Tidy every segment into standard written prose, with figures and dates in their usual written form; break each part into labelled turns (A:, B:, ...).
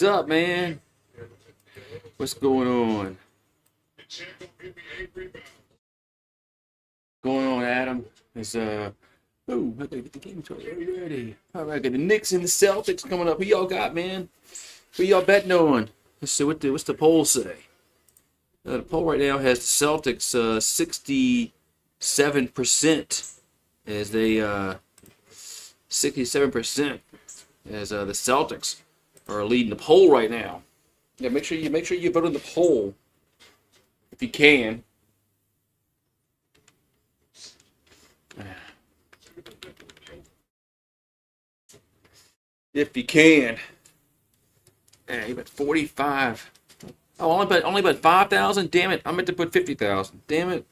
A: is up, man? What's going on? Going on, Adam? It's ooh, I gotta get the game ready. All right, got the Knicks and the Celtics coming up. Who y'all got, man? Who y'all betting on? Let's see what's the poll say. The poll right now has the Celtics 67% as they 67% as the Celtics are leading the poll right now. Yeah, make sure you vote in the poll if you can. If you can. Yeah, you bet 45. Oh, only bet 5,000. Damn it! I meant to put 50,000. Damn it!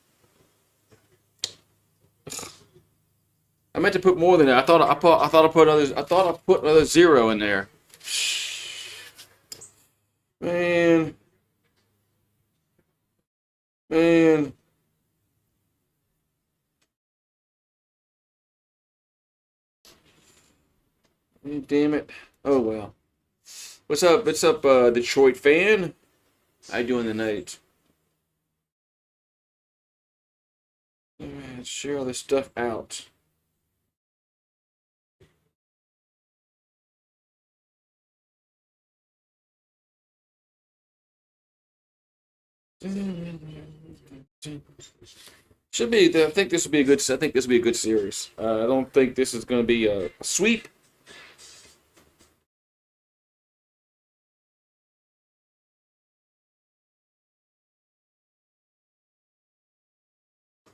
A: I meant to put more than that. I thought I put another zero in there. Man, man. Damn it! Oh well. What's up? What's up, Detroit fan? How you doing tonight? Man, share all this stuff out. Should be. I think this will be a good. I think this will be a good series. I don't think this is going to be a sweep.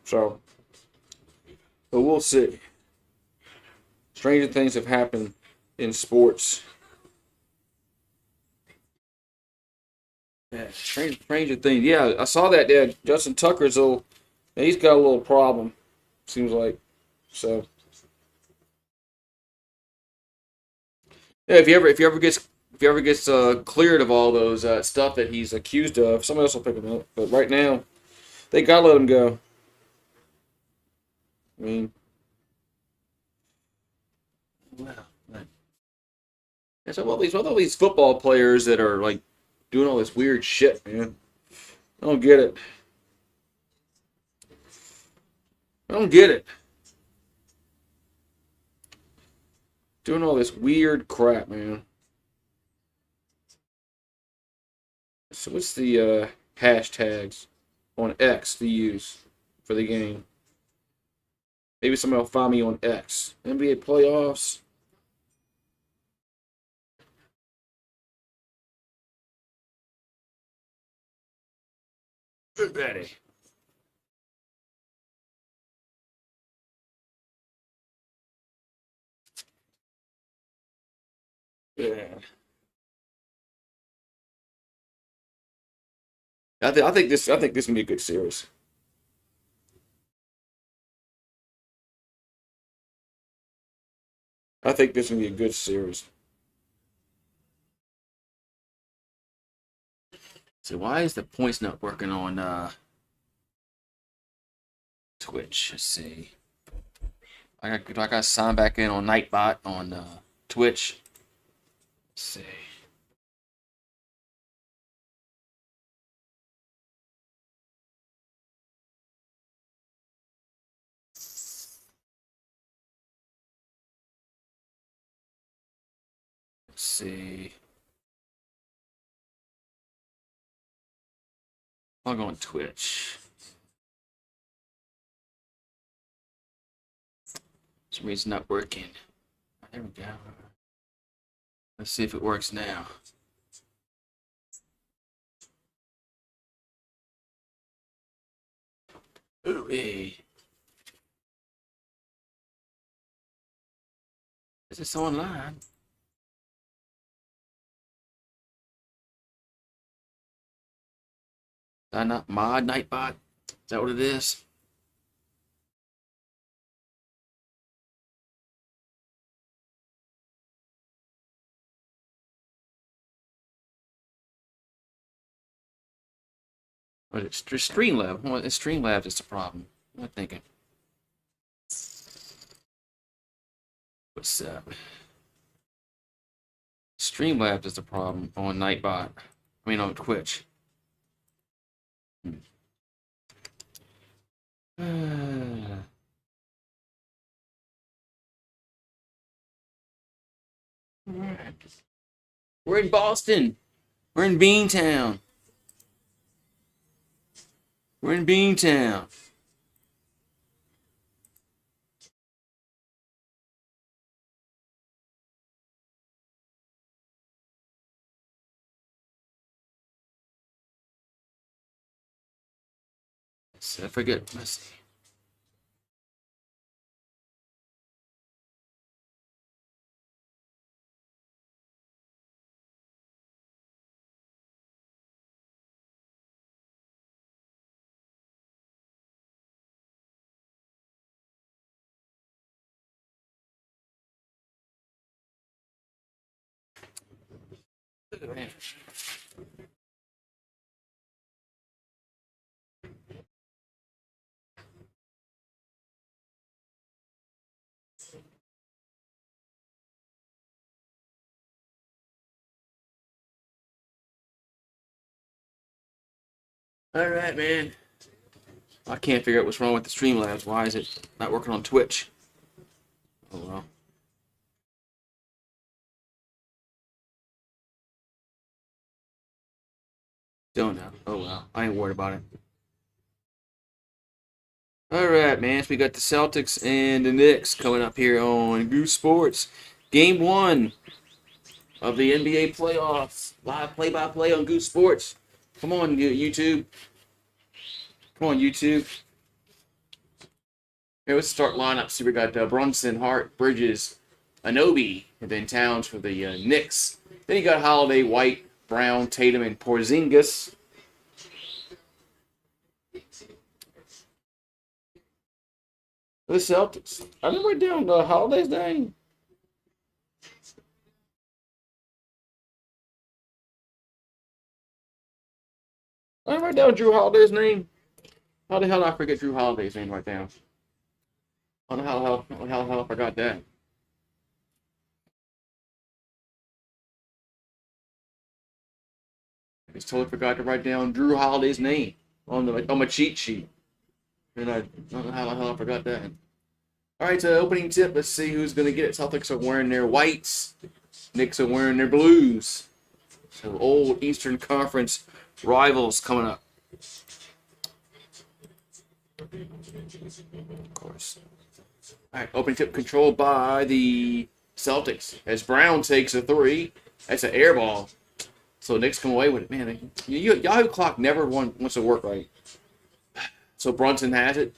A: So, but we'll see. Stranger things have happened in sports. Yeah, stranger things. Yeah, I saw that. Yeah, Justin Tucker's little. He's got a little problem. Seems like. So. Yeah, if he ever gets cleared of all those stuff that he's accused of, somebody else will pick him up. But right now, they gotta let him go. I mean, well, yeah, so all these football players that are like doing all this weird shit, man. I don't get it. I don't get it. Doing all this weird crap, man. So what's the hashtags on X to use for the game? Maybe somebody will find me on X. NBA playoffs. Ready. Yeah. I think this can be a good series. I think this can be a good series. So why is the points not working on Twitch? Let's see. I got to sign back in on Nightbot on Twitch. Let's see. Let's see. I'll go on Twitch. For some reason not working. There we go. Let's see if it works now. Ooh, hey. Is this online? Did I not mod Nightbot? Is that what it is? Or is it Streamlab? Well, it's Streamlab that's the problem. I'm thinking. What's up? Streamlabs is the problem on Nightbot. I mean, on Twitch. We're in Boston. We're in Beantown. We're in Beantown. I forget. Let's see. All right, man. I can't figure out what's wrong with the Streamlabs. Why is it not working on Twitch? Oh, well. Don't know. Oh, well. I ain't worried about it. All right, man. So we got the Celtics and the Knicks coming up here on GooseSports. Game 1 of the NBA playoffs. Live play-by-play on GooseSports. Come on, YouTube. Come on, YouTube. Here, let's start lineup. See, we got Brunson, Hart, Bridges, Anobi, and then Towns for the Knicks. Then you got Holiday, White, Brown, Tatum, and Porzingis. The Celtics. I didn't write down Holiday's name. I didn't write down Drew Holiday's name. How the hell did I forget Drew Holiday's name right now? I don't know how I forgot that. I just totally forgot to write down Drew Holiday's name on my cheat sheet. And I don't know how the hell I forgot that. All right, so opening tip. Let's see who's going to get it. Celtics are wearing their whites. Knicks are wearing their blues. So old Eastern Conference rivals coming up. Of course. All right, opening tip controlled by the Celtics. As Brown takes a 3. That's an air ball. So Knicks come away with it. Man, Yahoo Clock never wants to work right. So Brunson has it.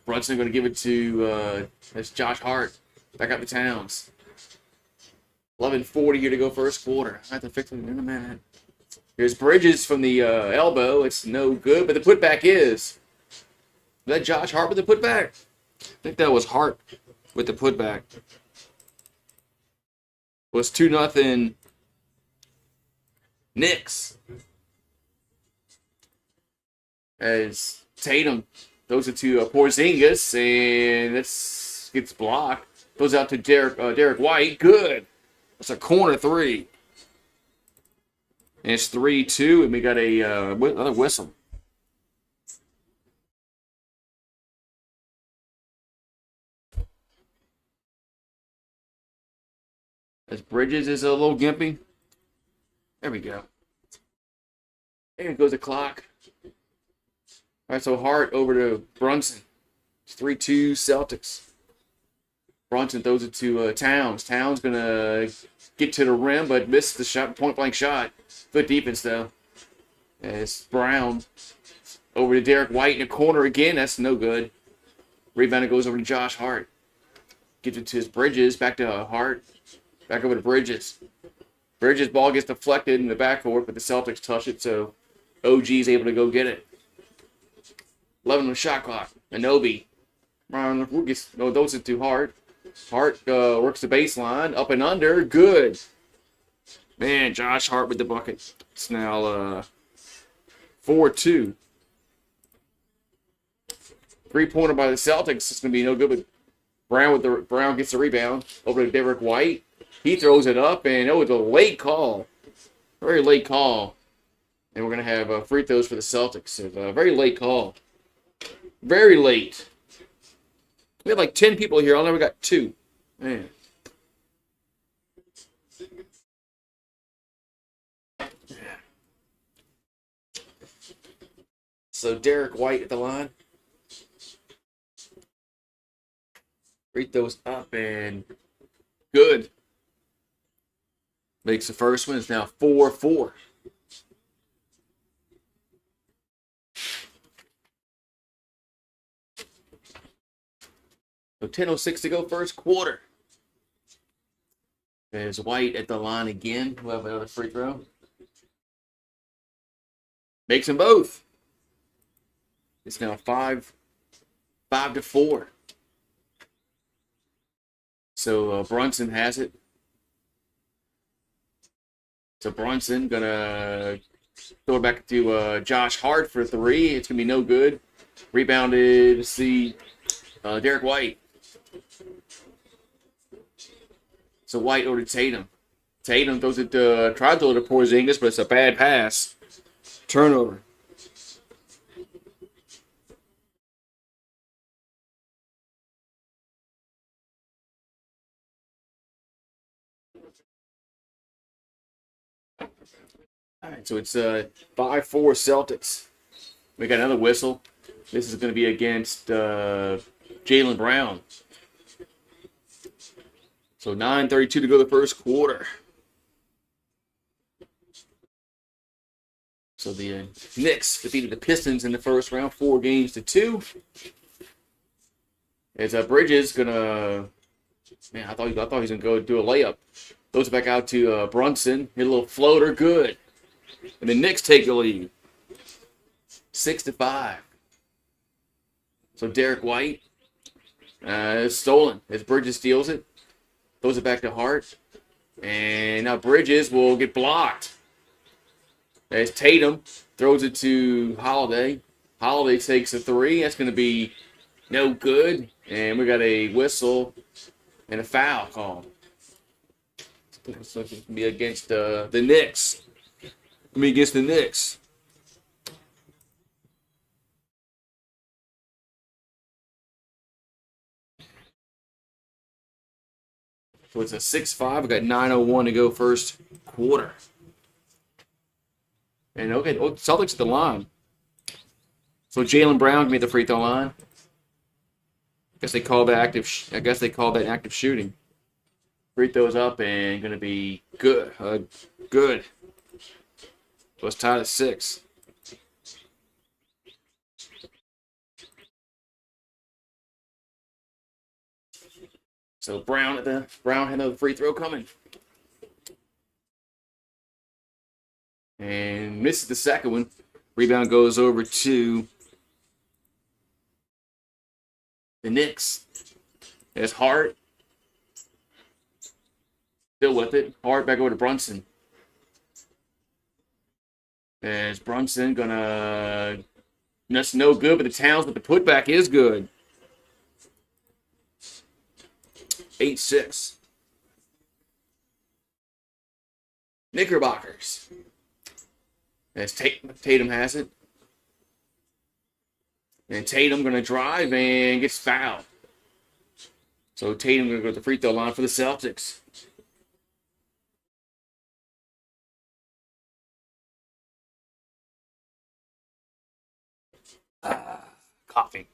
A: Brunson going to give it to that's Josh Hart. Back up to Towns. 11:40 here to go first quarter. I have to fix it in a minute. Here's Bridges from the elbow. It's no good, but the putback is. Is that Josh Hart with the putback? I think that was Hart with the putback. It was 2-0 Knicks. As Tatum throws it to Porzingis, and this gets blocked. Goes out to Derek White. Good. That's a corner 3. And it's 3-2, and we got another whistle. As Bridges is a little gimpy. There we go. There goes the clock. All right, so Hart over to Brunson. It's 3-2 Celtics. Brunson throws it to Towns. Towns going to get to the rim, but missed the shot, point-blank shot. Good defense, though. As Brown over to Derek White in the corner again. That's no good. Rebound goes over to Josh Hart. Gives it to his Bridges. Back to Hart. Back over to Bridges. Bridges' ball gets deflected in the backcourt, but the Celtics touch it, so OG is able to go get it. 11 on the shot clock. Anobi. No, those are too hard. Hart works the baseline. Up and under. Good. Man, Josh Hart with the bucket. It's now 4-2. 3-pointer by the Celtics. It's going to be no good, but Brown gets the rebound over to Derek White. He throws it up, and it was a late call. Very late call. And we're going to have free throws for the Celtics. It's a very late call. Very late. We have like 10 people here. I only got 2. Man. So Derek White at the line. Free throws up and good. Makes the first one. It's now 4-4. So 10:06 to go, first quarter. There's White at the line again. We'll have another free throw. Makes them both. It's now 5-4. So Brunson has it. So Brunson gonna throw it back to Josh Hart for 3. It's gonna be no good. Rebounded. See Derek White. So White over to Tatum. Tatum throws it to tried to throw it to Porzingis, but it's a bad pass. Turnover. All right, so it's 5-4 Celtics. We got another whistle. This is going to be against Jaylen Brown. So 9:32 to go the first quarter. So the Knicks defeated the Pistons in the first round, 4-2. As Bridges gonna, man, I thought he was gonna go do a layup. Throws it back out to Brunson. Hit a little floater, good. And the Knicks take the lead, 6-5. So Derek White is stolen as Bridges steals it. Throws it back to Hart. And now Bridges will get blocked. As Tatum throws it to Holiday. Holiday takes a 3. That's going to be no good. And we got a whistle and a foul call. So it's going to be against the Knicks. Against the Knicks. So it's a 6-5. We got 9:01 to go first quarter. And okay, Celtics at the line. So Jaylen Brown made the free throw line. I guess they called that active shooting. Free throws up and going to be good. Good. So it's tied at 6. So Brown had another free throw coming. And misses the second one. Rebound goes over to the Knicks. There's Hart. Still with it. Hart back over to Brunson. As Brunson gonna... That's no good, but the putback is good. 8-6. Knickerbockers. As Tatum has it. And Tatum going to drive and gets fouled. So Tatum going to go to the free throw line for the Celtics. Coughing.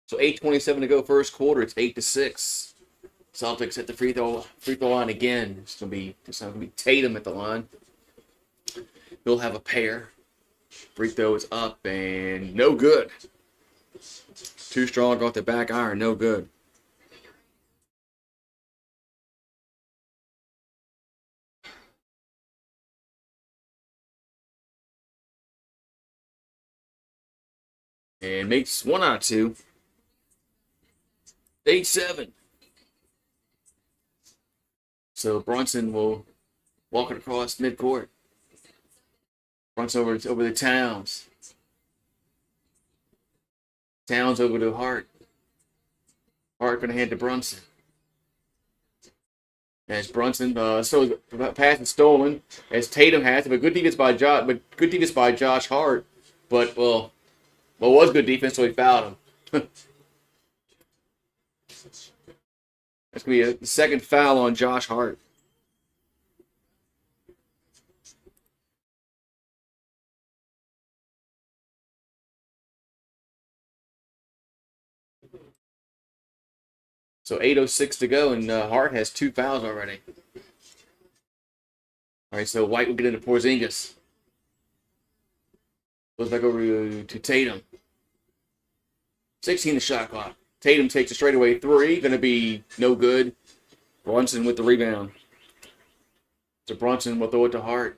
A: So 8:27 to go first quarter. It's 8-6. Celtics at the free throw line again. It's gonna be Tatum at the line. They'll have a pair. Free throw is up and no good. Too strong off the back iron, no good. And makes 1 out of 2. 8-7. So Brunson will walk it across midcourt. Brunson over the Towns. Towns over to Hart. Hart going to hand to Brunson. As Brunson, so pass is stolen. As Tatum has it, but good defense by Josh Hart. But was good defense, so he fouled him. That's gonna be a second foul on Josh Hart. So 8:06 to go, and Hart has 2 fouls already. All right, so White will get into Porzingis. Goes back over to Tatum. 16 the shot clock. Tatum takes a straightaway 3. Going to be no good. Brunson with the rebound. So Brunson will throw it to Hart.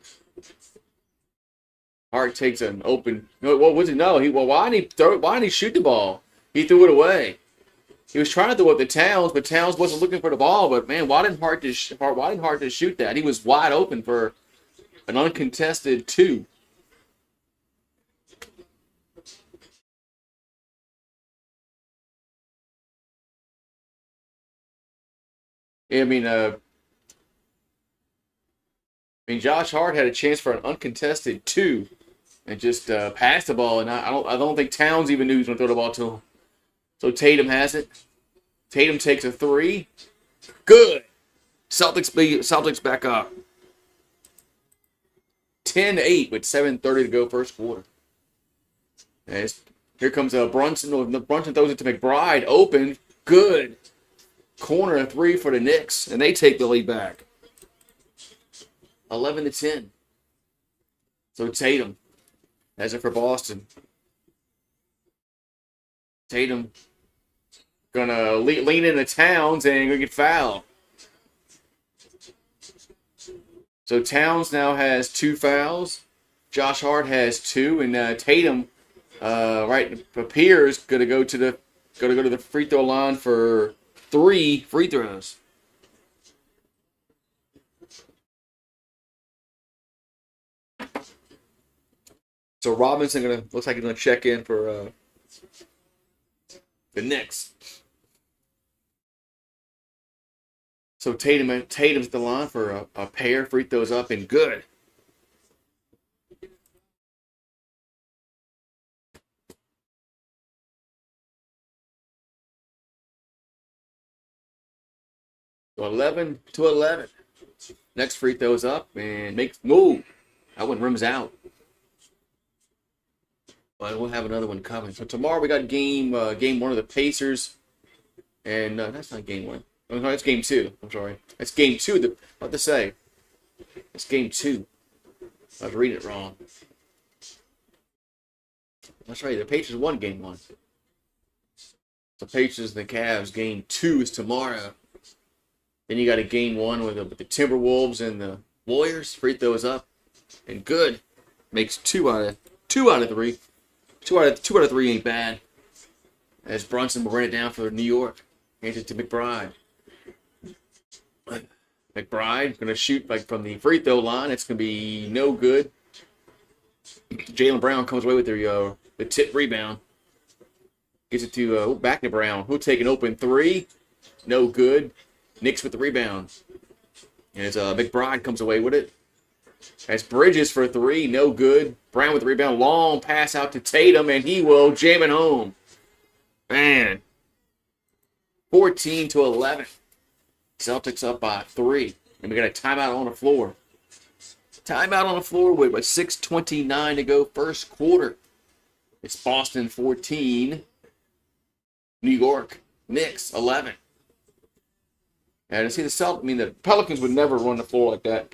A: Hart takes an open. No, what was it? No, why didn't he shoot the ball? He threw it away. He was trying to throw it to Towns, but Towns wasn't looking for the ball. But man, why didn't Hart just shoot that? He was wide open for an uncontested 2. I mean, Josh Hart had a chance for an uncontested 2, and just passed the ball. And I don't think Towns even knew he was going to throw the ball to him. So Tatum has it. Tatum takes a 3. Good. Celtics back up. 10-8 with 7:30 to go first quarter. And here comes Brunson. Brunson throws it to McBride. Open. Good. Corner 3 for the Knicks, and they take the lead back. 11-10. So Tatum has it for Boston. Tatum gonna lean into Towns and gonna get fouled. So Towns now has 2 fouls. Josh Hart has 2, and Tatum, appears gonna go to the free throw line for 3 free throws. So Robinson looks like he's gonna check in for the Knicks. So Tatum's the line for a pair, free throws up and good. So 11-11. Next free throws up and makes move. That one rims out. But we'll have another one coming. So tomorrow we got game 1 of the Pacers, and that's not game 1. Oh, no, that's game 2. I'm sorry. That's game 2. What to say? It's game 2. I was reading it wrong. That's right. The Pacers won game 1. The Pacers and the Cavs. Game 2 is tomorrow. Then you got a game 1 with the Timberwolves and the Warriors. Free throws up and good. Makes 2 out of 3. 2 out of 3 ain't bad. As Brunson will run it down for New York. Hands it to McBride. McBride going to shoot from the free throw line. It's going to be no good. Jaylen Brown comes away with the tip rebound. Gets it to back to Brown. Who'll take an open 3. No good. Knicks with the rebound. And as McBride comes away with it. As Bridges for 3. No good. Brown with the rebound. Long pass out to Tatum, and he will jam it home. Man. 14-11. Celtics up by 3. And we got a timeout on the floor. Timeout on the floor with 6:29 to go first quarter. It's Boston 14. New York Knicks 11. And I see the Pelicans would never run the floor like that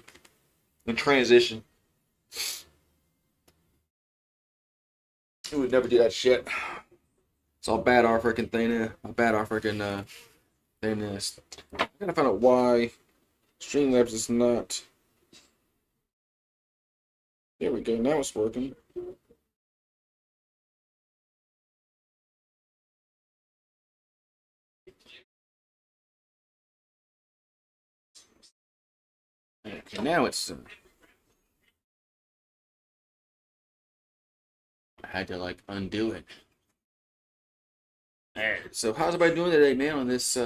A: in transition. They would never do that shit. It's all bad our freaking thing there. Bad our freaking thing is. I gotta find out why Streamlabs is not. There we go. Now it's working. Okay, now it's. I had to undo it. Alright, so how's everybody doing today, man, on this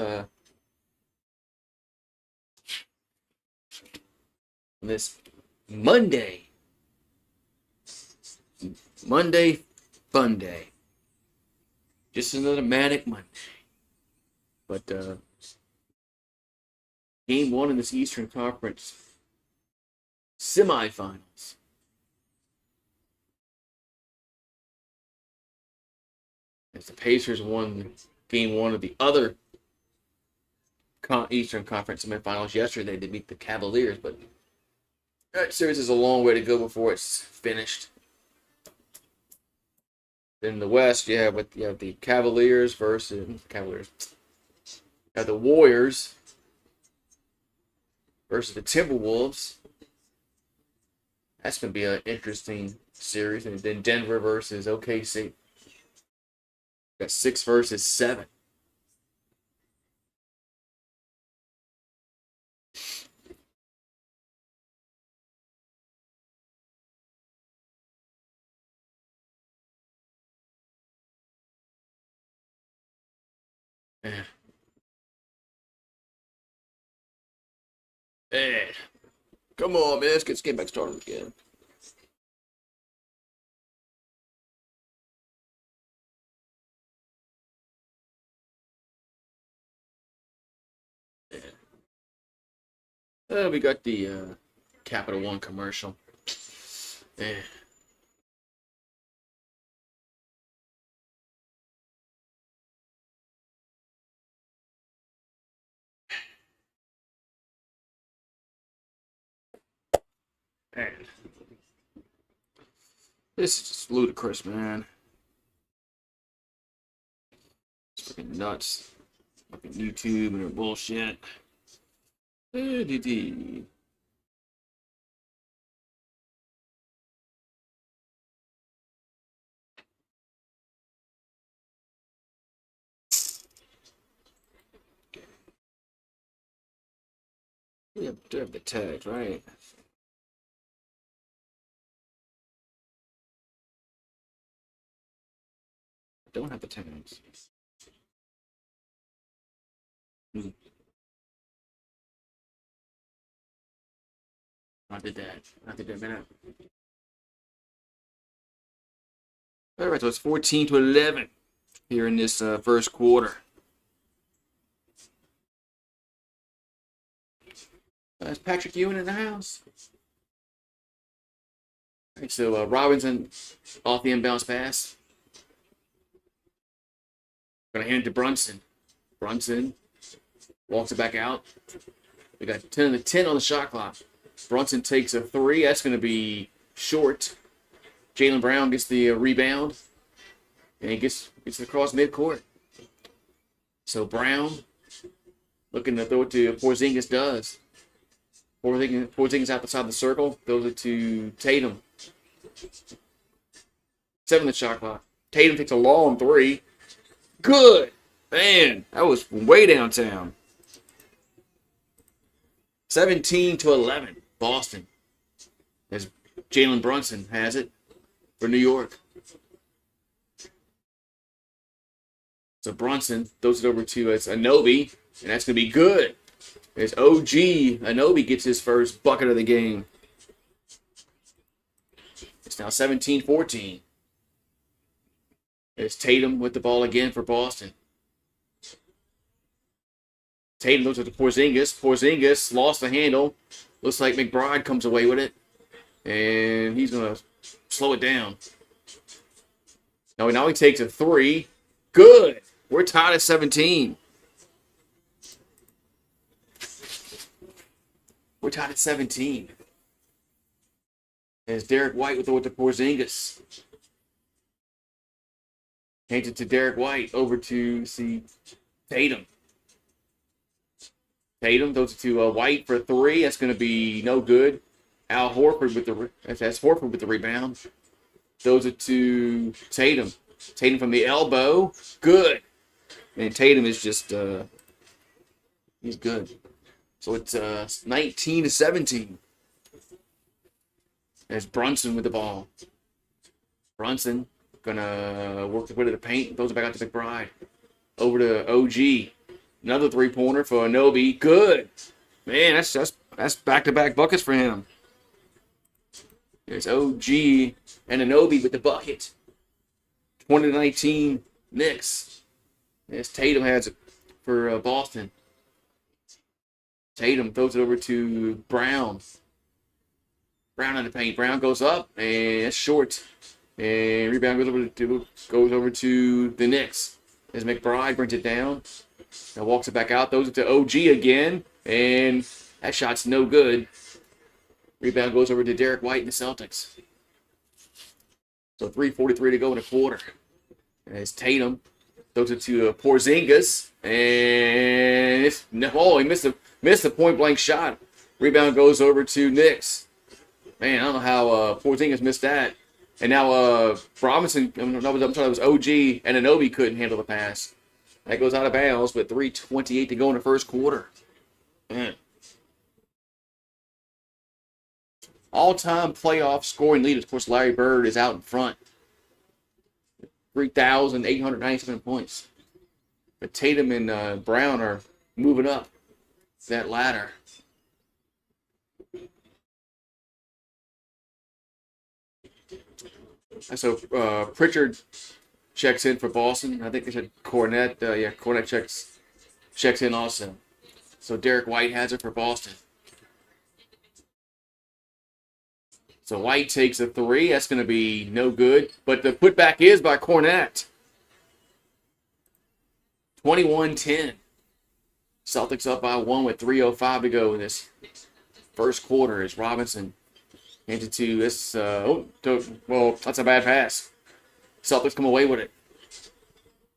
A: Monday? Monday fun day. Just another manic Monday. But game one in this Eastern Conference semifinals. As the Pacers won game one of the other Eastern Conference semifinals yesterday, they beat the Cavaliers, but that series is a long way to go before it's finished. Then in the West, you have the Cavaliers versus Cavaliers. You have the Warriors versus the Timberwolves. That's going to be an interesting series. And then Denver versus OKC. Got 6 versus 7. Man. Man. Come on, man. Let's get this game back started again. We got the Capital One commercial. Yeah. Man. This is just ludicrous, man. It's freaking nuts. Fucking YouTube and their bullshit. We have the tags, right? Don't have the tags. I did that, man. All right, so it's 14-11 here in this first quarter. That's Patrick Ewing in the house. All right, so Robinson off the inbounds pass. Gonna hand it to Brunson. Brunson walks it back out. We got 10 on the shot clock. Brunson takes a 3. That's going to be short. Jaylen Brown gets the rebound. And he gets across midcourt. So Brown looking to throw it to Porzingis does. Porzingis outside the circle. Throws it to Tatum. 7 on the shot clock. Tatum takes a long 3. Good. Man, that was way downtown. 17-11. Boston. As Jalen Brunson has it for New York. So Brunson throws it over to Anunoby, and that's going to be good. As OG Anunoby gets his first bucket of the game. It's now 17-14. It's Tatum with the ball again for Boston. Tatum looks at the Porzingis. Porzingis lost the handle. Looks like McBride comes away with it. And he's going to slow it down. Now he takes a 3. Good. We're tied at 17. We're tied at 17. As Derek White with the Porzingis. Change it to Derek White over to Tatum. Tatum throws it to White for 3. That's going to be no good. Al Horford that's Horford with the rebound. Throws it to Tatum. Tatum from the elbow. Good. And Tatum is just he's good. So it's 19-17. There's Brunson with the ball. Brunson gonna work the way to the paint. Throws it back out to McBride. over to OG. Another three-pointer for Anobi. Good. Man, that's back-to-back buckets for him. There's OG and Anobi with the bucket. 2019 Knicks. As Tatum has it for Boston. Tatum throws it over to Brown. Brown in the paint. Brown goes up and it's short. And rebound goes over to the Knicks. As McBride brings it down. Now walks it back out. Throws it to OG again. And that shot's no good. Rebound goes over to Derek White and the Celtics. So 3:43 to go in the quarter. As Tatum throws it to Porzingis. And he missed a point-blank shot. Rebound goes over to Knicks. Man, I don't know how Porzingis missed that. And now Robinson, I'm sorry, it was OG and Anobi couldn't handle the pass. That goes out of bounds with 3:28 to go in the first quarter. Man. All-time playoff scoring lead, of course, Larry Bird is out in front. 3,897 points. But Tatum and Brown are moving up that ladder. So Pritchard checks in for Boston. I think they said Cornette. Cornette checks in also. So Derek White has it for Boston. So White takes a three. That's going to be no good. But the putback is by Cornette. 21-10. Celtics up by one with 3:05 to go in this first quarter as Robinson hands it to this. That's a bad pass. Celtics come away with it.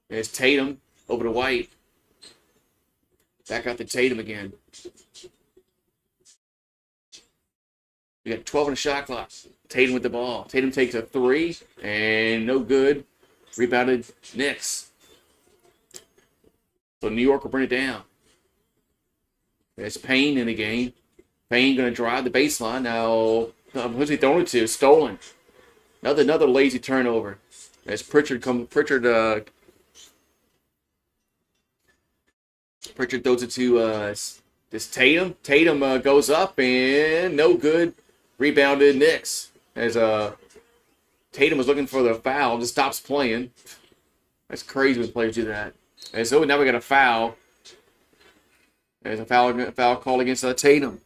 A: There's Tatum over to White. Back out to Tatum again. We got 12 on the shot clock. Tatum with the ball. Tatum takes a three and no good. Rebounded Knicks. So New York will bring it down. There's Payne in the game. Payne going to drive the baseline. Now, who's he throwing it to? Stolen. Another lazy turnover. As Pritchard throws it to this Tatum. Tatum goes up and no good. Rebounded Knicks. As Tatum was looking for the foul, just stops playing. That's crazy when players do that. And so now we got a foul. There's a foul called against Tatum.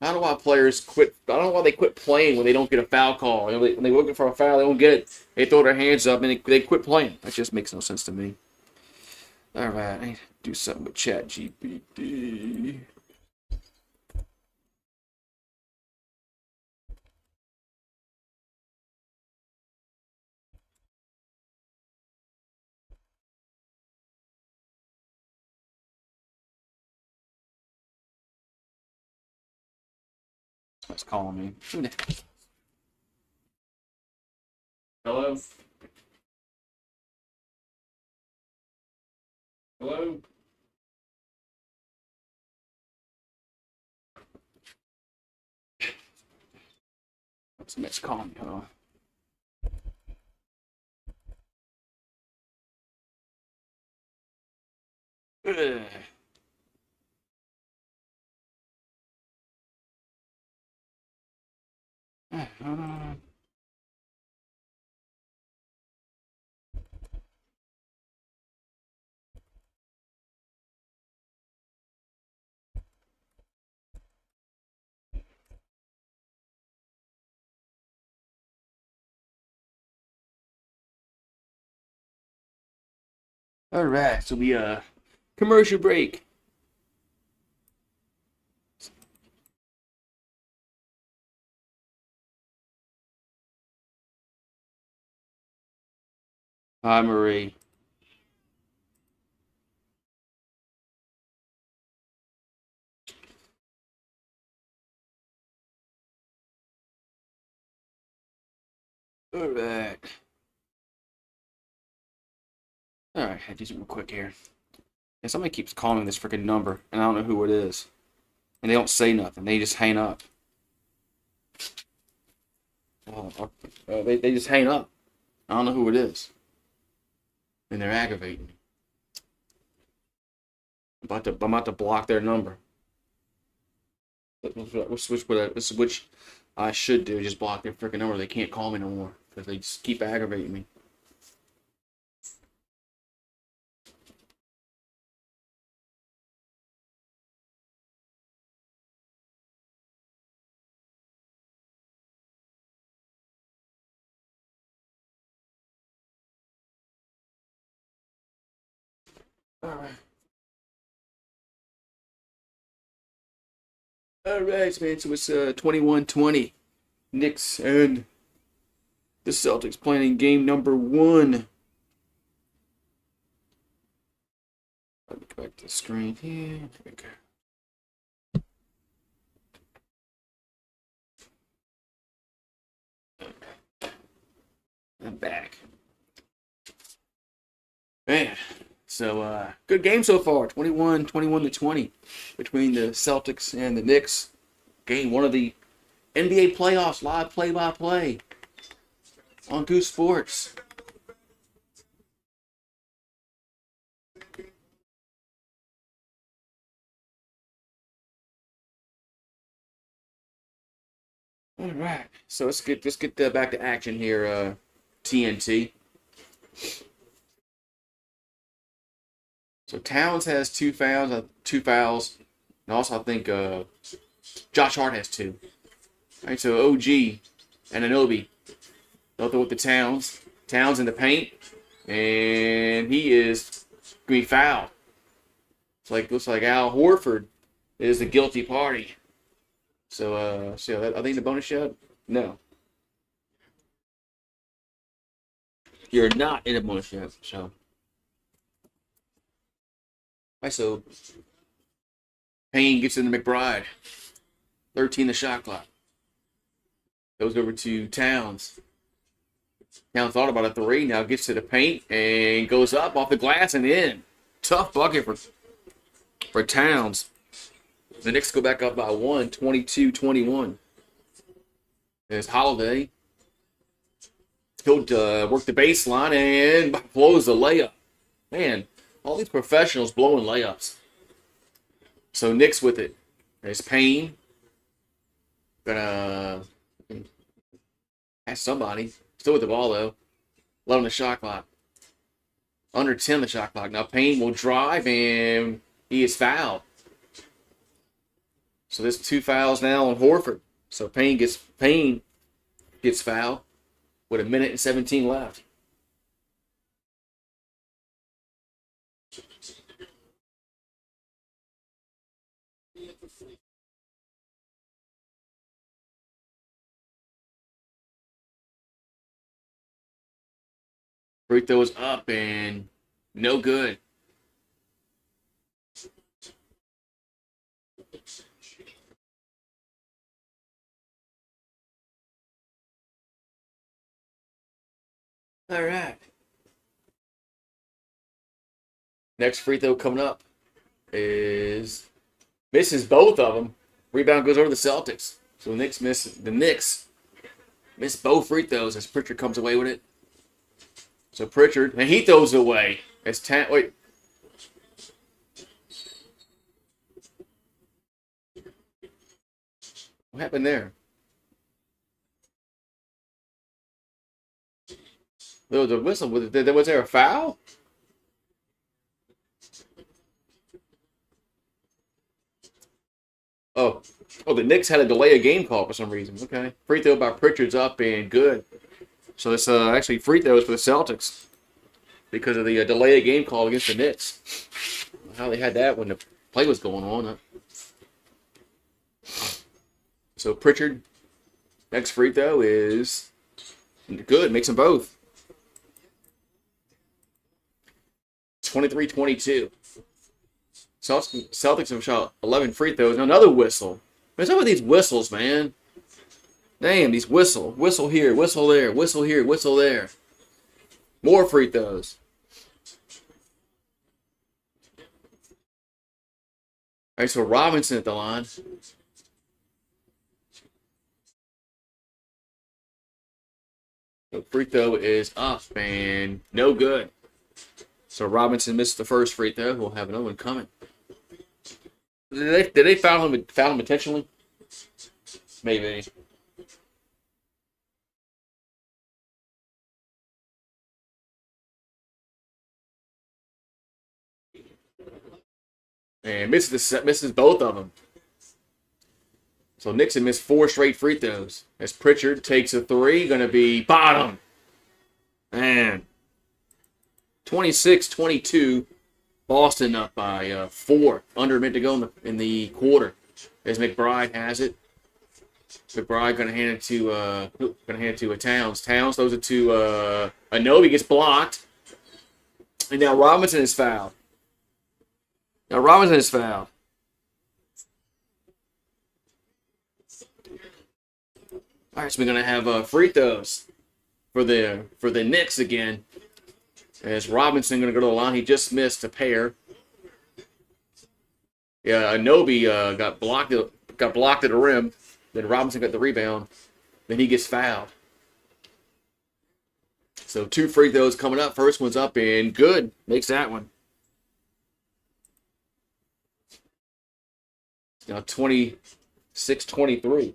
A: I don't know why players quit. I don't know why they quit playing when they don't get a foul call. When they're looking for a foul, they don't get it. They throw their hands up and they quit playing. That just makes no sense to me. All right, I need to do something with ChatGPT. It's calling me. Hello? Hello? Somebody's calling me. Hold on. Hold on. All right, so we commercial break. Hi, Marie. All right. All right, I do something real quick here. And somebody keeps calling this freaking number, and I don't know who it is. And they don't say nothing. They just hang up. They just hang up. I don't know who it is. and they're aggravating me. I'm about to block their number. Which I should do. Just block their freaking number. They can't call me no more because they just keep aggravating me. All right. All right, man. So it's 21-20. Knicks and the Celtics playing game number 1. Let me go back to the screen here. There we go. I'm back. Man, so good game so far. 21-20 between the Celtics and the Knicks. Game 1 of the NBA playoffs, live play-by-play on GooseSports. All right, so let's get back to action here. TNT. So Towns has 2 fouls, and also I think Josh Hart has 2. All right, so OG and Anunoby both with the Towns in the paint, and he is going to be fouled. Looks like Al Horford is the guilty party. So, are they in the bonus shot? No. You're not in a bonus shot, so. All right, so Payne gets into McBride. 13 the shot clock. Goes over to Towns. Towns thought about a 3, now gets to the paint and goes up off the glass and in. Tough bucket for Towns. The Knicks go back up by 1, 22-21. There's Holiday. He'll work the baseline and blows the layup. Man, all these professionals blowing layups. So Knicks with it. There's Payne. Gonna ask somebody. Still with the ball though. 11 the shot clock. Under 10 the shot clock. Now Payne will drive and he is fouled. So there's 2 fouls now on Horford. So Payne gets fouled with 1:17 left. Free throws up and no good. All right. Next free throw coming up is misses both of them. Rebound goes over to the Celtics. So the Knicks miss both free throws as Pritchard comes away with it. So Pritchard, and he throws it away. Wait. What happened there? There was a whistle. Was there a foul? Oh, the Knicks had a delay of game call for some reason. Okay. Free throw by Pritchard's up and good. So it's actually free throws for the Celtics because of the delay of game call against the Knicks. How they had that when the play was going on. So Pritchard, next free throw is good. Makes them both. 23-22. Celtics have shot 11 free throws. And another whistle. What's up with these whistles, man? Damn, these whistle here, whistle there, whistle here, whistle there. More free throws. All right, so Robinson at the line. The free throw is up and no good. So Robinson missed the first free throw. We'll have another one coming. Did they foul him intentionally? Maybe. And misses both of them. So Nixon missed 4 straight free throws. As Pritchard takes a three, going to be bottom. Man. 26-22. Boston up by 4. Under a minute to go in the quarter. As McBride has it. McBride going to hand it to Towns. Towns throws it to Anobi, gets blocked. And now Robinson is fouled. All right, so we're gonna have free throws for the Knicks again. As Robinson gonna go to the line, he just missed a pair. Yeah, Anobi got blocked at the rim. Then Robinson got the rebound. Then he gets fouled. So 2 free throws coming up. First one's up and good. Makes that one. Now 26-23.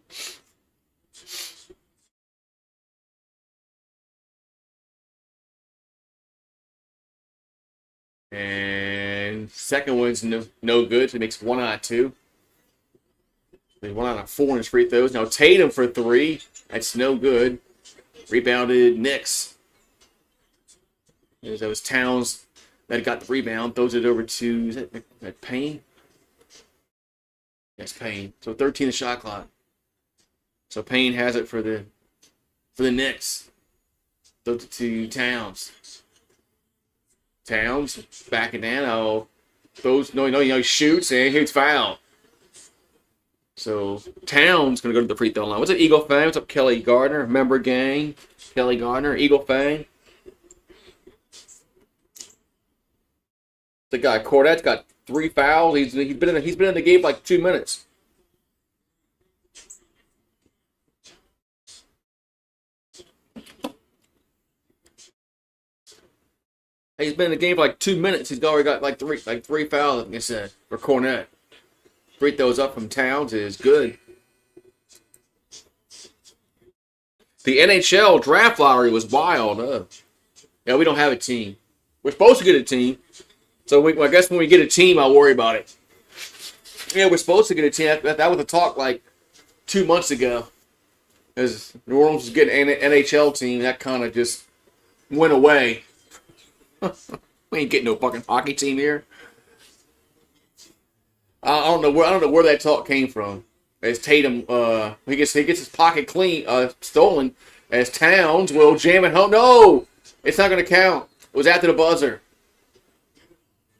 A: And second one's no good. So he makes 1 out of 2. Then 1 out of 4 in his free throws. Now Tatum for 3. That's no good. Rebounded Knicks. That was Towns that got the rebound. Throws it over to, is that Payne? Yes, Payne. So 13 the shot clock. So Payne has it for the Knicks. Throws it to Towns. Towns backing down. Oh, he shoots and he's fouled. So Towns gonna go to the free throw line. What's up, Eagle Fang? What's up, Kelly Gardner? Member gang. Kelly Gardner, Eagle Fang. The guy Cordett's got 3 fouls. He's been in the game for like 2 minutes. He's been in the game for like 2 minutes. He's already got like three fouls, like I said, for Cornette. Free throws up from Towns is good. The NHL draft lottery was wild. Yeah, we don't have a team. We're supposed to get a team. So I guess when we get a team, I'll worry about it. Yeah, we're supposed to get a team. That was a talk like 2 months ago. As New Orleans was getting an NHL team, that kind of just went away. We ain't getting no fucking hockey team here. I don't know where that talk came from. As Tatum, he gets his pocket stolen. As Towns will jam it home. No, it's not going to count. It was after the buzzer.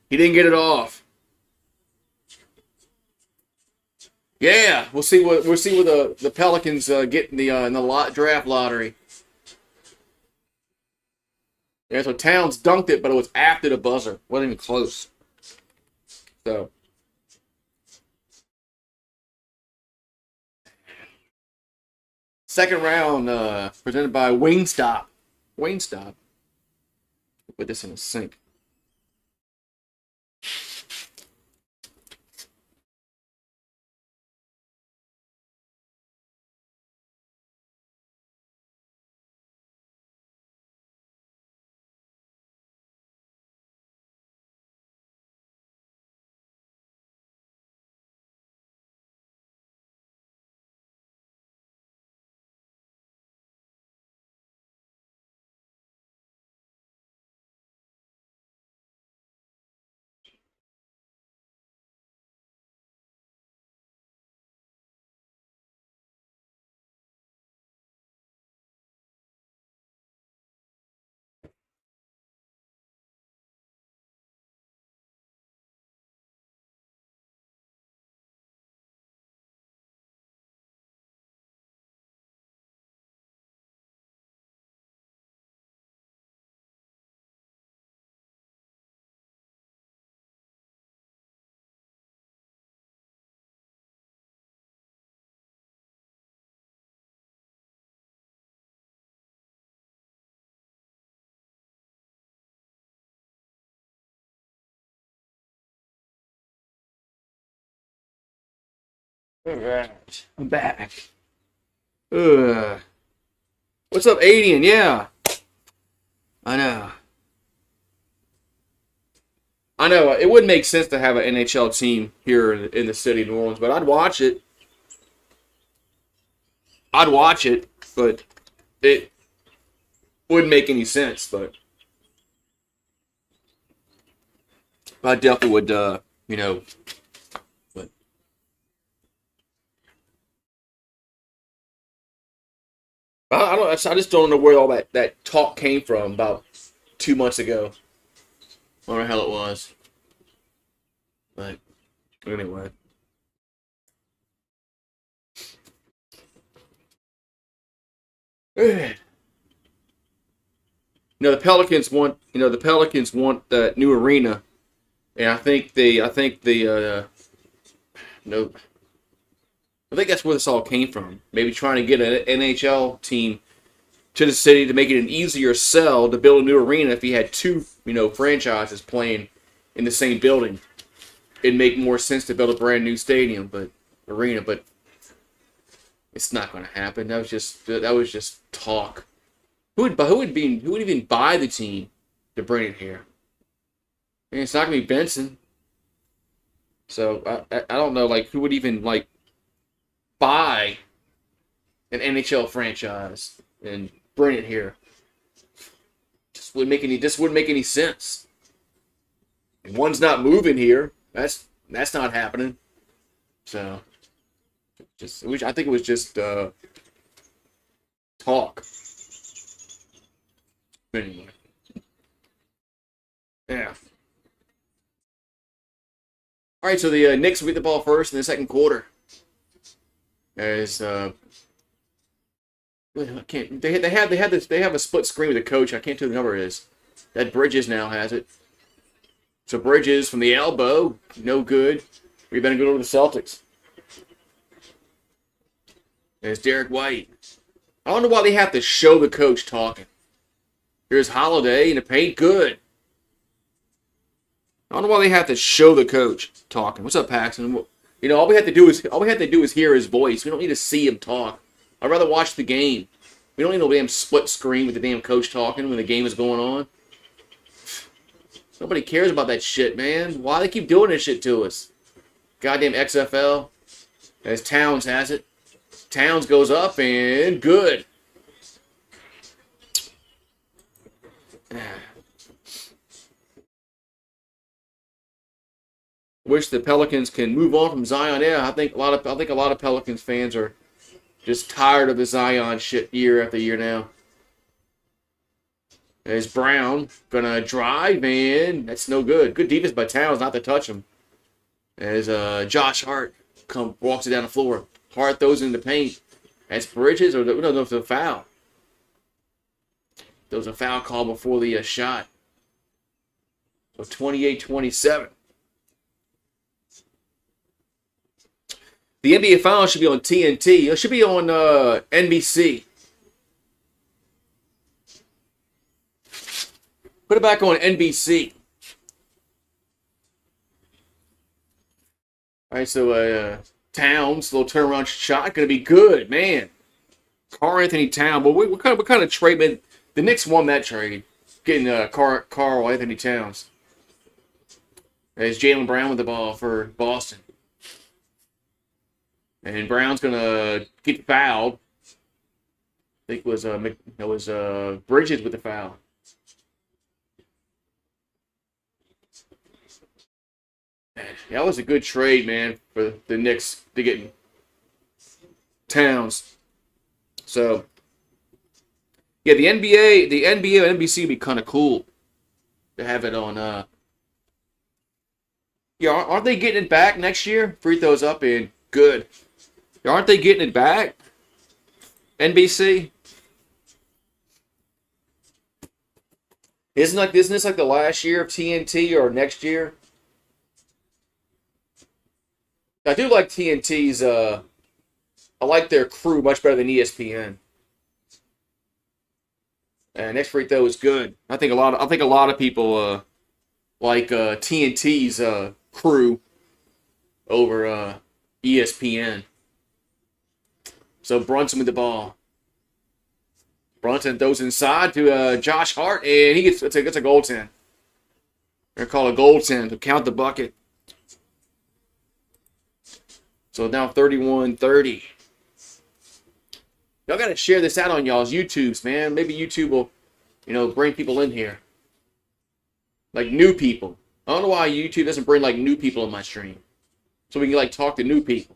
A: He didn't get it off. Yeah, we'll see what the Pelicans get in the draft lottery. Yeah, so Towns dunked it, but it was after the buzzer. Wasn't even close. So. Second round presented by Wingstop. Wingstop. Put this in a sink. All right, I'm back. Ugh. What's up, Adian? Yeah, I know. I know. It wouldn't make sense to have an NHL team here in the city of New Orleans, but I'd watch it. I'd watch it, but it wouldn't make any sense. But I definitely would, you know. But I don't. I just don't know where all that talk came from about 2 months ago. I don't know how it was, but anyway. The Pelicans want. The Pelicans want that new arena, and I think the no. I think that's where this all came from. Maybe trying to get an NHL team to the city to make it an easier sell to build a new arena. If you had two, franchises playing in the same building, it'd make more sense to build a brand new stadium, but arena. But it's not going to happen. That was just talk. Who would even buy the team to bring it here? I mean, it's not going to be Benson. So I don't know who would even buy an NHL franchise and bring it here. This wouldn't make any sense. And one's not moving here. That's not happening. So I think it was just talk. Anyway. Yeah. All right, so the Knicks beat the ball first in the second quarter. As I can't they have a split screen with the coach. I can't tell who the number is. That Bridges now has it. So Bridges from the elbow, no good. Rebound good over the Celtics. There's Derek White. I don't know why they have to show the coach talking. Here's Holiday in the paint, good. I don't know why they have to show the coach talking. What's up, Paxton? All we have to do is hear his voice. We don't need to see him talk. I'd rather watch the game. We don't need no damn split screen with the damn coach talking when the game is going on. Nobody cares about that shit, man. Why they keep doing this shit to us? Goddamn XFL. As Towns has it. Towns goes up and good. Wish the Pelicans can move on from Zion. Yeah, I think a lot of Pelicans fans are just tired of the Zion shit year after year now. There's Brown gonna drive and that's no good. Good defense by Towns not to touch him. As Josh Hart walks it down the floor. Hart throws it in the paint. That's Bridges or no, it's a foul. There was a foul call before the shot. So 28-27. The NBA Finals should be on TNT. It should be on NBC. Put it back on NBC. All right, so Towns, little turnaround shot, gonna be good, man. Karl Anthony Towns, but what kind of trade? Man, the Knicks won that trade, getting Karl Anthony Towns. There's Jaylen Brown with the ball for Boston. And Brown's gonna get fouled. I think it was Bridges with the foul. Yeah, that was a good trade, man, for the Knicks to get Towns. So yeah, the NBA and NBC would be kind of cool to have it on. Yeah, aren't they getting it back next year? Free throws up and good. Aren't they getting it back? NBC? Isn't this like the last year of TNT or next year? I do like TNT's. I like their crew much better than ESPN. And next free throw is good. I think a lot of people like TNT's crew over ESPN. So Brunson with the ball. Brunson throws inside to Josh Hart, and he gets a goaltend. They're called a goaltend to count the bucket. So now 31-30. Y'all got to share this out on y'all's YouTubes, man. Maybe YouTube will, bring people in here. Like new people. I don't know why YouTube doesn't bring like new people in my stream. So we can like talk to new people.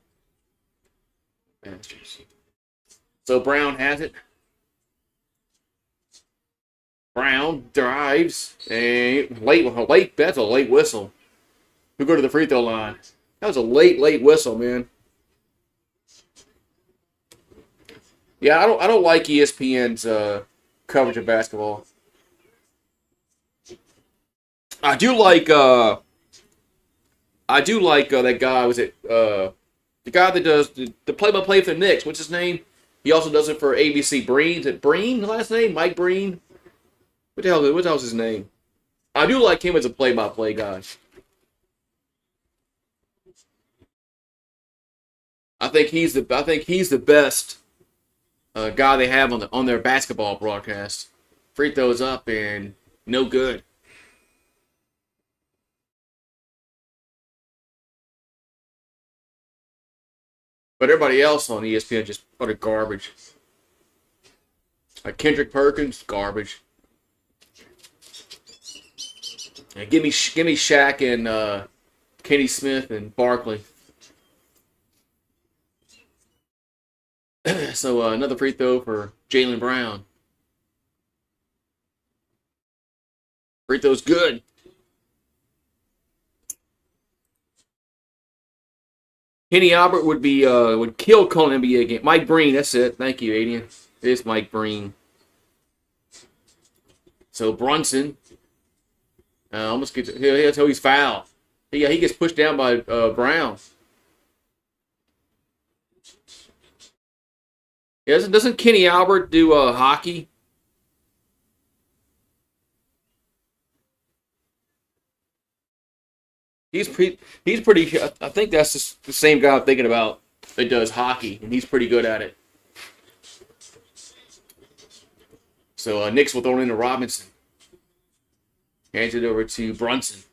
A: Bastards. So Brown has it. Brown drives. And that's a late whistle. Who go to the free throw line? That was a late whistle, man. Yeah, I don't like ESPN's coverage of basketball. I do like that guy. Was it the guy that does the play-by-play for the Knicks? What's his name? He also does it for ABC. Breen. Is it Breen? The last name? Mike Breen. What the hell's his name? I do like him as a play-by-play guy. I think he's the best guy they have on their basketball broadcast. Free throws up and no good. But everybody else on ESPN just utter garbage. Like Kendrick Perkins, garbage. And give me Shaq and Kenny Smith and Barkley. So another free throw for Jaylen Brown. Free throw's good. Kenny Albert would kill calling an NBA game. Mike Breen, that's it. Thank you, Adian. It is Mike Breen. So Brunson almost gets. He's fouled. He gets pushed down by Brown. Yeah, doesn't Kenny Albert do hockey? He's pretty. I think that's the same guy I'm thinking about that does hockey, and he's pretty good at it. So Knicks will throw it into Robinson. Hands it over to Brunson.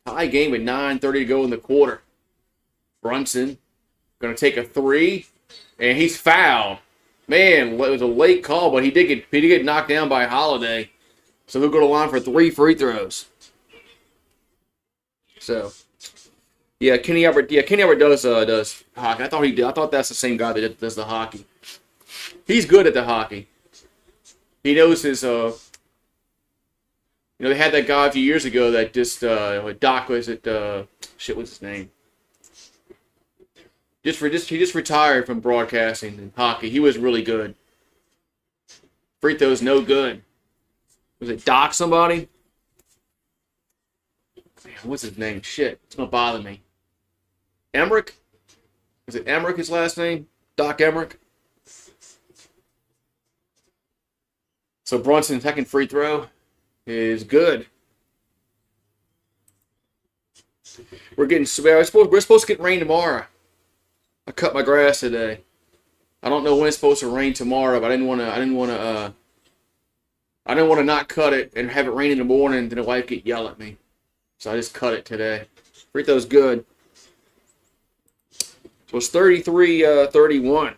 A: Tie game with 9:30 to go in the quarter. Brunson going to take a three, and he's fouled. Man, it was a late call, but he did get knocked down by Holiday. So he'll go to the line for 3 free throws. So, Kenny Albert does hockey. I thought that's the same guy that does the hockey. He's good at the hockey. He knows his. They had that guy a few years ago that just Doc was it? What's his name? He just retired from broadcasting and hockey. He was really good. Free throws no good. Was it Doc somebody? Man, what's his name? Shit, it's gonna bother me. Emmerich? Is it Emmerich his last name? Doc Emmerich? So Brunson's second free throw is good. We're supposed to get rain tomorrow. I cut my grass today. I don't know when it's supposed to rain tomorrow, but I didn't want to not cut it and have it rain in the morning and then the wife get yell at me. So I just cut it today. Free throw's good. So it's 33-31.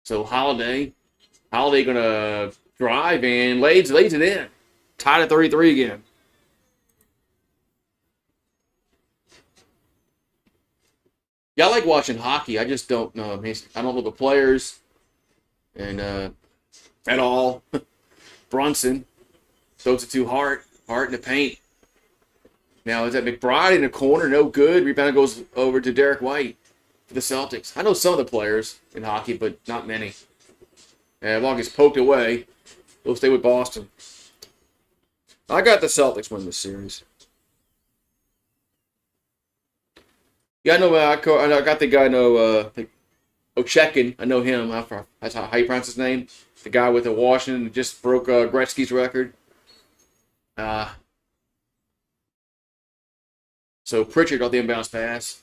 A: So Holiday gonna drive and lays it in. Tied at 33 again. Yeah, I like watching hockey. I just don't know. I don't know the players and at all. Brunson throws it to Hart in the paint. Now is that McBride in the corner? No good. Rebound goes over to Derek White for the Celtics. I know some of the players in hockey, but not many. And ball gets poked away. We'll stay with Boston. I got the Celtics win this series. Yeah, I know. I got the guy. Ochekin. I know him. That's how you pronounce his name. The guy with the Washington just broke Gretzky's record. So Pritchard got the inbounds pass.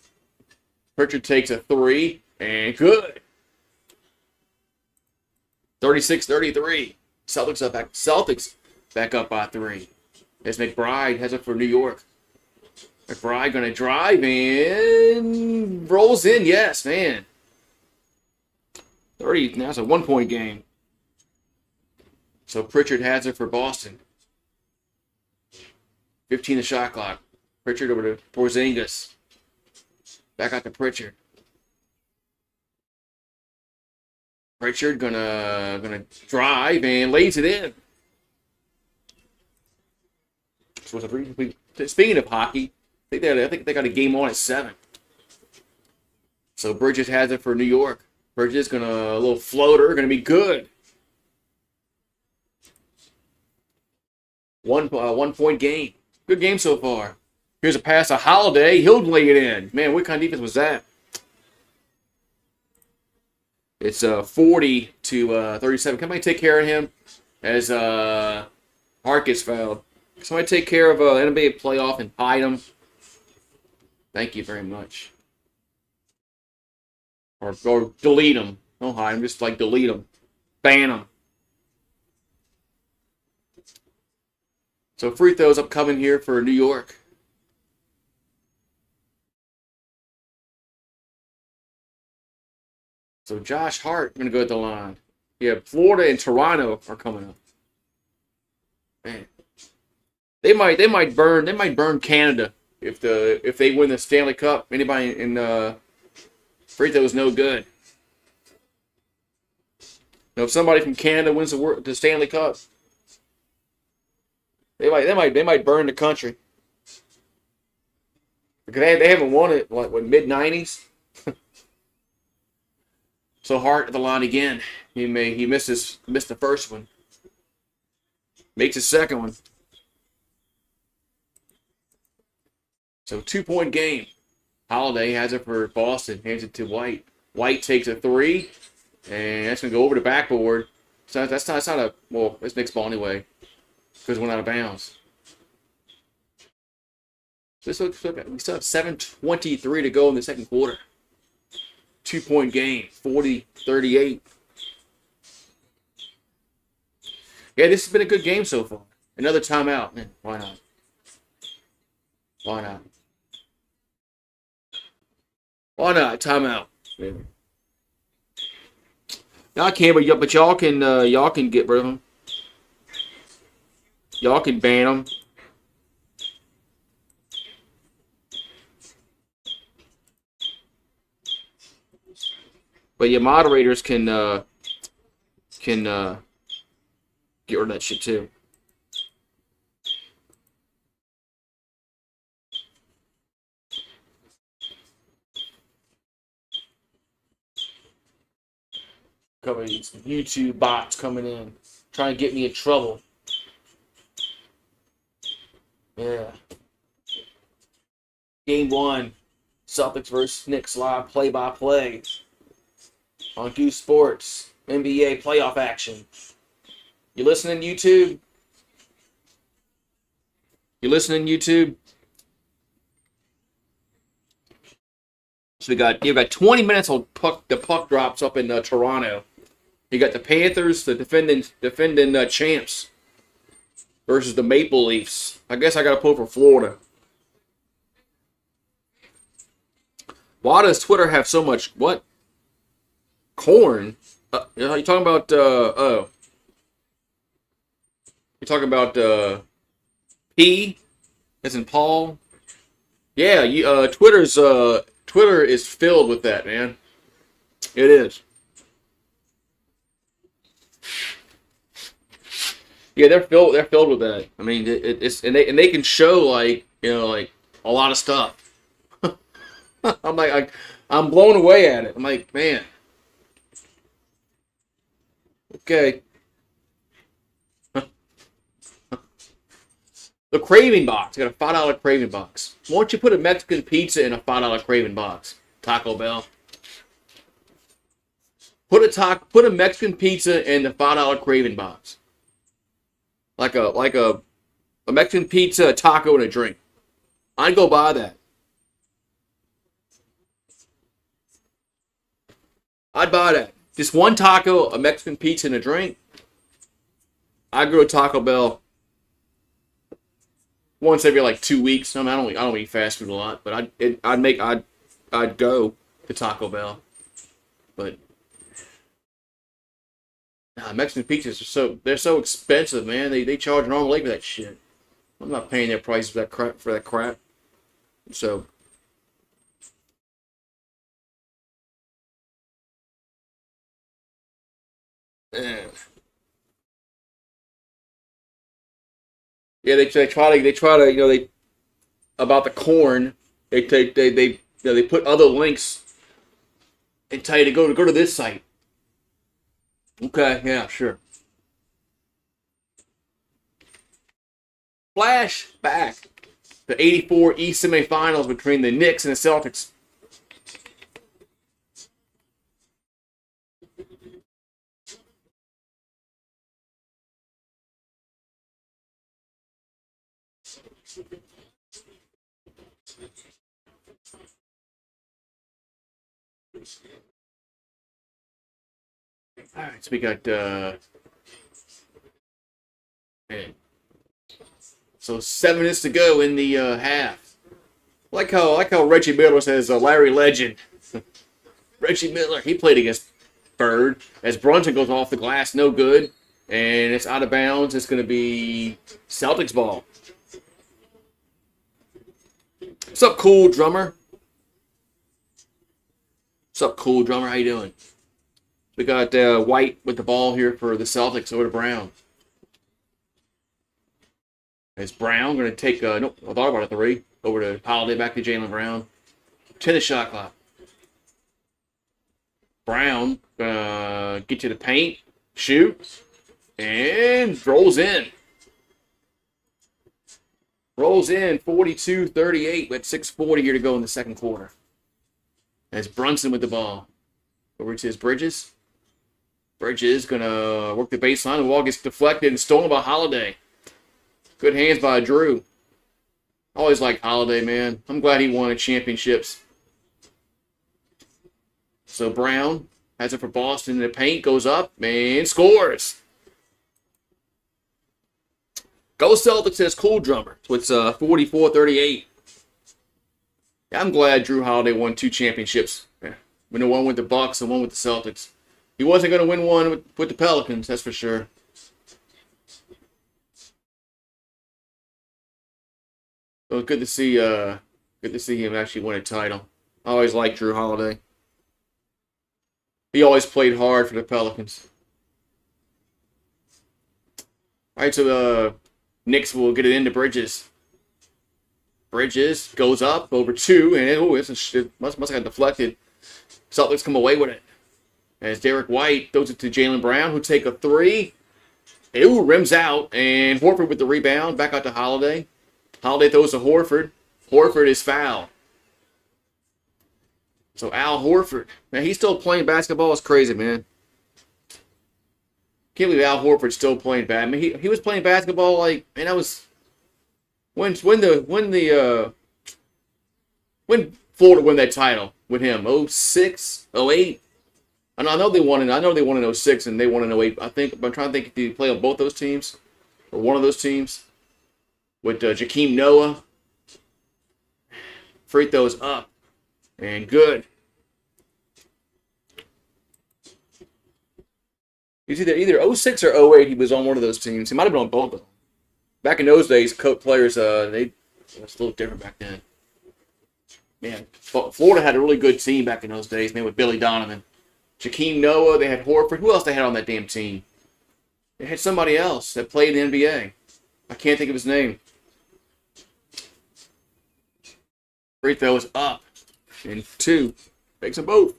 A: Pritchard takes a 3, and good. 36-33. Celtics back up by 3. As McBride has it for New York. McBride going to drive and rolls in. Yes, man. 30. Now it's a 1-point game. So Pritchard has it for Boston. 15 the shot clock. Pritchard over to Porzingis. Back out to Pritchard. Pritchard gonna drive and lays it in. So speaking of hockey, I think they got a game on at 7. So Bridges has it for New York. Bridges a little floater, gonna be good. 1-point game. Good game so far. Here's a pass to Holiday. He'll lay it in. Man, what kind of defense was that? It's 40-37. Can somebody take care of him as Hart gets fouled? Can somebody take care of NBA playoff and hide him? Thank you very much. Or delete him. Don't hide him. Just delete him. Ban him. So free throws upcoming here for New York. So Josh Hart going to go at the line. Yeah, Florida and Toronto are coming up. Man, they might burn Canada if they win the Stanley Cup. Anybody in free throws no good. If somebody from Canada wins the Stanley Cup, they might burn the country because they haven't won it mid-90s. So Hart at the line again. He missed the first one. Makes his second one. So 2-point game. Holiday has it for Boston. Hands it to White. White takes a 3, and that's gonna go over the backboard. So that's not a it's Knicks ball anyway, because it went out of bounds. So we still have 7:23 to go in the second quarter. 2-point game, 40-38. Yeah, this has been a good game so far. Another timeout. Man, why not? Why not? Why not? Timeout. I can't, but y'all can get rid of them. Y'all can ban them. But your moderators can get rid of that shit too. Couple YouTube bots coming in, trying to get me in trouble. Yeah. Game 1, Celtics versus Knicks live play-by-play on GooseSports, NBA playoff action. You listening, YouTube? You listening, YouTube? So you got 20 minutes on the puck drops up in Toronto. You got the Panthers, the defending champs, versus the Maple Leafs. I guess I got to pull for Florida. Why does Twitter have so much corn? You talking about you're talking about P as in Paul? Yeah, Twitter is filled with that, man. It is. Yeah, they're filled with that. I mean, it's and they can show a lot of stuff. I'm blown away at it. I'm like, man. Okay. The craving box. You got a $5 craving box. Why don't you put a Mexican pizza in a $5 craving box? Taco Bell. Put a Mexican pizza in the $5 craving box. Like a Mexican pizza, a taco, and a drink. I'd go buy that. I'd buy that. Just one taco, a Mexican pizza, and a drink. I'd go to Taco Bell once every like 2 weeks. I mean, I don't eat fast food a lot, but I'd go to Taco Bell. But Mexican pizzas they're so expensive, man. They charge an arm and leg for that shit. I'm not paying their prices for that crap. So eh. Yeah, they try to they about the corn. They put other links and tell you to go to this site. Okay, yeah, sure. Flashback the '84 East semifinals between the Knicks and the Celtics. All right, so we got man. So 7 minutes to go in the half. Like how Reggie Miller says Larry Legend. Reggie Miller, he played against Bird as Brunson goes off the glass, no good, and it's out of bounds. It's going to be Celtics ball. What's up, cool drummer? What's up, cool drummer? How you doing? We got White with the ball here for the Celtics over to Brown. Is Brown going to take, nope, I thought about a three. Over to Holiday, back to Jaylen Brown. 10 the shot clock. Brown get to the paint, shoot, and rolls in. Rolls in 42-38 with 6:40 here to go in the second quarter. As Brunson with the ball. Over to his Bridges. Bridges going to work the baseline. The ball gets deflected and stolen by Holiday. Good hands by Drew. Always like Holiday, man. I'm glad he won championships. So Brown has it for Boston. The paint goes up and scores. Go Celtics says cool drummer. So it's 44-38. Yeah, I'm glad Drew Holiday won 2 championships. Yeah. When the one with the Bucks and one with the Celtics. He wasn't going to win one with the Pelicans, that's for sure. So it's good to see him actually win a title. I always liked Drew Holiday. He always played hard for the Pelicans. All right, so the Knicks will get it into Bridges. Bridges goes up over 2, and it must have got deflected. Celtics come away with it. As Derek White throws it to Jaylen Brown, who take a 3. Ooh, rims out, and Horford with the rebound. Back out to Holiday. Holiday throws to Horford. Horford is fouled. So Al Horford. Man, he's still playing basketball. It's crazy, man. Can't believe Al Horford's still playing bad. I mean, he was playing basketball like, man, that was when Florida won that title with him. 06, 08. I know they won in 06 and they won in 08. I'm trying to think if he played on both those teams or one of those teams with Jakeem Noah. Free throws up and good. He's either 06 or 08. He was on one of those teams. He might have been on both of them. Back in those days, players it was a little different back then. Man, Florida had a really good team back in those days, man, with Billy Donovan. Jakeem Noah, they had Horford. Who else they had on that damn team? They had somebody else that played in the NBA. I can't think of his name. Free throw is up. And 2. Makes them both.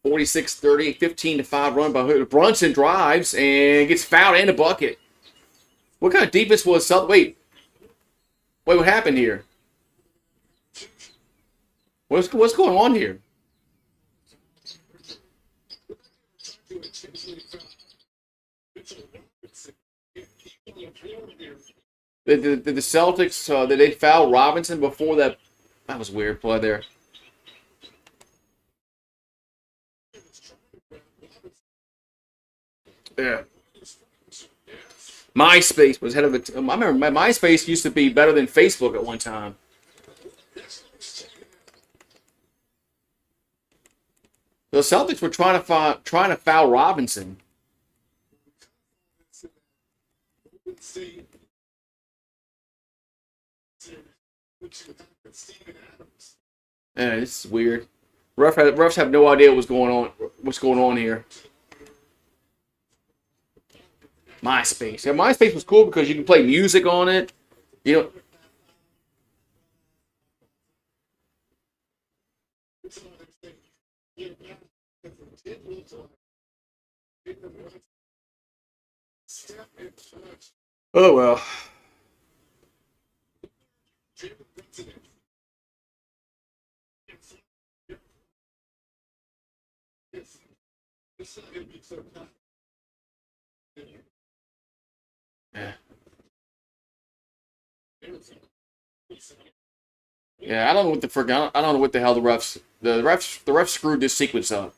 A: 46-30, 15-5 run by Hood. Brunson drives and gets fouled and a bucket. What kind of defense was Wait, what happened here? What's going on here? Did the Celtics, did they foul Robinson before that? That was a weird play there. Yeah. MySpace was head of it. I remember my MySpace used to be better than Facebook at one time. The Celtics were trying to foul Robinson. Yeah, it's weird. Refs have no idea what's going on. What's going on here? MySpace. Yeah, MySpace was cool because you can play music on it. You know. Oh well. Yeah. Yeah, I don't know what the I don't know what the hell the refs screwed this sequence up.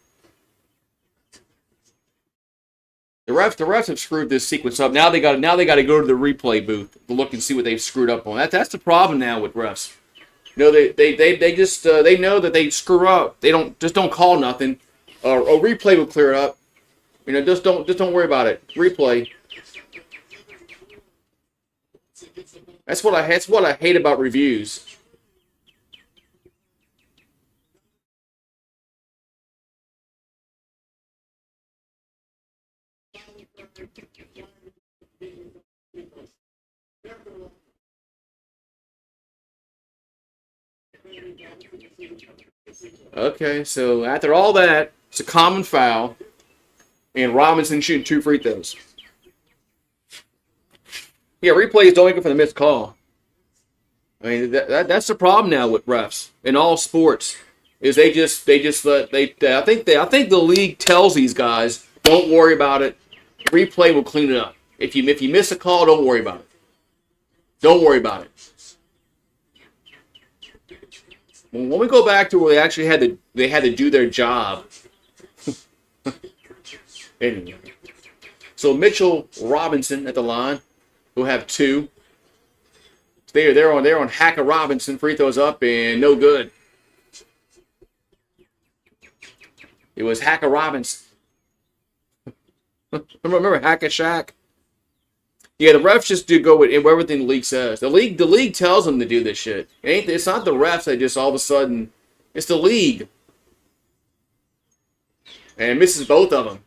A: The refs have screwed this sequence up. Now they got to go to the replay booth to look and see what they've screwed up on. That's the problem now with refs. You know, they just they know that they screw up. They don't call nothing. A replay will clear it up. You know, just don't worry about it. Replay. That's what I hate about reviews. Okay, so after all that, it's a common foul, and Robinson shooting 2 free throws. Yeah, replays don't make it for the missed call. I mean that's the problem now with refs in all sports is they just let I think the league tells these guys don't worry about it. Replay will clean it up. If you miss a call, don't worry about it. Don't worry about it. When we go back to where they actually had to do their job. Anyway, so Mitchell Robinson at the line, who have 2. They're on Hacker Robinson. Free throws up and no good. It was Hacker Robinson. Remember Hacker Shack? Yeah, the refs just do go with everything the league says. The league tells them to do this shit. It's not the refs that just all of a sudden. It's the league. And misses both of them.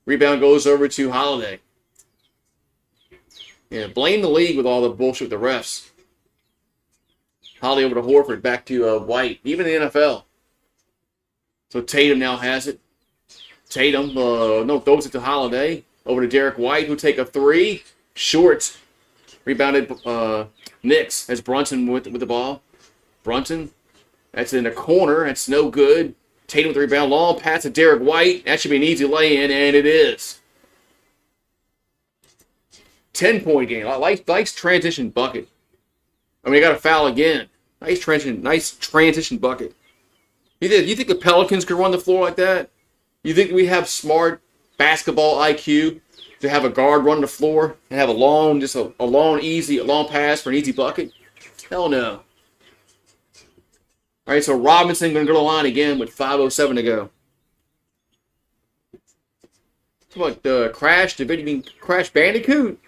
A: Rebound goes over to Holiday. Yeah, blame the league with all the bullshit with the refs. Holiday over to Horford, back to White. Even the NFL. So Tatum now has it. Tatum throws it to Holiday. Over to Derek White, who take a 3. Short. Rebounded Knicks as Brunson with the ball. Brunson. That's in the corner. That's no good. Tatum with the rebound. Long pass to Derek White. That should be an easy lay-in, and it is. 10-point game. Nice transition bucket. I mean, he got a foul again. Nice transition bucket. You think the Pelicans could run the floor like that? You think we have smart basketball IQ to have a guard run the floor and have a long pass for an easy bucket? Hell no. All right, so Robinson going to go to the line again with 5:07 to go. What the Crash Bandicoot?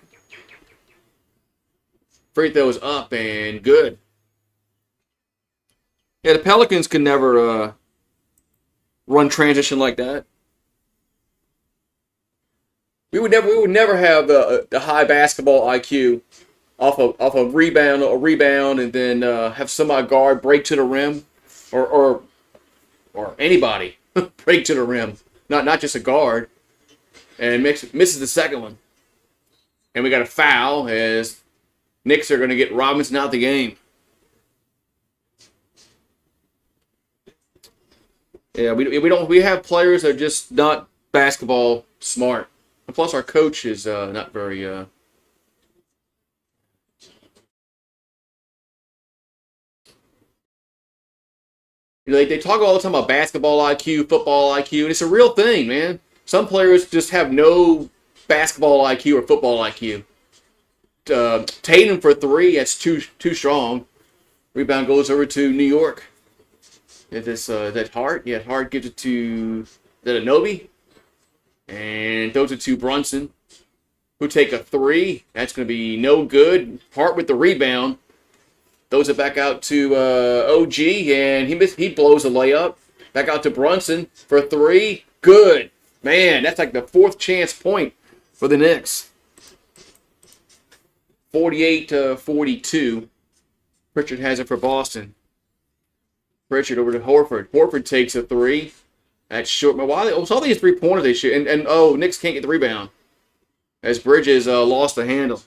A: Free throws up and good. Yeah, the Pelicans can never run transition like that. We would never have the high basketball IQ off a rebound, and then have somebody guard break to the rim, or anybody break to the rim, not just a guard, and misses the second one, and we got a foul as Knicks are going to get Robinson out the game. Yeah, we have players that are just not basketball smart. And plus, our coach is not very. You know, they talk all the time about basketball IQ, football IQ, and it's a real thing, man. Some players just have no basketball IQ or football IQ. Tatum for 3. That's too strong. Rebound goes over to New York. That Hart. Yeah, Hart gives it to that Anobi. And throws it to Brunson, who take a 3. That's going to be no good. Hart with the rebound. Throws it back out to OG, and he blows a layup. Back out to Brunson for 3. Good. Man, that's like the 4th chance point for the Knicks. 48-42. Pritchard has it for Boston. Pritchard over to Horford. Horford takes a 3. That's short. But why? All these 3-pointers they shoot. And Knicks can't get the rebound. As Bridges lost the handle.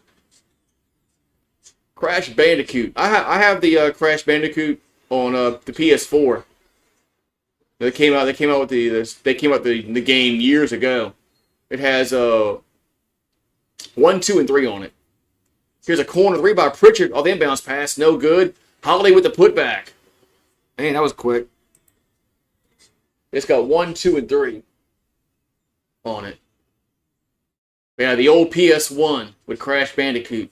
A: Crash Bandicoot. I have the Crash Bandicoot on the PS4. They came out with the game years ago. It has 1, 2, and 3 on it. Here's a corner 3 by Pritchard. Oh, the inbounds pass, no good. Holiday with the putback. Man, that was quick. It's got 1, 2, and 3 on it. Yeah, the old PS1 with Crash Bandicoot.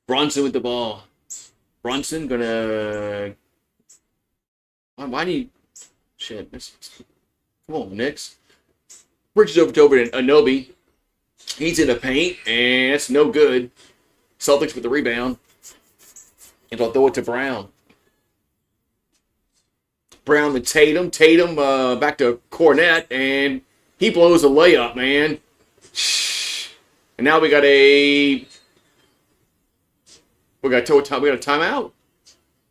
A: Brunson with the ball. Brunson gonna. Why do you? Shit. Come on, Knicks. Bridges over to Anobi. He's in the paint, and it's no good. Celtics with the rebound. And they'll throw it to Brown. Brown with Tatum. Tatum back to Cornette, and he blows a layup, man. And now we got a timeout.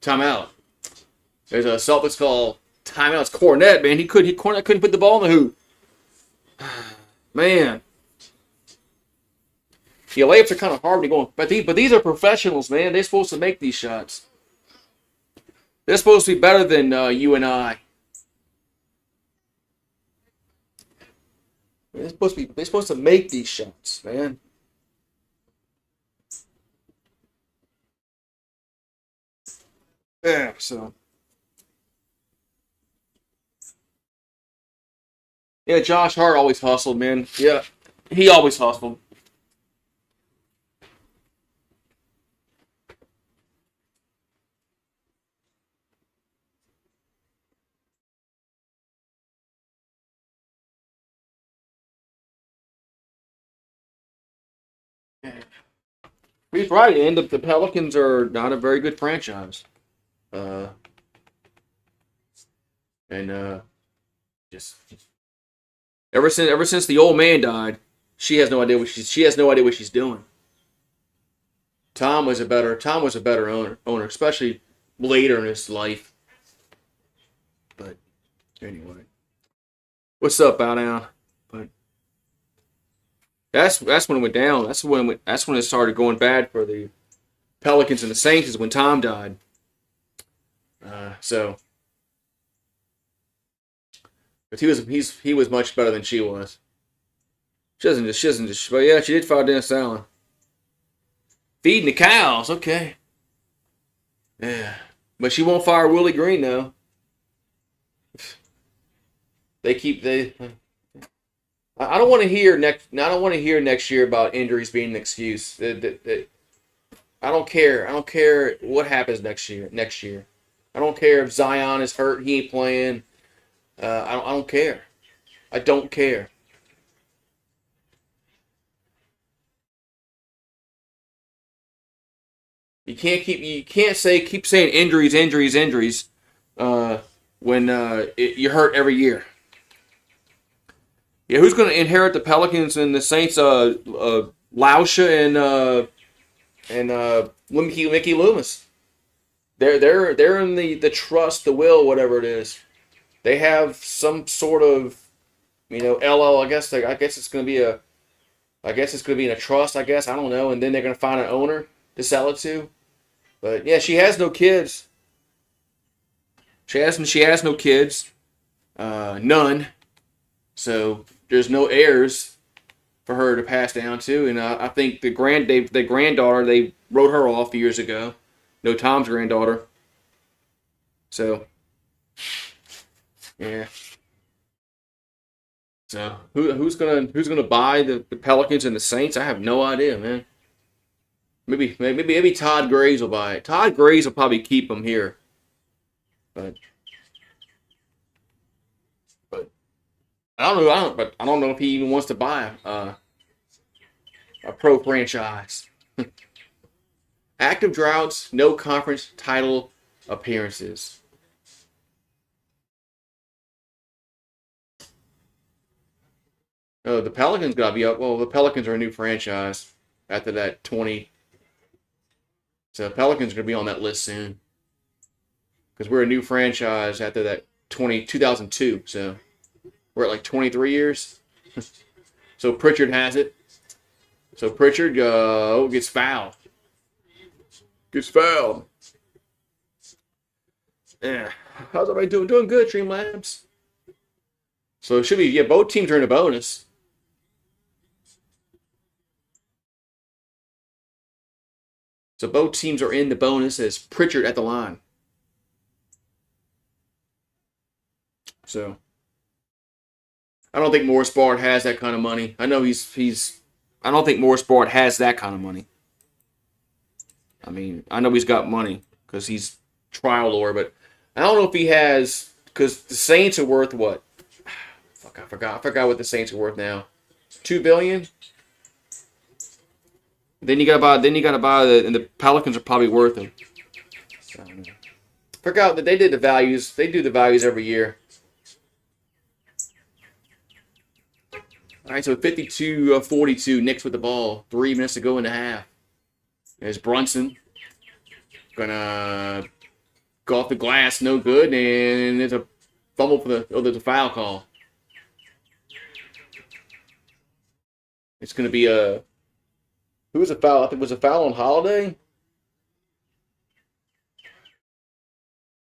A: Timeout. There's a Celtics call. Timeout. It's Cornette, man. Cornette couldn't put the ball in the hoop. Man. Yeah, layups are kind of hard to go on. But these are professionals, man. They're supposed to make these shots. They're supposed to be better than you and I. They're supposed to make these shots, man. Yeah, so. Yeah, Josh Hart always hustled, man. Yeah, he always hustled. He's right. And the Pelicans are not a very good franchise. Uh, and just ever since the old man died, she has no idea what she's doing. Tom was a better owner, especially later in his life. But anyway, what's up, Bow Down? But that's when it went down. That's when it started going bad for the Pelicans and the Saints, is when Tom died. But he was much better than she was. She doesn't just. But yeah, she did fire Dennis Allen. Feeding the cows, okay. Yeah, but she won't fire Willie Green though. I don't want to hear next year about injuries being an excuse. I don't care. I don't care what happens next year. I don't care if Zion is hurt, he ain't playing. I don't care. I don't care. You can't keep saying injuries, when you're hurt every year. Yeah, who's going to inherit the Pelicans and the Saints? Lauscha and Mickey Loomis. They're in the trust, the will, whatever it is. They have some sort of, LL. I guess it's going to be in a trust. I guess, I don't know. And then they're going to find an owner to sell it to. But yeah, she has no kids. She has no kids. None. So there's no heirs for her to pass down to. And I think the granddaughter, they wrote her off years ago. No, Tom's granddaughter. So, yeah. So who's gonna buy the Pelicans and the Saints? I have no idea, man. Maybe Todd Graves will buy it. Todd Graves will probably keep them here, but but I don't know. But I don't know if he even wants to buy a pro franchise. Active droughts, no conference title appearances. Oh, the Pelicans gotta be up. Well, the Pelicans are a new franchise after that 20. So the Pelicans are gonna be on that list soon because we're a new franchise after that 2002. So we're at like 23 years. So Pritchard has it. So Pritchard gets fouled. Gets fouled. Yeah. How's everybody doing? Doing good, Streamlabs. So it should be, yeah, both teams are in a bonus. So both teams are in the bonus as Pritchard at the line. So I don't think Morris Bard has that kind of money. I know he's I don't think Morris Bard has that kind of money. I mean, I know he's got money because he's trial lawyer, but I don't know if he has, because the Saints are worth what? Fuck, I forgot what the Saints are worth now. $2 billion. Then you gotta buy and the Pelicans are probably worth them. Forgot that they did the values. They do the values every year. All right, so 52-42, Knicks with the ball. 3 minutes to go in the half. There's Brunson. Gonna go off the glass, no good, and there's a fumble for there's a foul call. It's gonna be who was a foul? I think it was a foul on Holiday.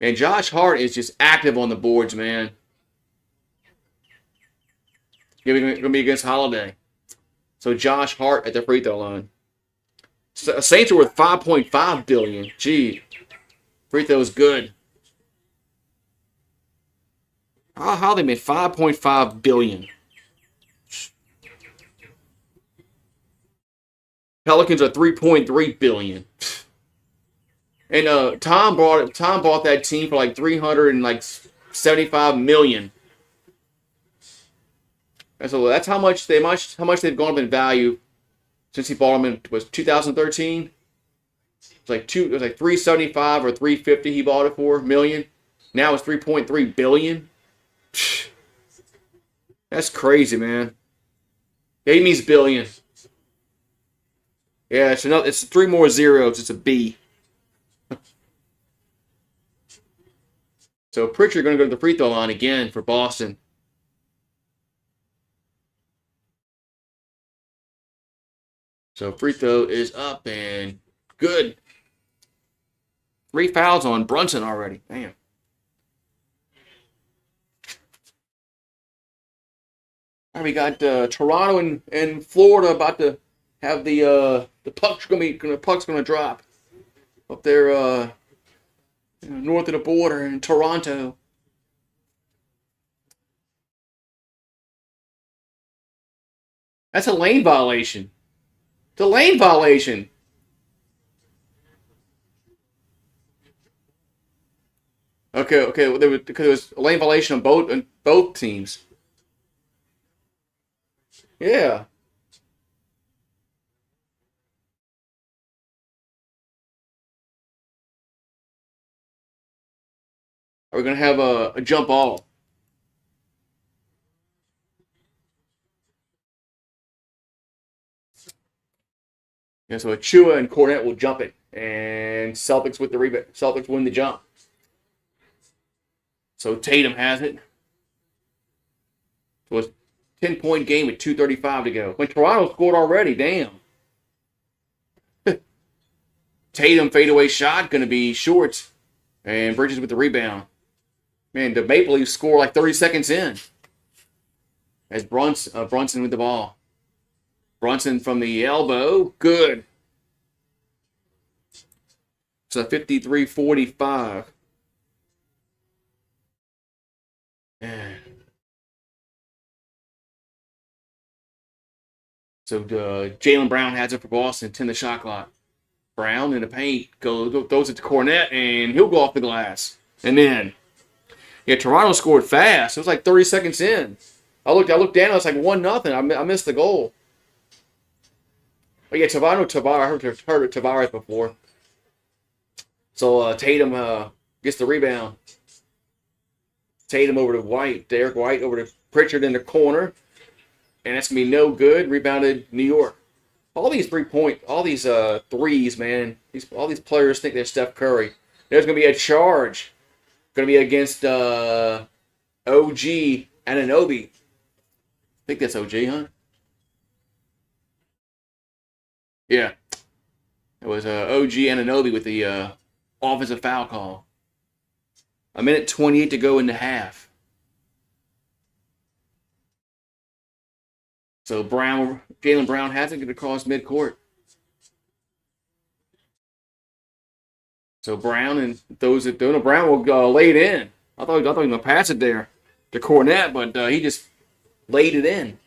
A: And Josh Hart is just active on the boards, man. Going to be against Holiday. So Josh Hart at the free throw line. Saints are worth $5.5 billion. Gee, free throw is good. How they made $5.5 billion. Pelicans are $3.3 billion. And Tom bought that team for like $375 million. And so that's how much they've gone up in value since he bought them in 2013. It was like 375 or 350 he bought it for million. Now it's 3.3 billion. That's crazy, man. Yeah, he means billion. Yeah, it's 3 more zeros. It's a B. So Pritchard going to go to the free throw line again for Boston. So free throw is up and good. 3 fouls on Brunson already. Damn. All right, we got Toronto and Florida about to have the puck's gonna drop up there north of the border in Toronto. That's a lane violation. It's a lane violation. Okay. Well, because there was a lane violation on both teams. Yeah. Are we gonna have a jump ball? Yeah, so Achua and Cornette will jump it, and Celtics with the rebound. Celtics win the jump. So Tatum has it. So it's 10-point game with 2:35 to go. When Toronto scored already, damn. Tatum fadeaway shot going to be short, and Bridges with the rebound. Man, the Maple Leafs score like 30 seconds in. As Brunson with the ball. Brunson from the elbow, good. So 53-45. Man. So Jaylen Brown has it for Boston, 10 the shot clock. Brown in the paint throws it to Cornette, and he'll go off the glass. And then, yeah, Toronto scored fast. It was like 30 seconds in. I looked down. It was like 1-0. I missed the goal. But yeah, Tavares. I heard of Tavares before. So Tatum gets the rebound. Tatum over to White. Derek White over to Pritchard in the corner. And that's going to be no good. Rebounded New York. All these threes, man. All these players think they're Steph Curry. There's going to be a charge. Going to be against OG Anunoby. I think that's OG, huh? Yeah. It was OG Anunoby with the offensive foul call. 1:28 to go in the half. So Jaylen Brown has it going across midcourt. So Brown will lay it in. I thought he was going to pass it there to Cornette, but he just laid it in.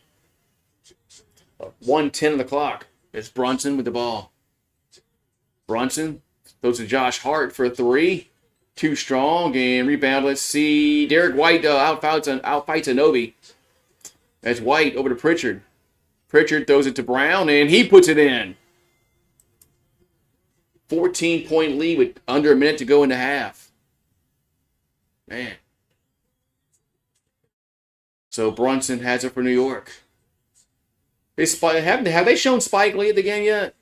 A: 1:10 of the clock. It's Brunson with the ball. Brunson throws to Josh Hart for a three. Too strong and rebound. Let's see. Derek White outfights Anunoby. That's White over to Pritchard. Pritchard throws it to Brown, and he puts it in. 14-point lead with under a minute to go in the half. Man. So Brunson has it for New York. Have they shown Spike Lee at the game yet?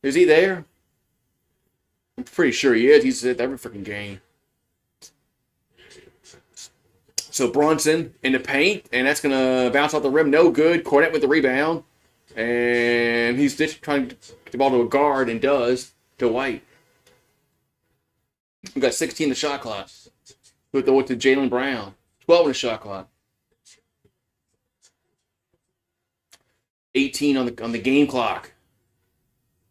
A: Is he there? I'm pretty sure he is. He's at every freaking game. So Brunson in the paint, and that's going to bounce off the rim. No good. Cornette with the rebound. And he's just trying to get the ball to a guard, and does, to White. We've got 16 in the shot clock. We'll throw it to Jaylen Brown. 12 in the shot clock. 18 on the game clock.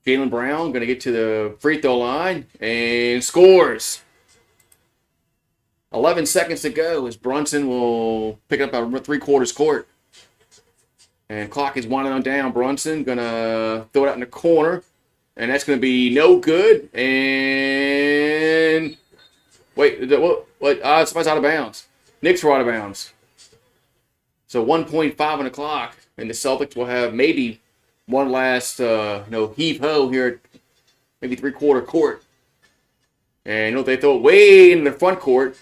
A: Jaylen Brown going to get to the free throw line and scores. 11 seconds to go as Brunson will pick up a three-quarters court. And clock is winding on down. Brunson going to throw it out in the corner. And that's going to be no good. And wait, what? Somebody's out of bounds. Knicks are out of bounds. So 1.5 on the clock. And the Celtics will have maybe one last heave-ho here at maybe three-quarter court. And they throw it way in the front court.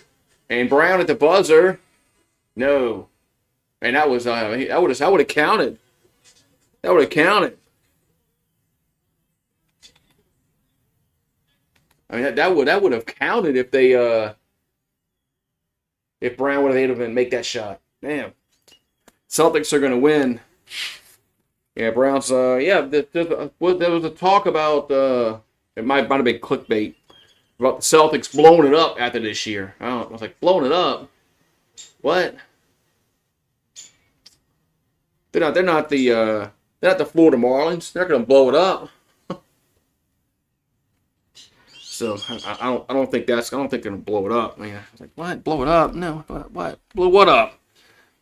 A: And Brown at the buzzer. No. And that would have counted. That would have counted. I mean that would have counted if Brown would have been able to make that shot. Damn. Celtics are going to win. Yeah, Browns. There was a talk about it might have been clickbait about the Celtics blowing it up after this year. I was like, blowing it up? What? They're not the Florida Marlins. They're not going to blow it up. So I don't think they're going to blow it up. I mean, I was like, what? Blow it up? No. What? Blow what up?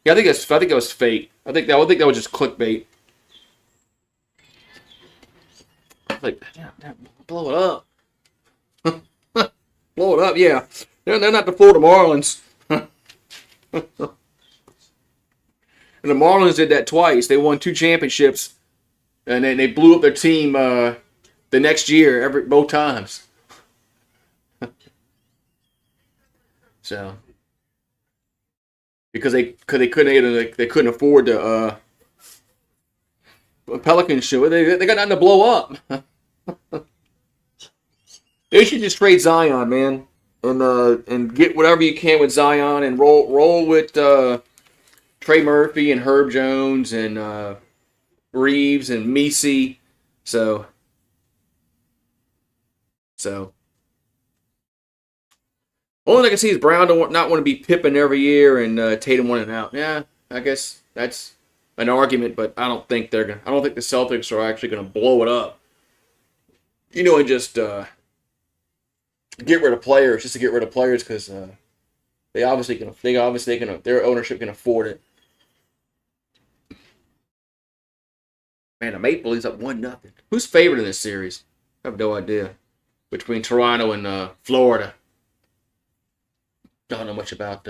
A: Yeah, I think it was fake. I think that was just clickbait. Like, blow it up. Blow it up, yeah. They're not the Florida Marlins. And the Marlins did that twice. They won 2 championships, and then they blew up their team the next year both times. So, because they couldn't afford the Pelicans show. They got nothing to blow up. They should just trade Zion, man, and get whatever you can with Zion and roll with Trey Murphy and Herb Jones and Reeves and Messi. So only thing I can see is Brown not want to be Pippen every year and Tatum wanting out. Yeah, I guess that's an argument, but I don't think the Celtics are actually gonna blow it up. And just get rid of players just to get rid of players because their ownership can afford it. Man, the Maple Leafs up 1-0. Who's favored in this series? I have no idea. Between Toronto and Florida. Don't know much about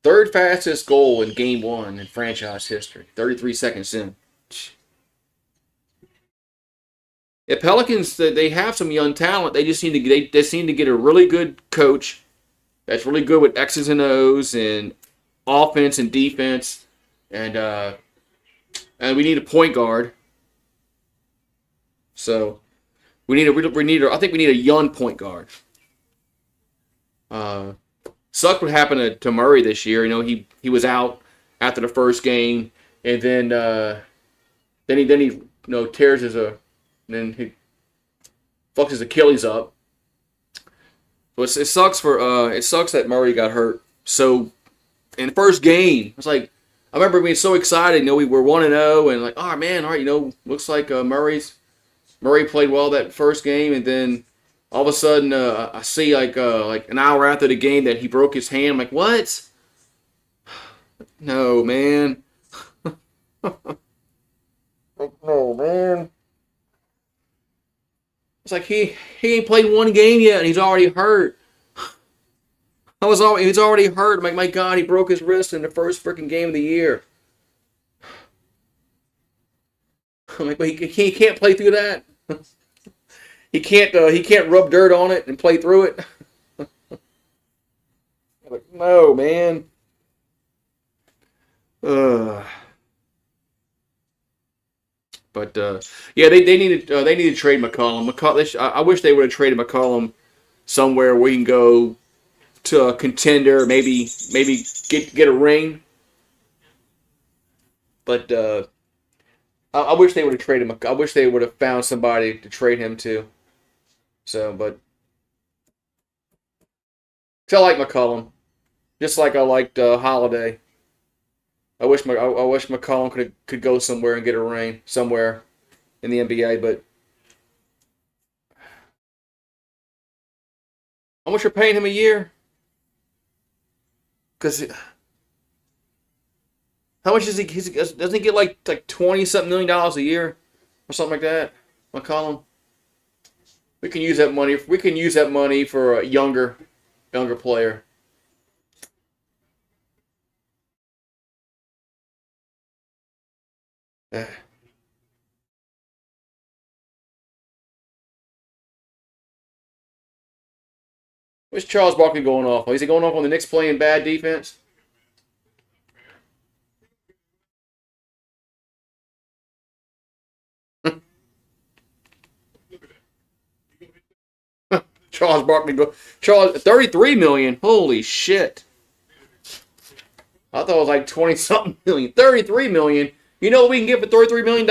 A: third fastest goal in Game 1 in franchise history. 33 seconds in. Yeah, Pelicans, they have some young talent. They just need to get a really good coach that's really good with X's and O's and offense and defense, and we need a point guard. So I think we need a young point guard. Uh, Sucked what happened to Murray this year. You know, he was out after the first game, and then he tears then he fucks his Achilles up. So it sucks that Murray got hurt. So in the first game, it's like I remember being so excited. You know, we were 1-0, and like, oh man, all right, looks like Murray played well that first game, and then all of a sudden I see like an hour after the game that he broke his hand. I'm like, what? No, man. No, man. It's like he ain't played one game yet, and he's already hurt. He's already hurt. I'm like, my God, he broke his wrist in the first freaking game of the year. I'm like, but he can't play through that. He can't rub dirt on it and play through it. I'm like, no, man. But yeah, they need to trade McCollum. I wish they would have traded McCollum somewhere where he can go to a contender, maybe get a ring. But I wish they would have traded him. I wish they would have found somebody to trade him to. So, but I like McCollum, just like I liked Holiday. I wish McCollum could go somewhere and get a ring somewhere in the NBA. But how much you're paying him a year? Because how much doesn't he get like 20 something $million a year or something like that? McCollum. We can use that money. We can use that money for a younger player. Where's Charles Barkley going off? Is he going off on the Knicks playing bad defense? Charles 33 million. Holy shit! I thought it was like 20 something million. 33 million. You know what we can get for $33 million?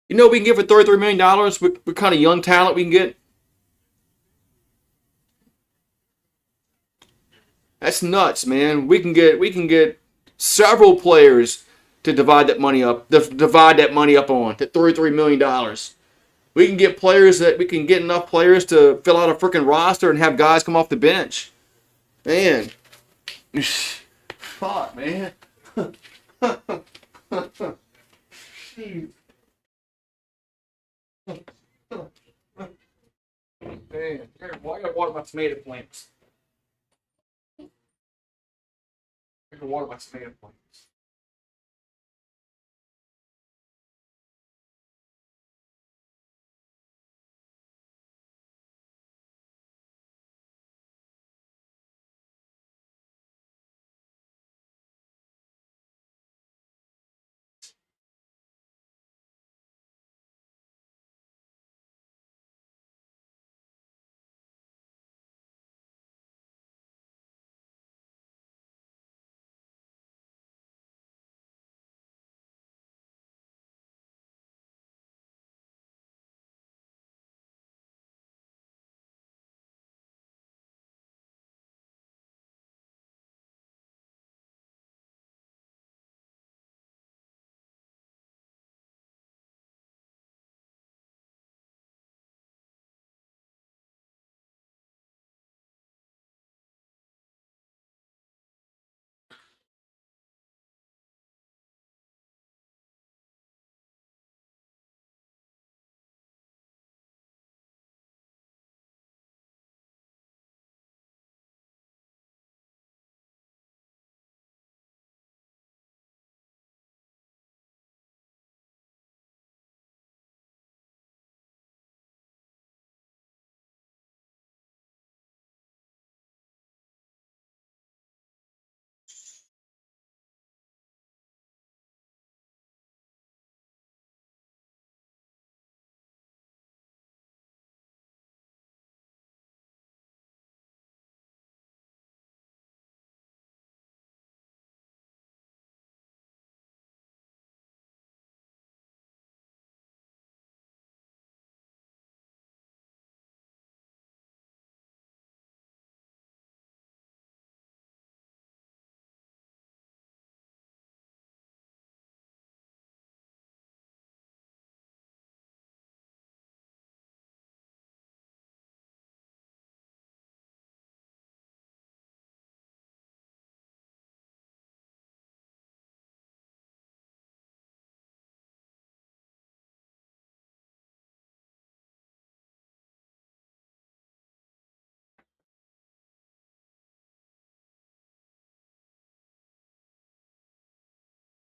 A: You know what we can get for $33 million? What kind of young talent we can get? That's nuts, man. We can get several players to divide that money up. Divide that money up on to $33 million. We can get enough players to fill out a freaking roster and have guys come off the bench. Man, fuck, man. Man, why I gotta water my tomato plants? I can water my tomato plants.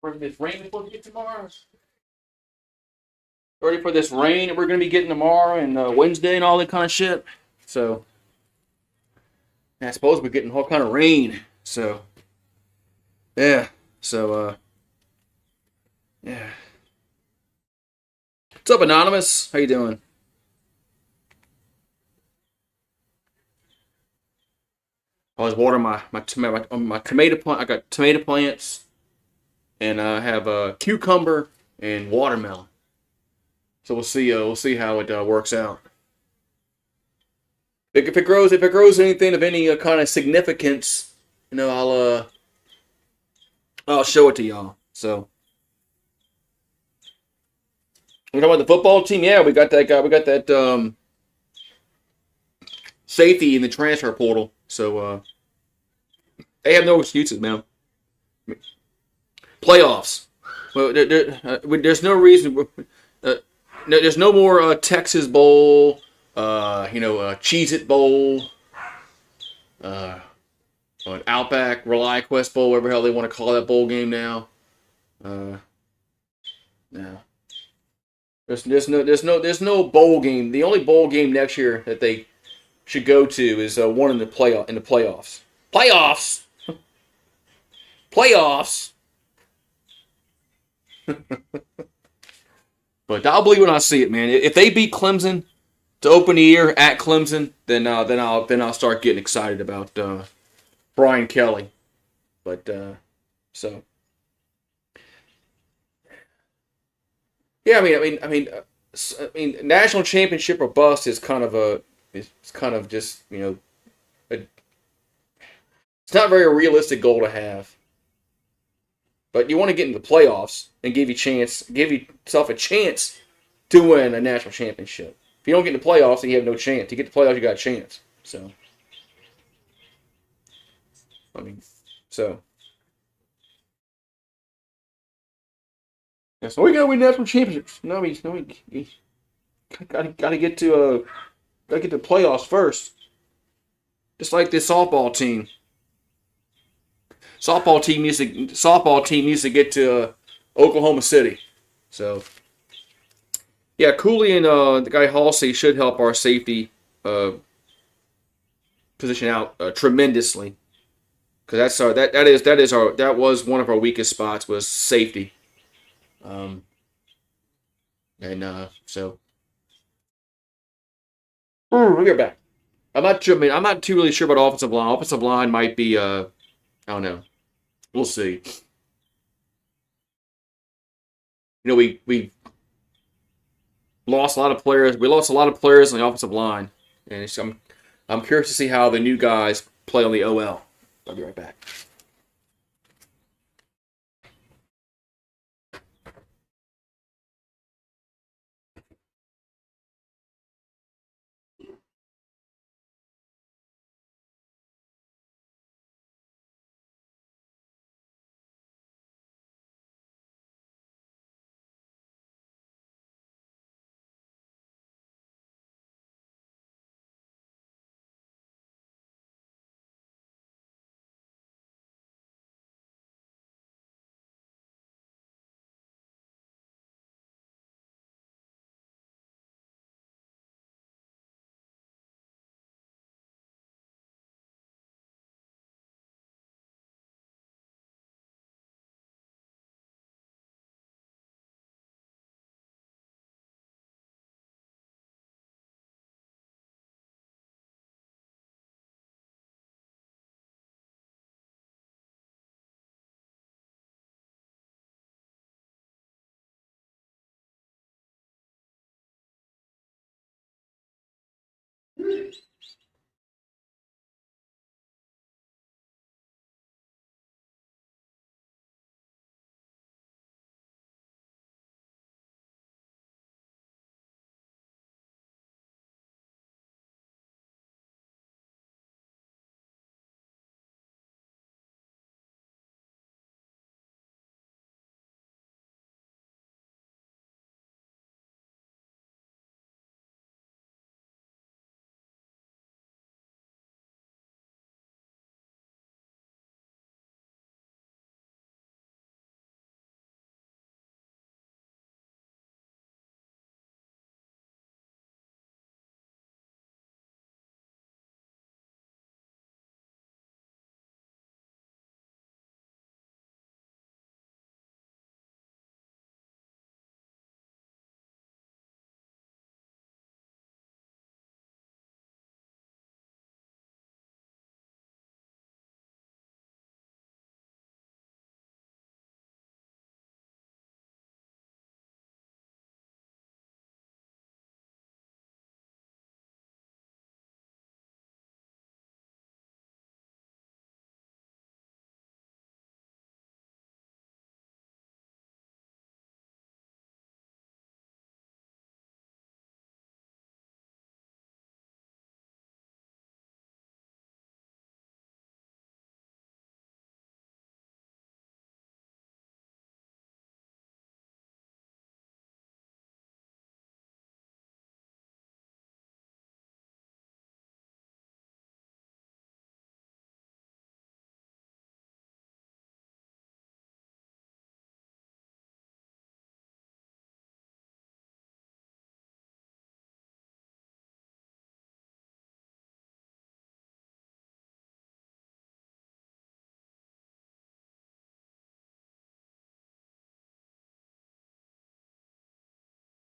A: For this rain we're supposed to get tomorrow. Ready for this rain that we're going to be getting tomorrow and Wednesday and all that kind of shit. So, I suppose we're getting all kind of rain. So, yeah. So, yeah. What's up, Anonymous? How you doing? I was watering my tomato plant. I got tomato plants, and I have a cucumber and watermelon. So we'll see how it works out. If it grows anything of any kind of significance, I'll show it to y'all. So we're talking about the football team. Yeah, we got that guy. We got that safety in the transfer portal. So they have no excuses, man. Playoffs. Well, there's no reason. There's no more Texas Bowl. Cheez It Bowl. Outback ReliaQuest Bowl, whatever the hell they want to call that bowl game now. No. There's no bowl game. The only bowl game next year that they should go to is one in the playoffs. Playoffs. Playoffs. But I'll believe when I see it, man. If they beat Clemson to open the year at Clemson, then I'll start getting excited about Brian Kelly. But so yeah, national championship or bust is kind of it's kind of just it's not a very realistic goal to have. But you want to get into the playoffs and give yourself a chance to win a national championship. If you don't get into the playoffs, then you have no chance. You get the playoffs, you got a chance. So, I mean, so. Yeah, so we got to win national championships. No, we got to get to the playoffs first. Just like this softball team. Softball team needs to get to Oklahoma City. So, yeah, Cooley and the guy Halsey should help our safety position out tremendously. Because that was one of our weakest spots was safety. Um, and so we'll get back. I'm not sure. I mean, I'm not too really sure about offensive line. Offensive line might be. I don't know. We'll see. We lost a lot of players. We lost a lot of players on the offensive line, and I'm curious to see how the new guys play on the OL. I'll be right back.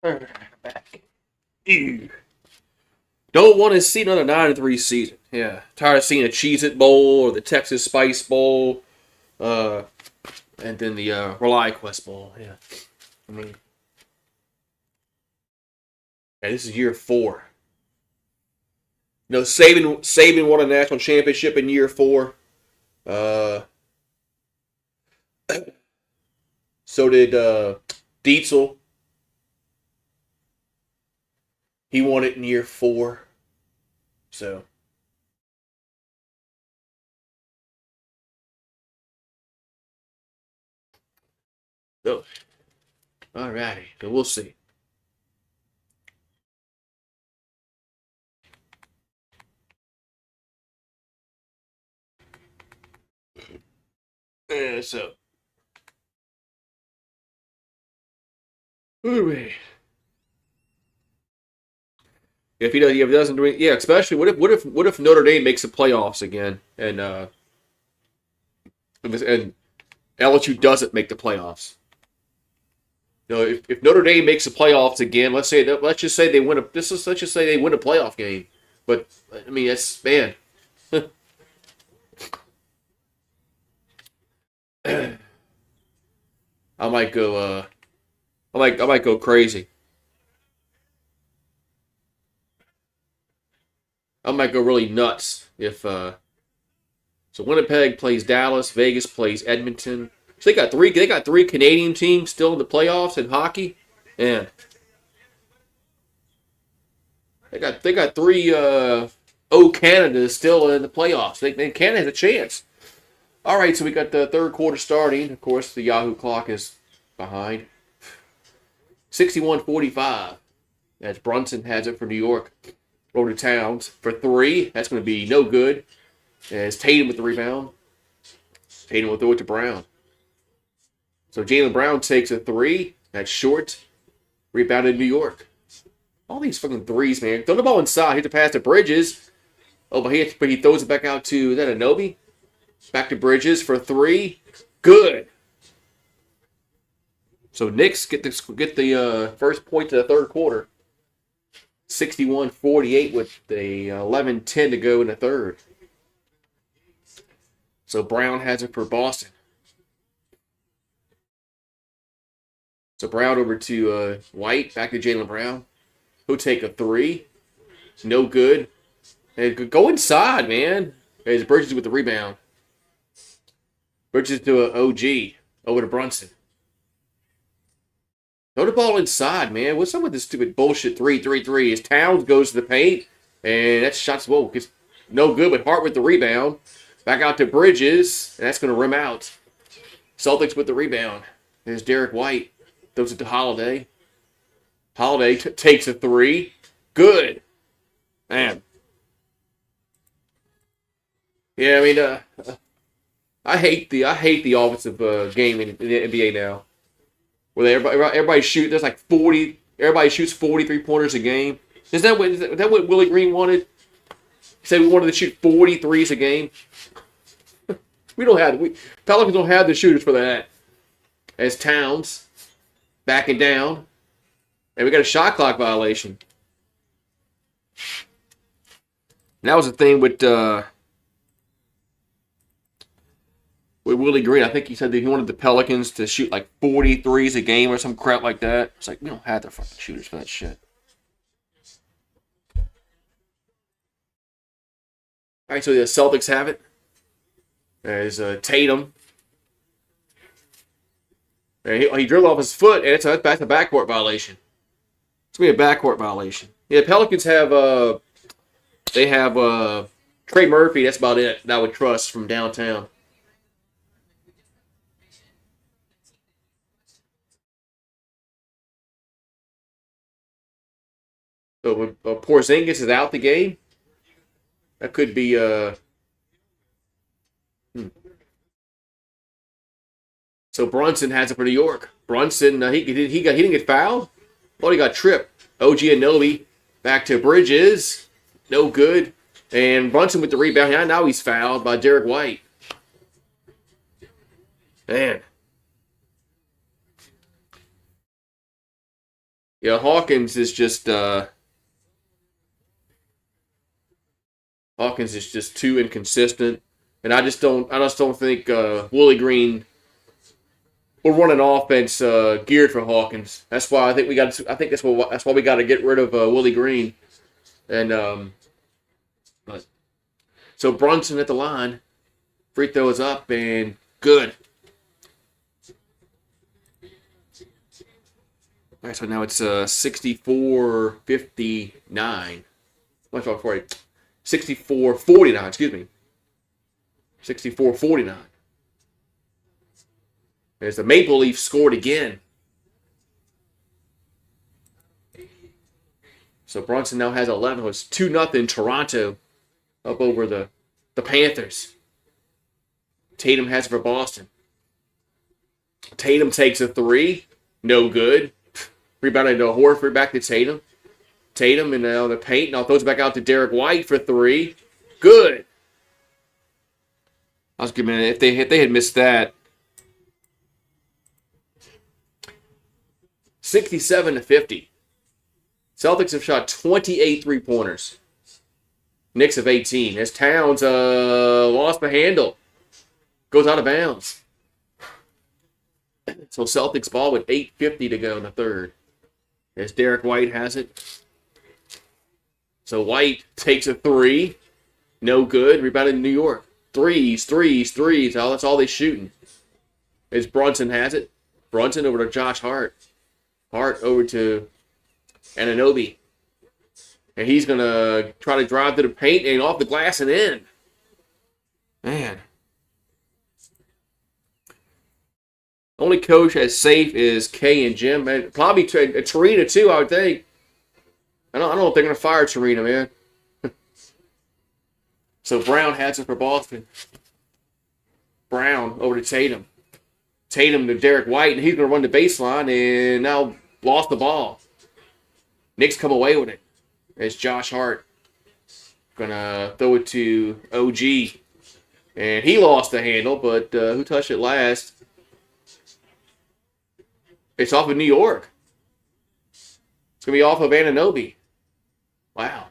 A: All right, back. Ew. Don't want to see another 9-3 season. Yeah, tired of seeing a Cheez-It Bowl or the Texas Spice Bowl, uh, and then the Rely Quest Bowl. Yeah, I mean, yeah, this is year 4. Saban won a national championship in year 4. Uh, so did Dietzel. He won it in year 4. So, so alrighty, so we'll see. So, alright. If he doesn't do it, yeah, especially what if Notre Dame makes the playoffs again and LSU doesn't make the playoffs? If Notre Dame makes the playoffs again, let's just say they win a let's just say they win a playoff game. But I mean, that's man. I might go I might go crazy. I might go really nuts if so Winnipeg plays Dallas, Vegas plays Edmonton. So they got three Canadian teams still in the playoffs in hockey. And they got three Canada still in the playoffs. Canada has a chance. All right, so we got the third quarter starting. Of course, the Yahoo clock is behind. 61-45. As Brunson has it for New York. Over to Towns for 3. That's going to be no good. As Tatum with the rebound. Tatum will throw it to Brown. So Jaylen Brown takes a 3. That's short. Rebounded New York. All these fucking threes, man. Throw the ball inside. Hit the pass to Bridges. Oh, but he throws it back out to, is that Anobi? Back to Bridges for 3. Good. So Knicks get the first point to the third quarter. 61-48 with the 11:10 to go in the third. So Brown has it for Boston. So Brown over to White. Back to Jaylen Brown. He'll take a 3. It's no good. And go inside, man. As Bridges with the rebound. Bridges to OG. Over to Brunson. Throw the ball inside, man. What's up with this stupid bullshit 3-3-3? As Towns goes to the paint, and that shot's gets no good, but Hart with the rebound. Back out to Bridges, and that's going to rim out. Celtics with the rebound. There's Derek White. Throws it to Holiday. Holiday takes a 3. Good. Man. Yeah, I mean, I hate the offensive game in the NBA now. Where everybody shoot, there's like 40. Everybody shoots 43 pointers a game. Is that what Willie Green wanted? He said we wanted to shoot 43s a game. Pelicans don't have the shooters for that. As Towns backing down, and we got a shot clock violation. And that was the thing with Willie Green. I think he said that he wanted the Pelicans to shoot like 43s a game or some crap like that. It's like, we don't have the fucking shooters for that shit. All right, so the Celtics have it. There's Tatum. And he dribbled off his foot, and that's a backcourt violation. It's going to be a backcourt violation. Yeah, Pelicans have Trey Murphy. That's about it that I would trust from downtown. So when Porzingis is out the game, that could be So Brunson has it for New York. Brunson, he didn't get fouled. Oh, he got tripped. OG Anobi back to Bridges, no good. And Brunson with the rebound. Yeah, now he's fouled by Derek White. Man. Yeah, Hawkins is just too inconsistent, and I just don't think Willie Green will run an offense geared for Hawkins. That's why I think that's why we got to get rid of Willie Green. And but so Brunson at the line, free throw is up and good. All right, so now it's 64-59. Much more for 64-49, excuse me. 64-49. As the Maple Leafs scored again. So Brunson now has 11. It's 2-0 Toronto up over the Panthers. Tatum has it for Boston. Tatum takes a three. No good. Rebounded to Horford, back to Tatum. Tatum in the paint. Now throws it back out to Derek White for three. Good. I was giving it, if they had missed that. 67-50. Celtics have shot 28 3-pointers. Knicks have 18. As Towns lost the handle. Goes out of bounds. So Celtics ball with 8:50 to go in the third. As Derek White has it. So White takes a three. No good. Rebounded in New York. Threes. Oh, that's all they're shooting. As Brunson has it. Brunson over to Josh Hart. Hart over to Anunoby. And he's going to try to drive to the paint and off the glass and in. Man. Only coach as safe is Kay and Jim. And probably Tarina, too, I would think. I don't know if they're going to fire Tarina, man. So Brown has it for Boston. Brown over to Tatum. Tatum to Derek White, and he's going to run the baseline and now lost the ball. Knicks come away with it. It's Josh Hart. Going to throw it to OG. And he lost the handle, but who touched it last? It's off of New York. It's going to be off of Anunoby. Wow.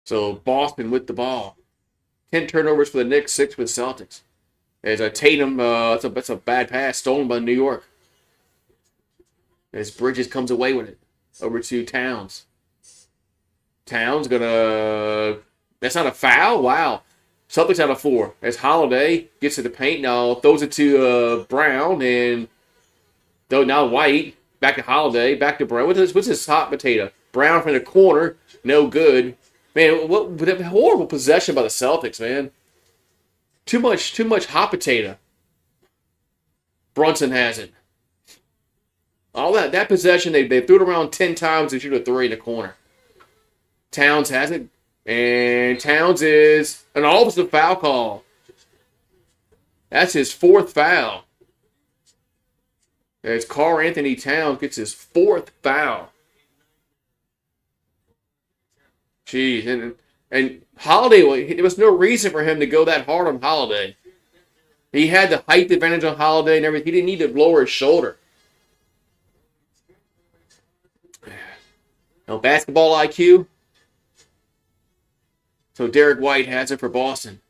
A: So Boston with the ball. 10 turnovers for the Knicks, 6 for the Celtics. As a Tatum, that's a bad pass stolen by New York. As Bridges comes away with it. Over to Towns. Towns that's not a foul? Wow. Celtics out of 4. As Holiday gets to the paint now, throws it to Brown, and now White. Back to Holiday, back to Brown. What's this hot potato? Brown from the corner, no good. Man, what a horrible possession by the Celtics, man. Too much hot potato. Brunson has it. All that possession, they threw it around 10 times and shoot a three in the corner. Towns has it, and Towns is an offensive foul call. That's his 4th foul. As Karl Anthony Towns gets his 4th foul. Jeez, and Holiday, there was no reason for him to go that hard on Holiday. He had the height advantage on Holiday and everything. He didn't need to lower his shoulder. No basketball IQ. So Derek White has it for Boston.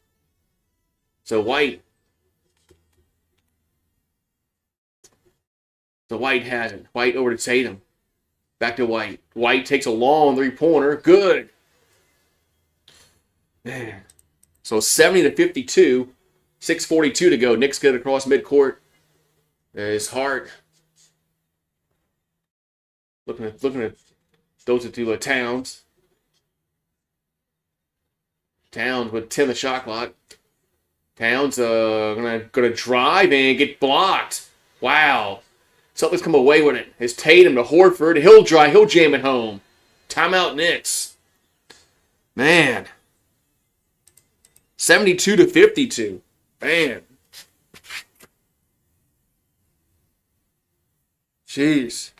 A: So White has it. White over to Tatum. Back to White. White takes a long 3-pointer. Good. Man. So 70-52. 6:42 to go. Knicks get across midcourt. There's Hart. Looking at those two Towns. Towns with 10 the shot clock. Towns gonna drive and get blocked. Wow. Celtics come away with it. It's Tatum to Horford. He'll jam it home. Timeout Knicks. Man. 72-52. Man. Jeez.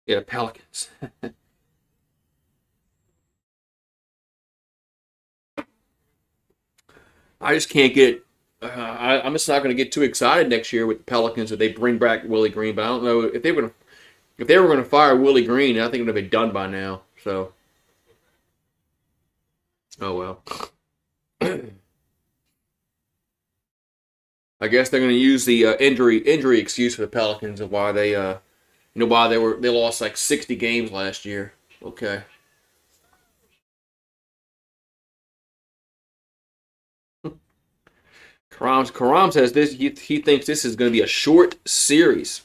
A: Yeah, Pelicans. I just can't get. I I'm just not going to get too excited next year with the Pelicans if they bring back Willie Green. But I don't know if they were going to fire Willie Green. I think it would have been done by now. So, oh well. I guess they're going to use the injury excuse for the Pelicans of why they why they lost like 60 games last year. Okay. Karam says this. He thinks this is going to be a short series.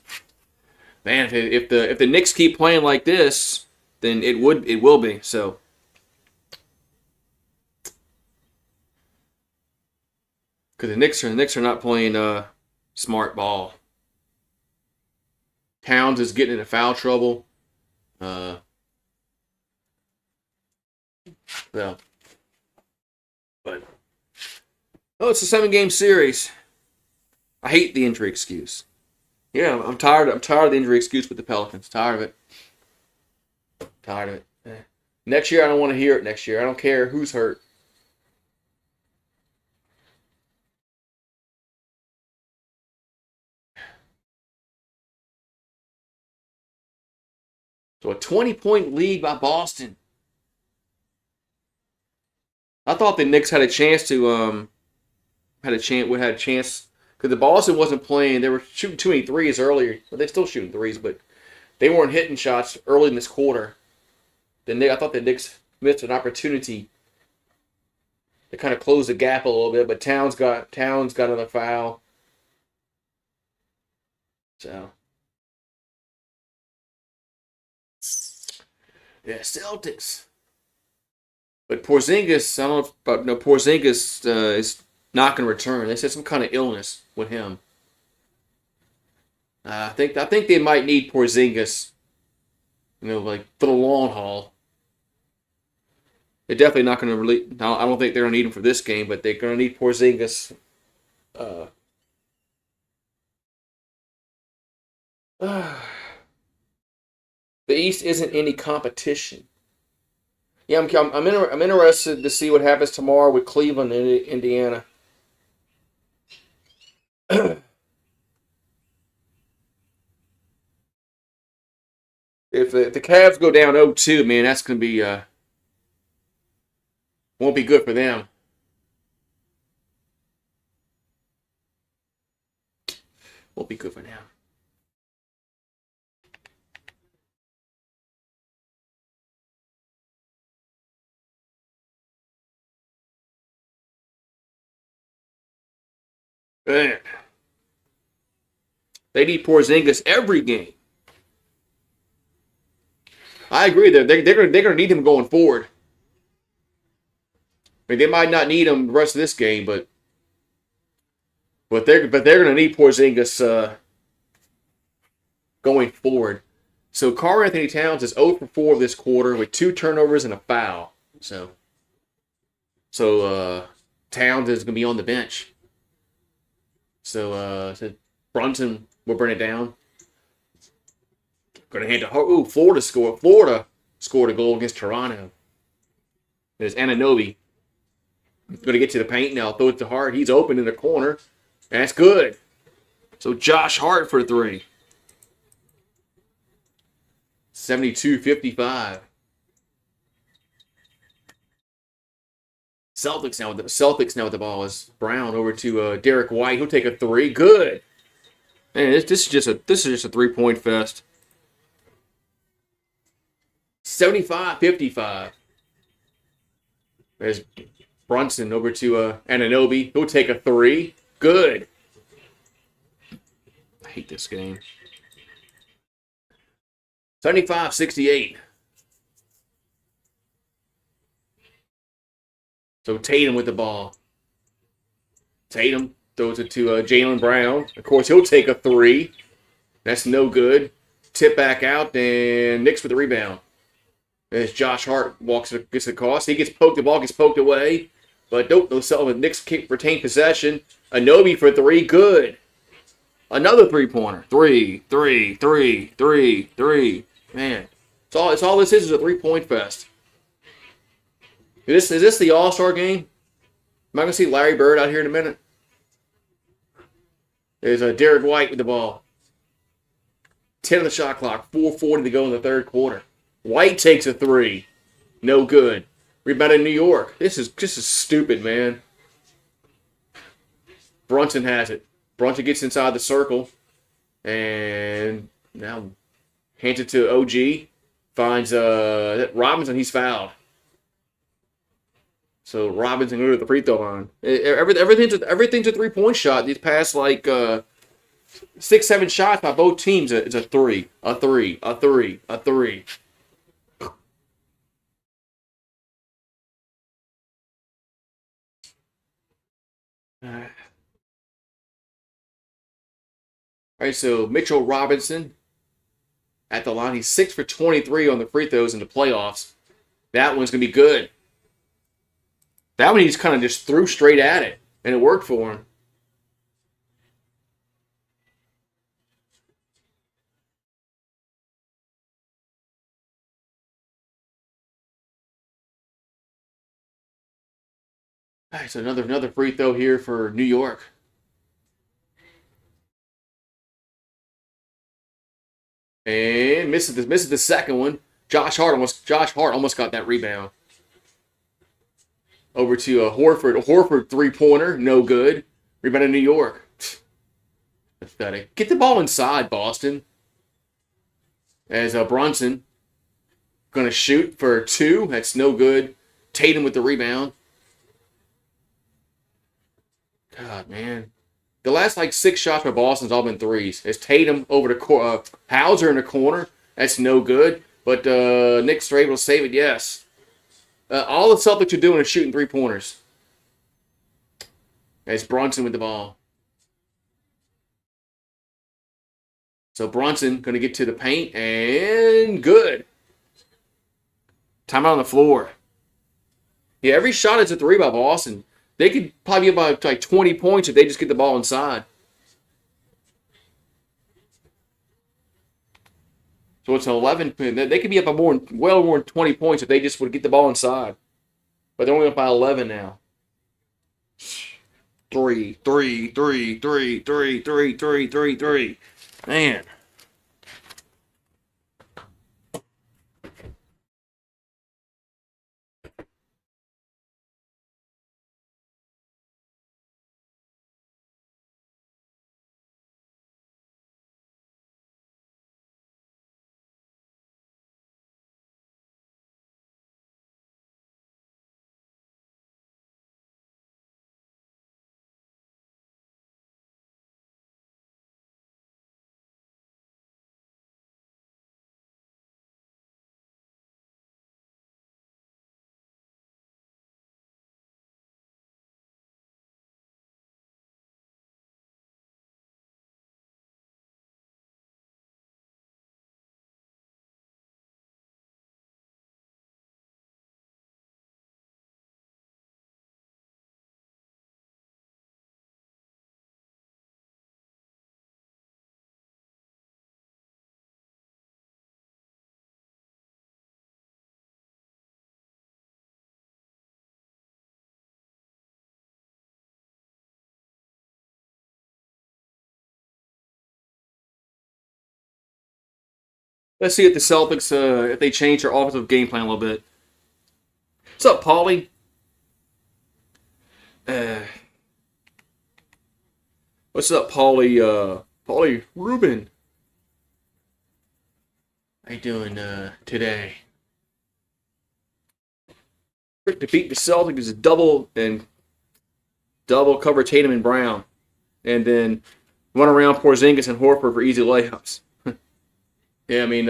A: Man, if the Knicks keep playing like this, then it will be. So, because the Knicks are not playing smart ball. Towns is getting into foul trouble. So, but it's a 7-game series. I hate the injury excuse. Yeah, I'm tired. I'm tired of the injury excuse with the Pelicans. Tired of it. Tired of it. Next year, I don't want to hear it. Next year, I don't care who's hurt. So a 20-point lead by Boston. I thought the Knicks had a chance to had a chance because the Boston wasn't playing. They were shooting too many threes earlier. Well, they're still shooting threes, but they weren't hitting shots early in this quarter. I thought the Knicks missed an opportunity to kind of close the gap a little bit, but Towns got another foul. So yeah, Celtics. But Porzingis, I don't know, but no, Porzingis is not going to return. They said some kind of illness with him. I think they might need Porzingis, like for the long haul. They're definitely not going to release. I don't think they're going to need him for this game, but they're going to need Porzingis. The East isn't any competition. Yeah, I'm interested to see what happens tomorrow with Cleveland and Indiana. If the Cavs go down 0-2, man, that's gonna be won't be good for them. Won't be good for them. Man. They need Porzingis every game. I agree. They're gonna need him going forward. I mean, they might not need him the rest of this game, but they're gonna need Porzingis going forward. So Karl Anthony Towns is 0 for 4 this quarter with 2 turnovers and a foul. So Towns is gonna be on the bench. So Brunson will bring it down. Going to hand to Florida scored. Florida scored a goal against Toronto. There's Anunoby. Going to get to the paint now. Throw it to Hart. He's open in the corner. That's good. So Josh Hart for 3. 72-55. Celtics now with the ball is Brown over to Derek White. He'll take a 3. Good. Man, this is just a 3-point fest. 75-55. There's Brunson over to Anunoby. He'll take a 3. Good. I hate this game. 75-68. So Tatum with the ball. Tatum throws it to Jaylen Brown. Of course, he'll take a 3. That's no good. Tip back out, and Knicks with the rebound. As Josh Hart gets across. He gets poked. The ball gets poked away. But nope, the Knicks retain possession. Anunoby for 3. Good. Another 3-pointer. 3. Man. It's all this is a 3-point fest. Is this the All-Star game? Am I going to see Larry Bird out here in a minute? There's Derek White with the ball. 10 on the shot clock. 4:40 to go in the third quarter. White takes a three. No good. Rebound in New York. This is stupid, man. Brunson has it. Brunson gets inside the circle. And now hands it to OG. Finds Robinson. He's fouled. So Robinson goes to the free throw line. Everything's a 3-point shot. These past 6-7 shots by both teams. It's a three. A three. A three. A three. All right, so Mitchell Robinson at the line. He's 6 for 23 on the free throws in the playoffs. That one's going to be good. That one he's kind of just threw straight at it, and it worked for him. All right, so another free throw here for New York. And misses the second one. Josh Hart almost got that rebound. Over to Horford. A Horford 3-pointer, no good. Rebound in New York. Pathetic. Get the ball inside, Boston. As Brunson going to shoot for 2. That's no good. Tatum with the rebound. God, man. The last 6 shots by Boston's all been threes. It's Tatum over to Hauser in the corner. That's no good. But Knicks are able to save it, yes. All the Celtics are doing is shooting 3-pointers. As Brunson with the ball. So Brunson going to get to the paint, and good. Timeout on the floor. Yeah, every shot is a 3 by Boston. They could probably get about 20 points if they just get the ball inside. So it's an 11. They could be up by well more than 20 points if they just would get the ball inside. But they're only up by 11 now. 3. Man. Let's see if the Celtics, if they change their offensive game plan a little bit. What's up, Paulie? What's up, Paulie? Paulie Rubin. How you doing today? To beat the Celtics is double cover Tatum and Brown, and then run around Porzingis and Horford for easy layups. Yeah, I mean,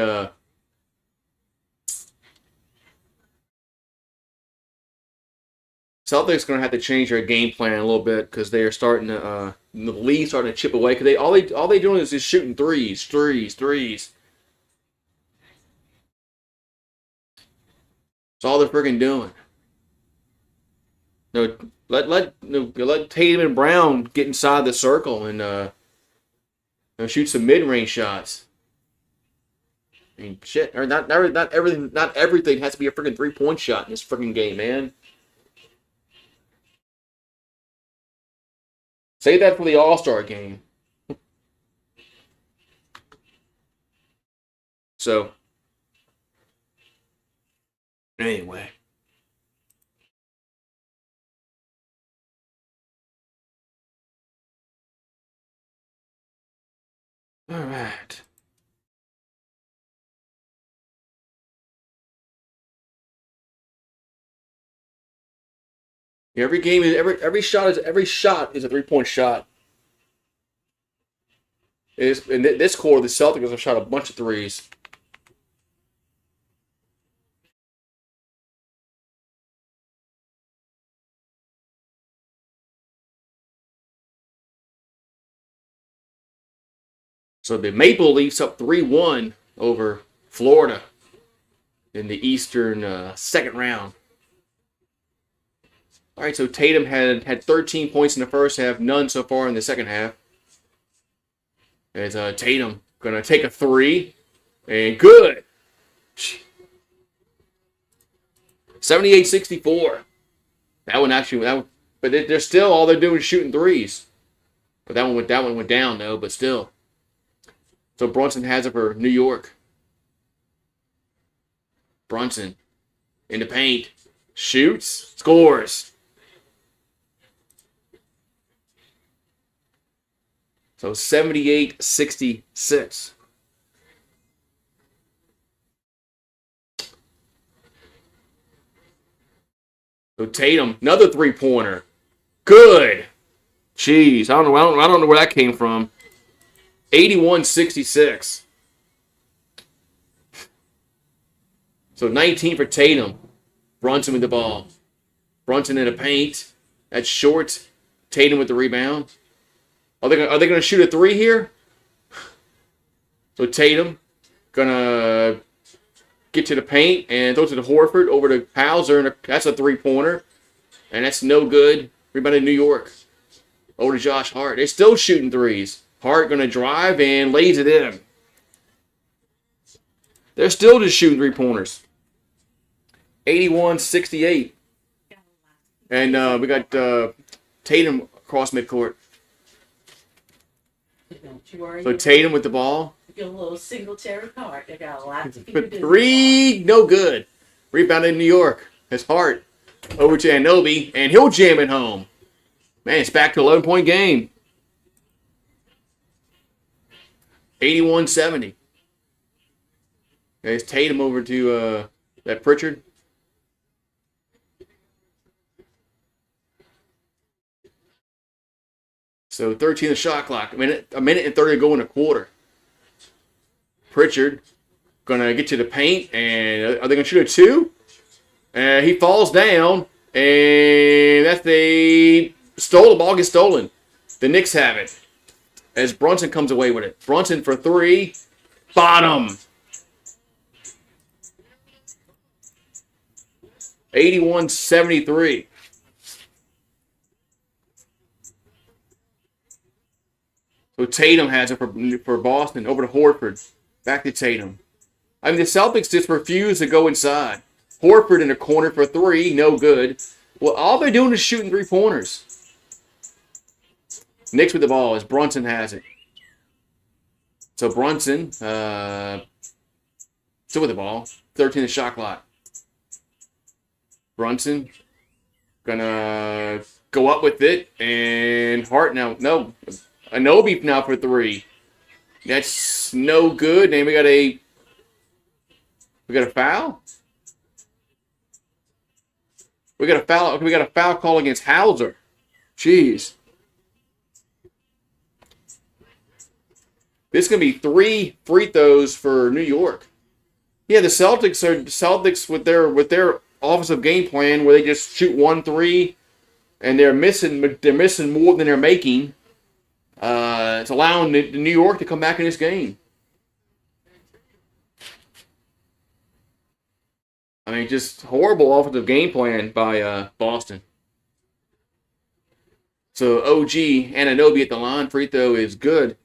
A: Celtics going to have to change their game plan a little bit because they are starting to the lead starting to chip away because all they doing is just shooting threes. That's all they're freaking doing. No, let Tatum and Brown get inside the circle and shoot some mid-range shots. I mean, shit. Or not everything has to be a freaking 3-point shot in this freaking game, man. Say that for the All-Star game. So, anyway. All right. Every game is every shot is a 3-point shot. In this quarter, the Celtics have shot a bunch of threes. So the Maple Leafs up 3-1 over Florida in the Eastern second round. All right, so Tatum had 13 points in the first half, none so far in the second half. As Tatum gonna take a three, and good. 78-64. But they're still all they're doing is shooting threes. But that one went down though. But still, so Brunson has it for New York. Brunson in the paint, shoots, scores. So 78-66. So Tatum, another 3-pointer. Good. Jeez, I don't know where that came from. 81-66. So 19 for Tatum. Brunson with the ball. Brunson in the paint. That's short. Tatum with the rebound. Are they going to shoot a three here? So Tatum gonna get to the paint and throw to the Horford over to Hauser, and that's a 3-pointer, and that's no good. Rebound in New York. Over to Josh Hart. They're still shooting threes. Hart gonna drive and lays it in. They're still just shooting 3-pointers. 81-68. And we got Tatum across midcourt.
B: Don't you worry.
A: So Tatum with the ball.
B: Your little Singletary card. They got a lot to
A: But three, no good. Rebound in New York. It's Hart over to Anunoby, and he'll jam it home. Man, it's back to 11-point game. 81-70. There's Tatum over to that Pritchard. So 13 the shot clock. A minute and 30 to go in a quarter. Pritchard gonna get to the paint, and are they gonna shoot a two? He falls down, and that's the ball gets stolen. The Knicks have it as Brunson comes away with it. Brunson for three, bottom. 81-73. So Tatum has it for Boston over to Horford. Back to Tatum. I mean, the Celtics just refuse to go inside. Horford in the corner for three, no good. Well, all they're doing is shooting 3-pointers. Knicks with the ball as Brunson has it. So Brunson, still with the ball. 13 the shot clock. Brunson gonna go up with it, and Hart now, no. Anunoby now for three. That's no good. And we got a foul. We got a foul. Okay, we got a foul call against Hauser. Jeez. This is gonna be 3 free throws for New York. Yeah, the Celtics with their offensive game plan where they just shoot 1 3, and they're missing more than they're making. It's allowing New York to come back in this game. I mean, just horrible offensive game plan by Boston. So OG Anunoby at the line, free throw is good.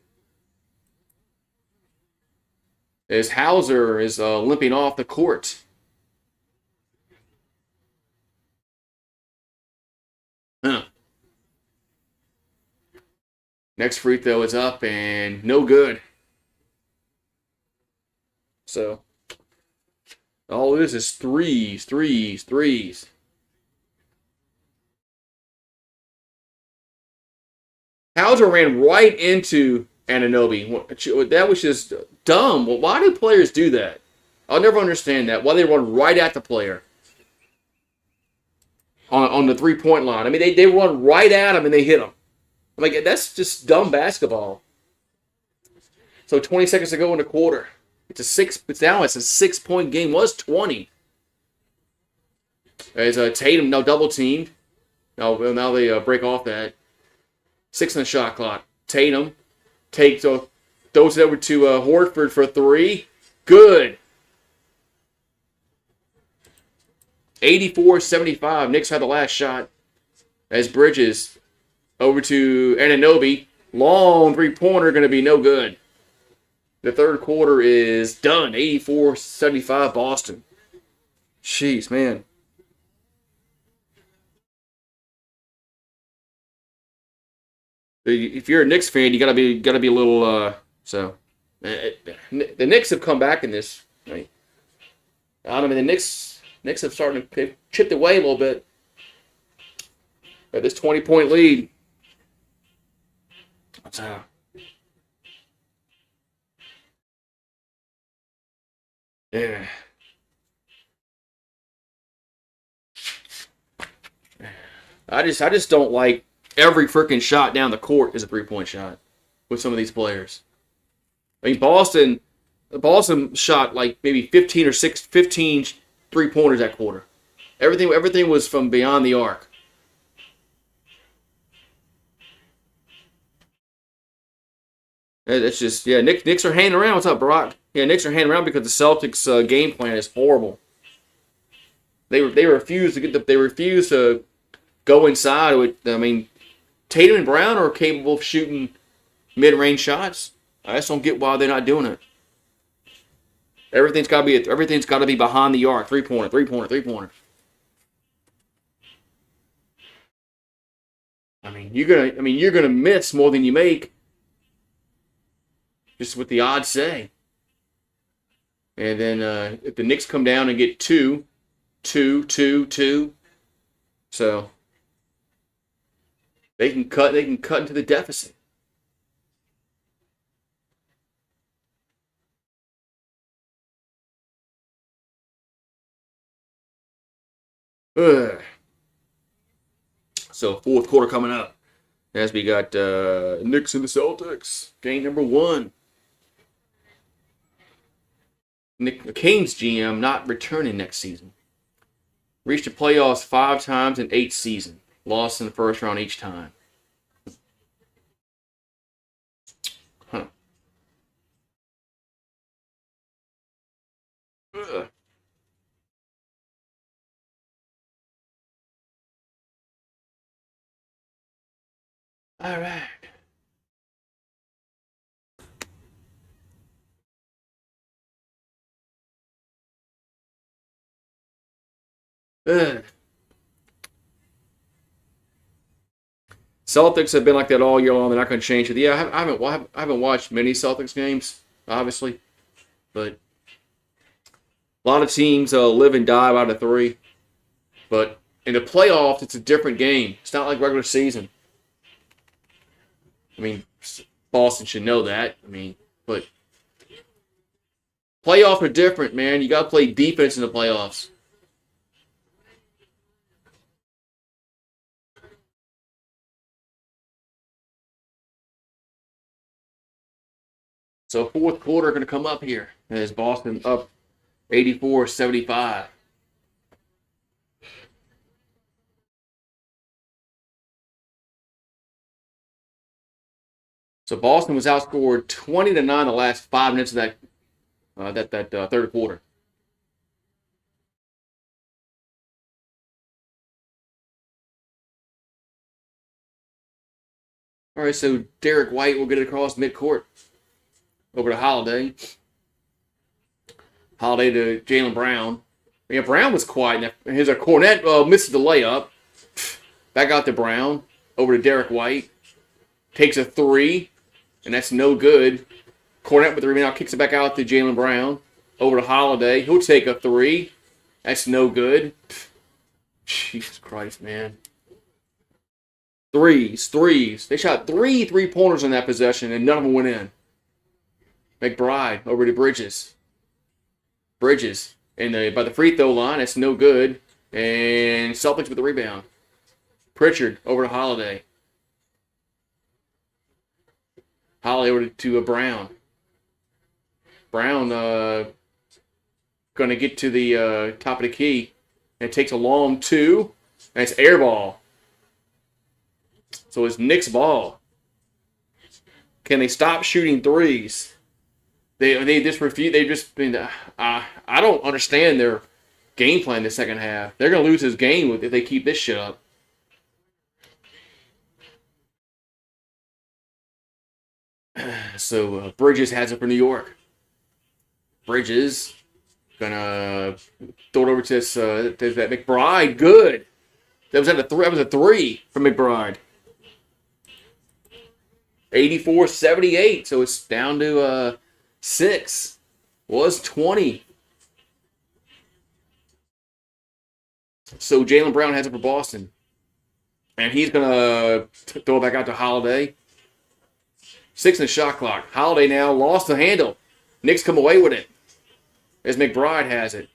A: As Hauser is limping off the court. Next free throw is up and no good. So all this is threes, threes, threes. Hauser ran right into Anunoby. That was just dumb. Well, why do players do that? I'll never understand that. Why they run right at the player on the 3-point line. I mean, they run right at him and they hit him. I'm like, that's just dumb basketball. So 20 seconds to go in the quarter. It's a 6-point game. Was 20. As Tatum now double teamed. Now they break off that. 6 on the shot clock. Tatum throws it over to Horford for 3. Good. 84-75. Knicks had the last shot. As Bridges over to Anunoby. Long 3-pointer going to be no good. The third quarter is done. 84-75 Boston. Jeez, man. If you're a Knicks fan, you gotta be a little. The Knicks have come back in this. Right? I mean, the Knicks have started to chip away a little bit. At this 20-point lead. Yeah. I just don't like every freaking shot down the court is a 3-point shot with some of these players. I mean, Boston shot like maybe 15 3-pointers that quarter. Everything was from beyond the arc. It's just, yeah, Knicks are hanging around. What's up, Barack? Yeah, Knicks are hanging around because the Celtics game plan is horrible. They refuse to go inside. I mean, Tatum and Brown are capable of shooting mid-range shots. I just don't get why they're not doing it. Everything's got to be behind the arc. 3-pointer, 3-pointer, 3-pointer. I mean, you're gonna miss more than you make. Just what the odds say. And then if the Knicks come down and get 2, so they can cut into the deficit. Ugh. So fourth quarter coming up. As we got Knicks and the Celtics. Game number 1. Nick Kane's GM not returning next season. Reached the playoffs 5 times in 8 seasons. Lost in the first round each time. Huh. Ugh. All right. Ugh. Celtics have been like that all year long. They're not going to change it. Yeah, I haven't watched many Celtics games, obviously, but a lot of teams live and die out of 3. But in the playoffs, it's a different game. It's not like regular season. I mean, Boston should know that. I mean, but playoffs are different, man. You got to play defense in the playoffs. So fourth quarter going to come up here as Boston up 84-75. So Boston was outscored 20-9 the last 5 minutes of that third quarter. All right, so Derek White will get it across midcourt over to Holiday. Holiday to Jaylen Brown. Yeah, Brown was quiet. Here's a Cornette misses the layup. Back out to Brown. Over to Derek White. Takes a 3, and that's no good. Cornette with the rebound, kicks it back out to Jaylen Brown. over to Holiday. He'll take a three. That's no good. Jesus Christ, man. Threes. They shot 3 3-pointers in that possession, and none of them went in. McBride over to Bridges. And by the free throw line, that's no good. And Celtics with the rebound. Pritchard over to Holiday. Holiday over to Brown. Brown going to get to the top of the key. And it takes a long two. And it's air ball. So it's Knicks ball. Can they stop shooting threes? They just refuse. They've just been. I don't understand their game plan the second half. They're going to lose this game if they keep this shit up. So Bridges has it for New York. Bridges gonna throw it over to that McBride. Good. That was a three from McBride. 84-78. So it's down to 6. Was 20. So Jaylen Brown has it for Boston, and he's gonna throw it back out to Holiday. 6 in the shot clock. Holiday now lost the handle. Knicks come away with it as McBride has it.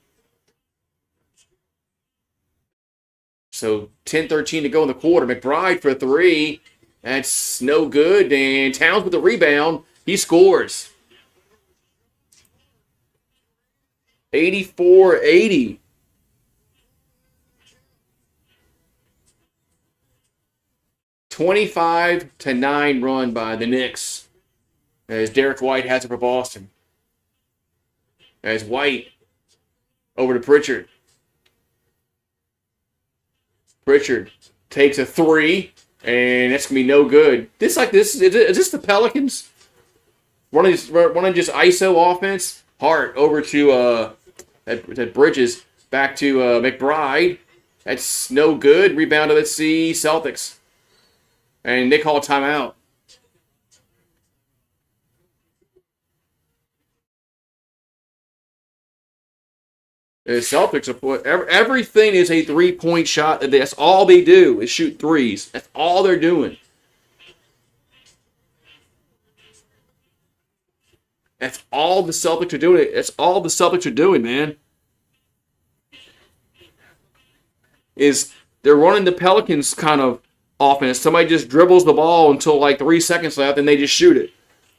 A: So 10-13 to go in the quarter. McBride for 3. That's no good. And Towns with the rebound. He scores. 84-80. (25-9) run by the Knicks as Derek White has it for Boston. As White over to Pritchard. Pritchard takes a 3, and that's gonna be no good. Is this the Pelicans? Running just ISO offense. Hart over to at Bridges, back to McBride. That's no good. Rebound to Celtics. And they call a timeout. The Celtics are everything is a 3-point shot. That's all they do is shoot threes. That's all they're doing. That's all the Celtics are doing. That's all the Celtics are doing, man. Is they're running the Pelicans kind of offense. Somebody just dribbles the ball until like 3 seconds left, and they just shoot it.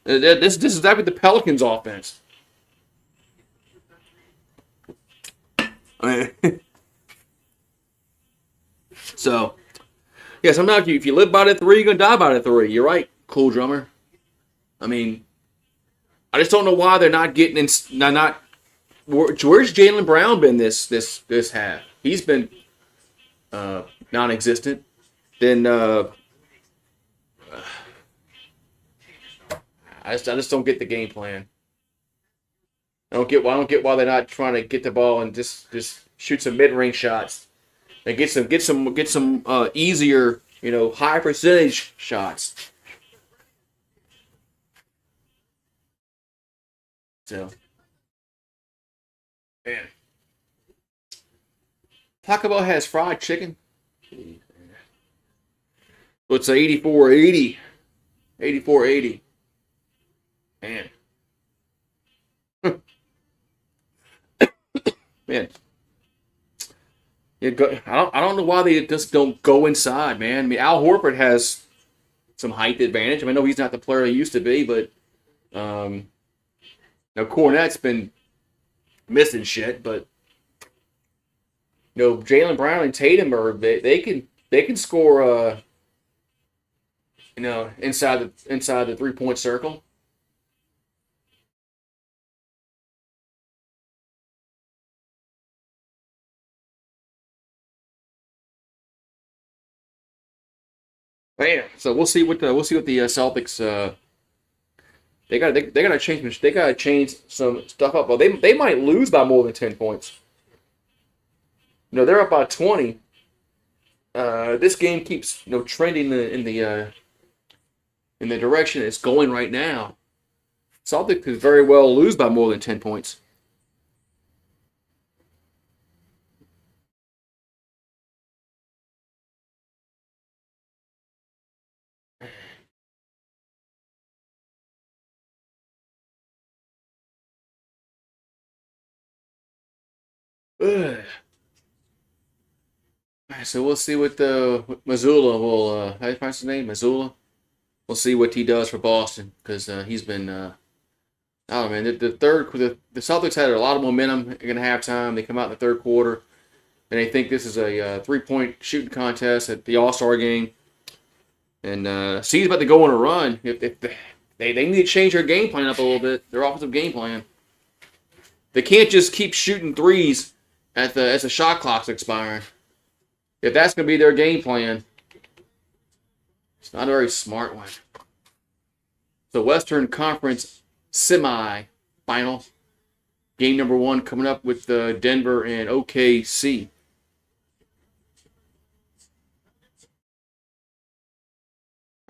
A: This is exactly the Pelicans' offense. So, yeah, sometimes if you live by the 3, you're gonna die by the 3. You're right, cool drummer. I mean, I just don't know why they're not getting in. Not where's Jaylen Brown been this half? He's been non-existent. Then I just don't get the game plan. I don't get why they're not trying to get the ball and just shoot some mid-range shots and get some easier, high percentage shots. So, man, Taco Bell has fried chicken. So it's 84-80. 84-80. Man. Man. I don't know why they just don't go inside, man. I mean, Al Horford has some height advantage. I mean, I know he's not the player he used to be, but now Cornette's been missing shit, but Jaylen Brown and Tatum they can score inside the 3-point circle. Man, so we'll see what the Celtics they gotta change some stuff up. Well, they might lose by more than 10 points. They're up by 20. This game keeps trending in the direction it's going right now. Celtics could very well lose by more than 10 points. Ugh. All right, so we'll see what Missoula will. How do you pronounce his name? Missoula. We'll see what he does for Boston because he's been. I don't know, man. The Celtics had a lot of momentum in halftime. They come out in the third quarter and they think this is a 3-point shooting contest at the All Star game. And C's about to go on a run. If they need to change their game plan up a little bit, their offensive game plan. They can't just keep shooting threes as the shot clock's expiring. If that's going to be their game plan, it's not a very smart one. So Western Conference semi-final. Game number 1 coming up with Denver and OKC.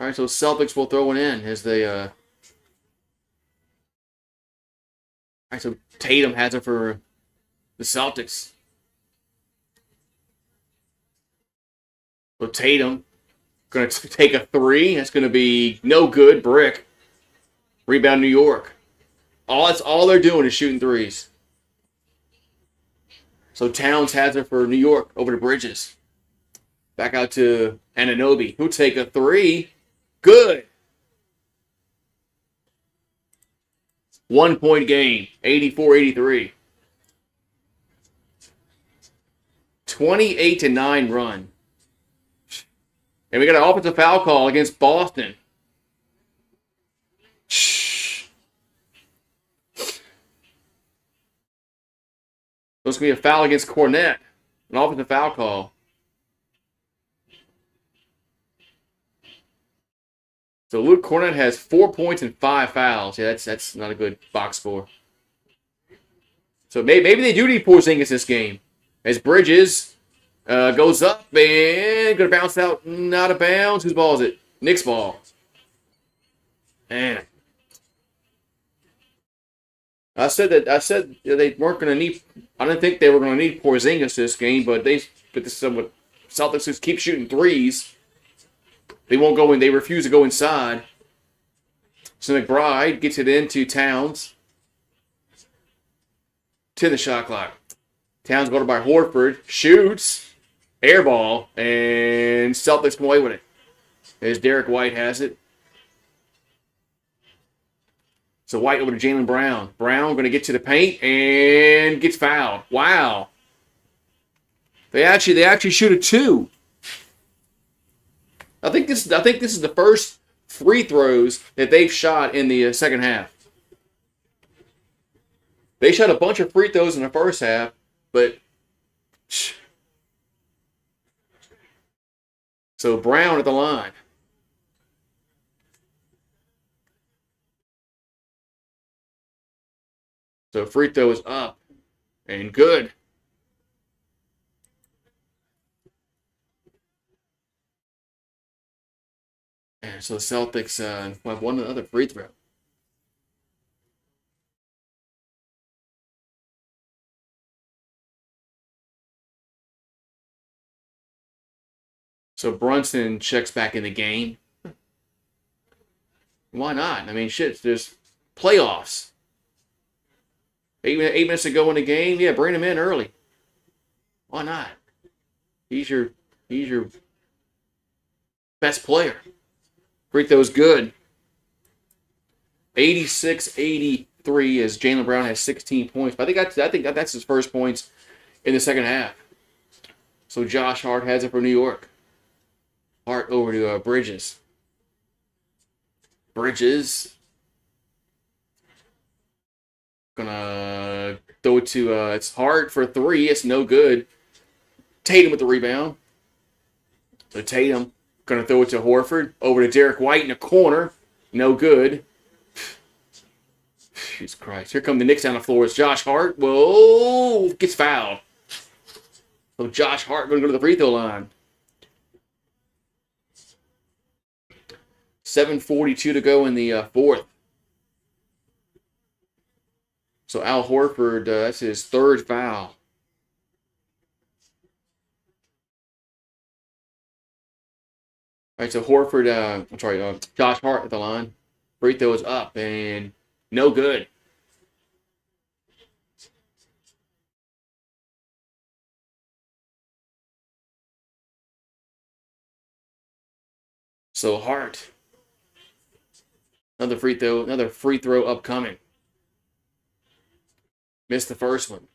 A: All right, so Celtics will throw it in as they. All right, so Tatum has it for the Celtics. So Tatum going to take a 3. That's going to be no good. Brick. Rebound New York. That's all they're doing is shooting threes. So Towns has it for New York over to Bridges. Back out to Anunoby. Who'll take a 3. Good. 1-point game. 84-83. 28-9 run. And we got an offensive foul call against Boston. It's going to be a foul against Cornette. An offensive foul call. So Luke Cornette has 4 points and 5 fouls. Yeah, that's not a good box score. So maybe they do need Porzingis this game. As Bridges goes up and going to bounce out, not out of bounds. Whose ball is it? Knicks ball. Man. I said they weren't going to need. I didn't think they were going to need Porzingis this game, but this is what Celtics just keep shooting threes. They won't go in. They refuse to go inside. So McBride gets it into Towns. To the shot clock. Towns guarded by Horford. Shoots. Air ball. And Celtics come away with it. As Derek White has it. So White over to Jaylen Brown. Brown going to get to the paint and gets fouled. Wow. They actually shoot a 2. I think this is the first free throws that they've shot in the second half. They shot a bunch of free throws in the first half, but so Brown at the line. So free throw is up and good. And so the Celtics have one other free throw. So Brunson checks back in the game. Why not? I mean, shit, there's playoffs. 8 minutes to go in the game. Yeah, bring him in early. Why not? He's your best player. Free throw's good. 86-83 as Jaylen Brown has 16 points. But I think that's his first points in the second half. So Josh Hart has it for New York. Hart over to Bridges. Bridges gonna throw it to it's Hart for 3. It's no good. Tatum with the rebound. So Tatum gonna throw it to Horford. Over to Derek White in the corner. No good. Jesus Christ. Here come the Knicks down the floor. It's Josh Hart. Whoa. Gets fouled. So Josh Hart gonna go to the free throw line. 7:42 to go in the fourth. So Al Horford, that's his third foul. All right, so Horford, Josh Hart at the line. Free throw is up and no good. So Hart. Another free throw upcoming. Missed the first one.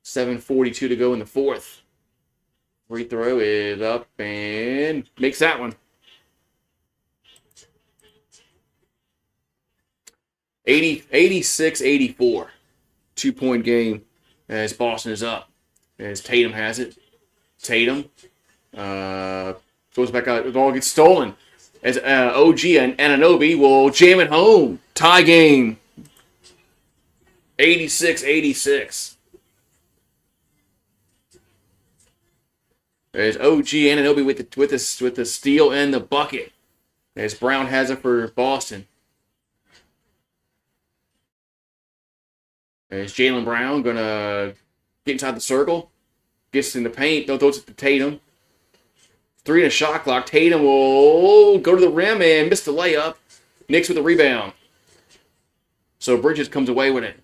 A: 7:42 to go in the fourth. Free throw is up and makes that one. 86-84. 2-point game as Boston is up. As Tatum has it. Tatum goes back out. The ball gets stolen. As OG and Anunoby will jam it home. Tie game. 86-86. There's OG Anunoby with the steal and the bucket. As Brown has it for Boston. As Jaylen Brown gonna get inside the circle, gets in the paint, throws it to Tatum. 3 in a shot clock. Tatum will go to the rim and miss the layup. Knicks with the rebound. So Bridges comes away with it.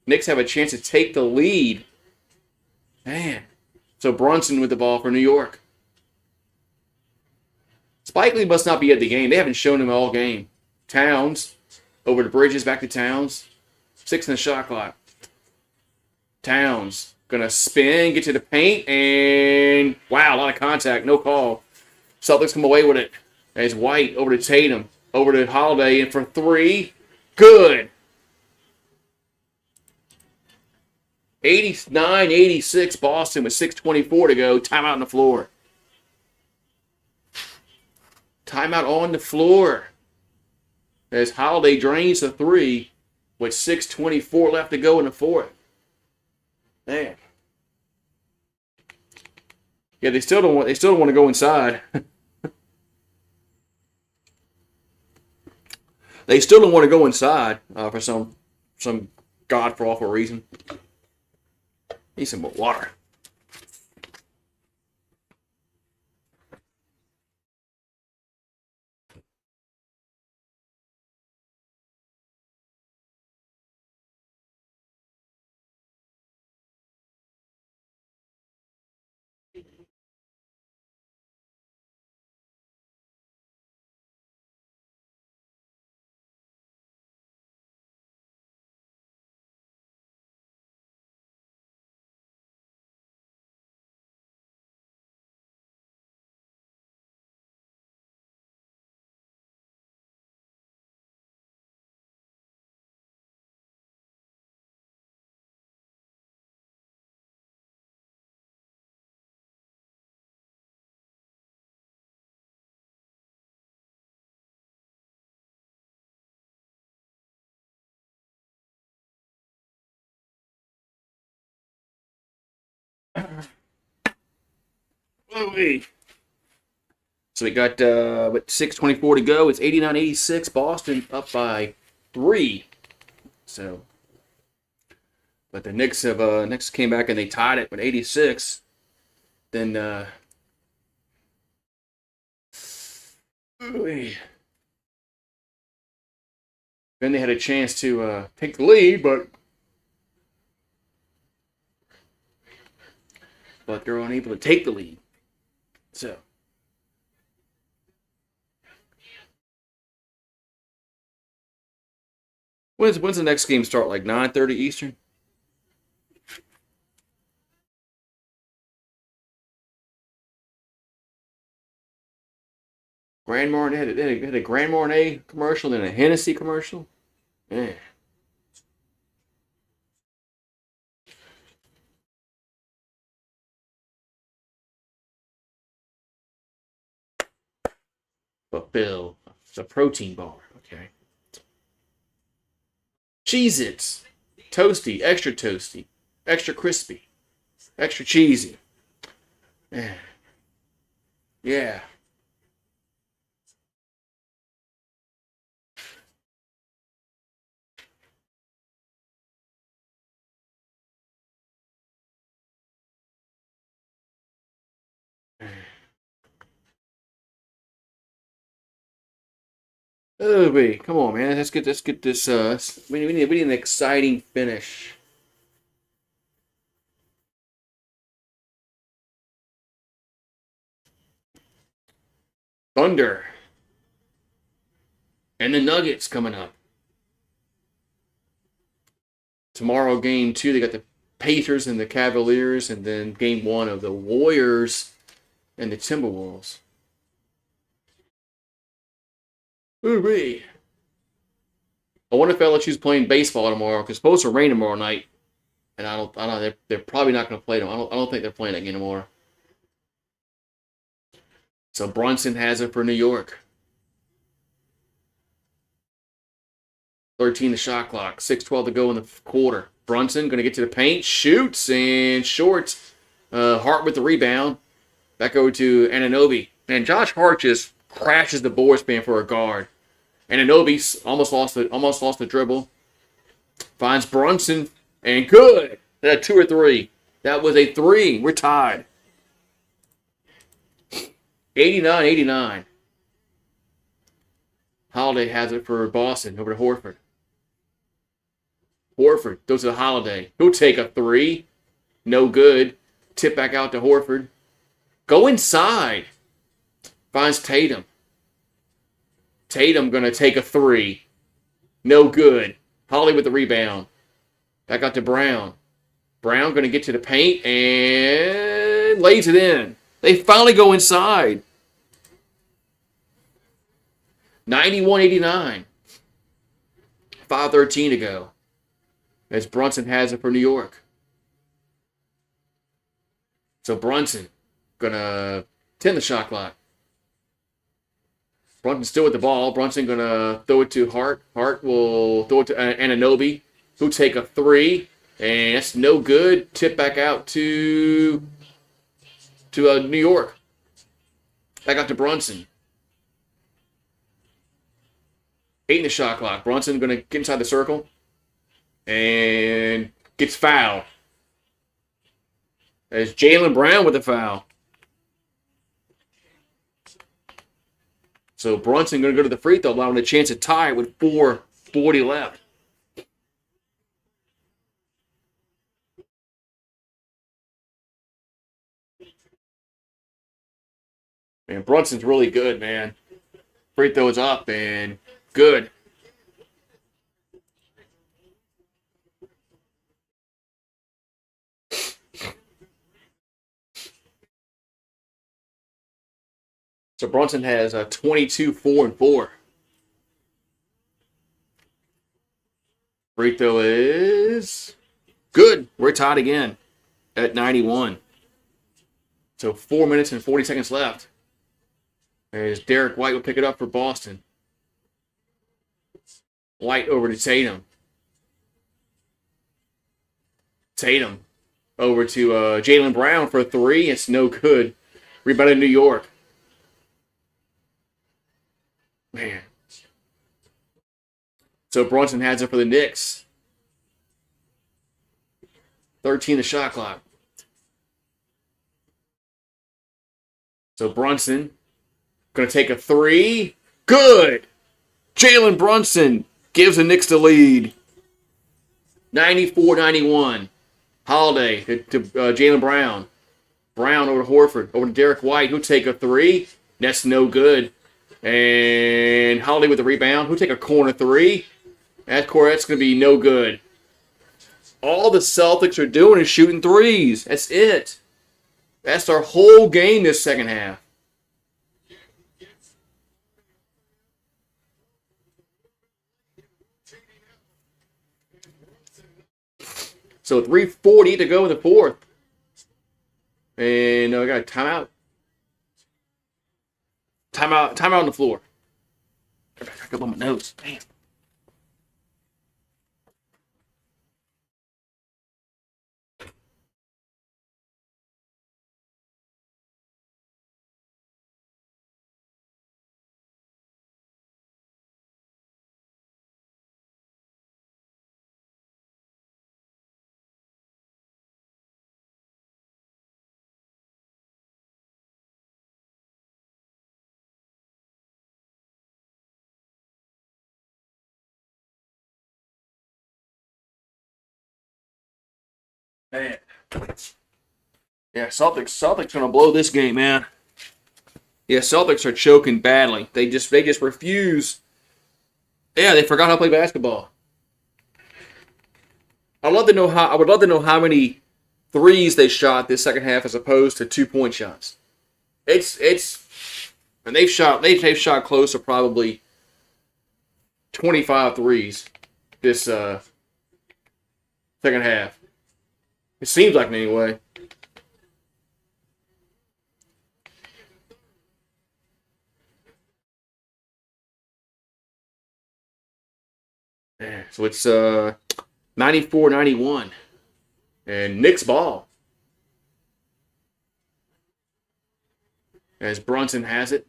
A: Knicks have a chance to take the lead. Man. So Brunson with the ball for New York. Spike Lee must not be at the game. They haven't shown him all game. Towns over to Bridges, back to Towns. 6 in the shot clock. Towns gonna spin, get to the paint, and wow, a lot of contact, no call. Celtics come away with it. As White over to Tatum, over to Holiday, and for 3, good. 89-86 Boston with 6:24 to go. Timeout on the floor. Timeout on the floor. As Holiday drains the 3 with 6:24 left to go in the fourth. Man. Yeah, they still don't want to go inside. They still don't want to go inside for some god for awful reason. Need some more water. So we got 6:24 to go. It's 89-86. Boston up by 3. So, but the Knicks came back and they tied it with 86. Then then they had a chance to take the lead, but they're unable to take the lead. So. When's the next game start? Like 9:30 Eastern? Grand Marnier had a Grand Marnier commercial, then a Hennessy commercial. Yeah. But Bill, it's a protein bar. Okay. Cheez-Its. Toasty, extra crispy, extra cheesy. Yeah. Yeah. Oh, wait, come on, man. Let's get this. We need an exciting finish. Thunder And the Nuggets coming up. Tomorrow, game 2, they got the Pacers and the Cavaliers, and then game 1 of the Warriors and the Timberwolves. Ooh-wee. I wonder if LSU's playing baseball tomorrow, because it's supposed to rain tomorrow night. And I don't know, they're probably not going to play them. I don't think they're playing that game tomorrow. So Brunson has it for New York. 13 the shot clock. 6:12 to go in the quarter. Brunson going to get to the paint. Shoots and shorts. Hart with the rebound. Back over to Anunoby. And Josh Hart just crashes the board span for a guard. Anunoby almost lost the dribble. Finds Brunson. And good. That 2 or 3. That was a 3. We're tied. 89-89. Holiday has it for Boston over to Horford. Horford goes to the Holiday. He'll take a 3. No good. Tip back out to Horford. Go inside. Finds Tatum. Tatum going to take a 3. No good. Holiday with the rebound. Back out to Brown. Brown going to get to the paint and lays it in. They finally go inside. 91-89. 5:13 to go. As Brunson has it for New York. So Brunson going to 10 the shot clock. Brunson still with the ball. Brunson going to throw it to Hart. Hart will throw it to Anunoby, who'll take a 3. And that's no good. Tip back out to New York. Back out to Brunson. 8 in the shot clock. Brunson going to get inside the circle. And gets fouled. As Jaylen Brown with the foul. So Brunson going to go to the free throw, allowing a chance to tie it with 4:40 left. Man, Brunson's really good, man. Free throw is up and good. So Brunson has 22, 4, and 4. Free throw is good. We're tied again at 91. So 4 minutes and 40 seconds left. As Derek White will pick it up for Boston. White over to Tatum. Tatum over to Jaylen Brown for a 3. It's no good. Rebound in New York. Man. So Brunson has it for the Knicks. 13 the shot clock. So Brunson going to take a 3. Good. Jalen Brunson gives the Knicks the lead. 94-91. Holiday to Jaylen Brown. Brown over to Horford. Over to Derek White. Who'll take a 3. That's no good. And Holiday with the rebound. Who'll take a corner 3. That's going to be no good. All the Celtics are doing is shooting 3s. That's it. That's their whole game this second half. So 3:40 to go in the fourth. And I got a timeout. Timeout on the floor. I got up on my nose. Damn. Man. Yeah, Celtics gonna blow this game, man. Yeah, Celtics are choking badly. They just refuse Yeah, they forgot how to play basketball. I'd love to know how. I would love to know how many threes they shot this second half as opposed to 2-point shots. And they've shot close to probably 25 threes this second half. It seems like it anyway. Yeah, so it's 94-91. And Knicks ball. As Brunson has it.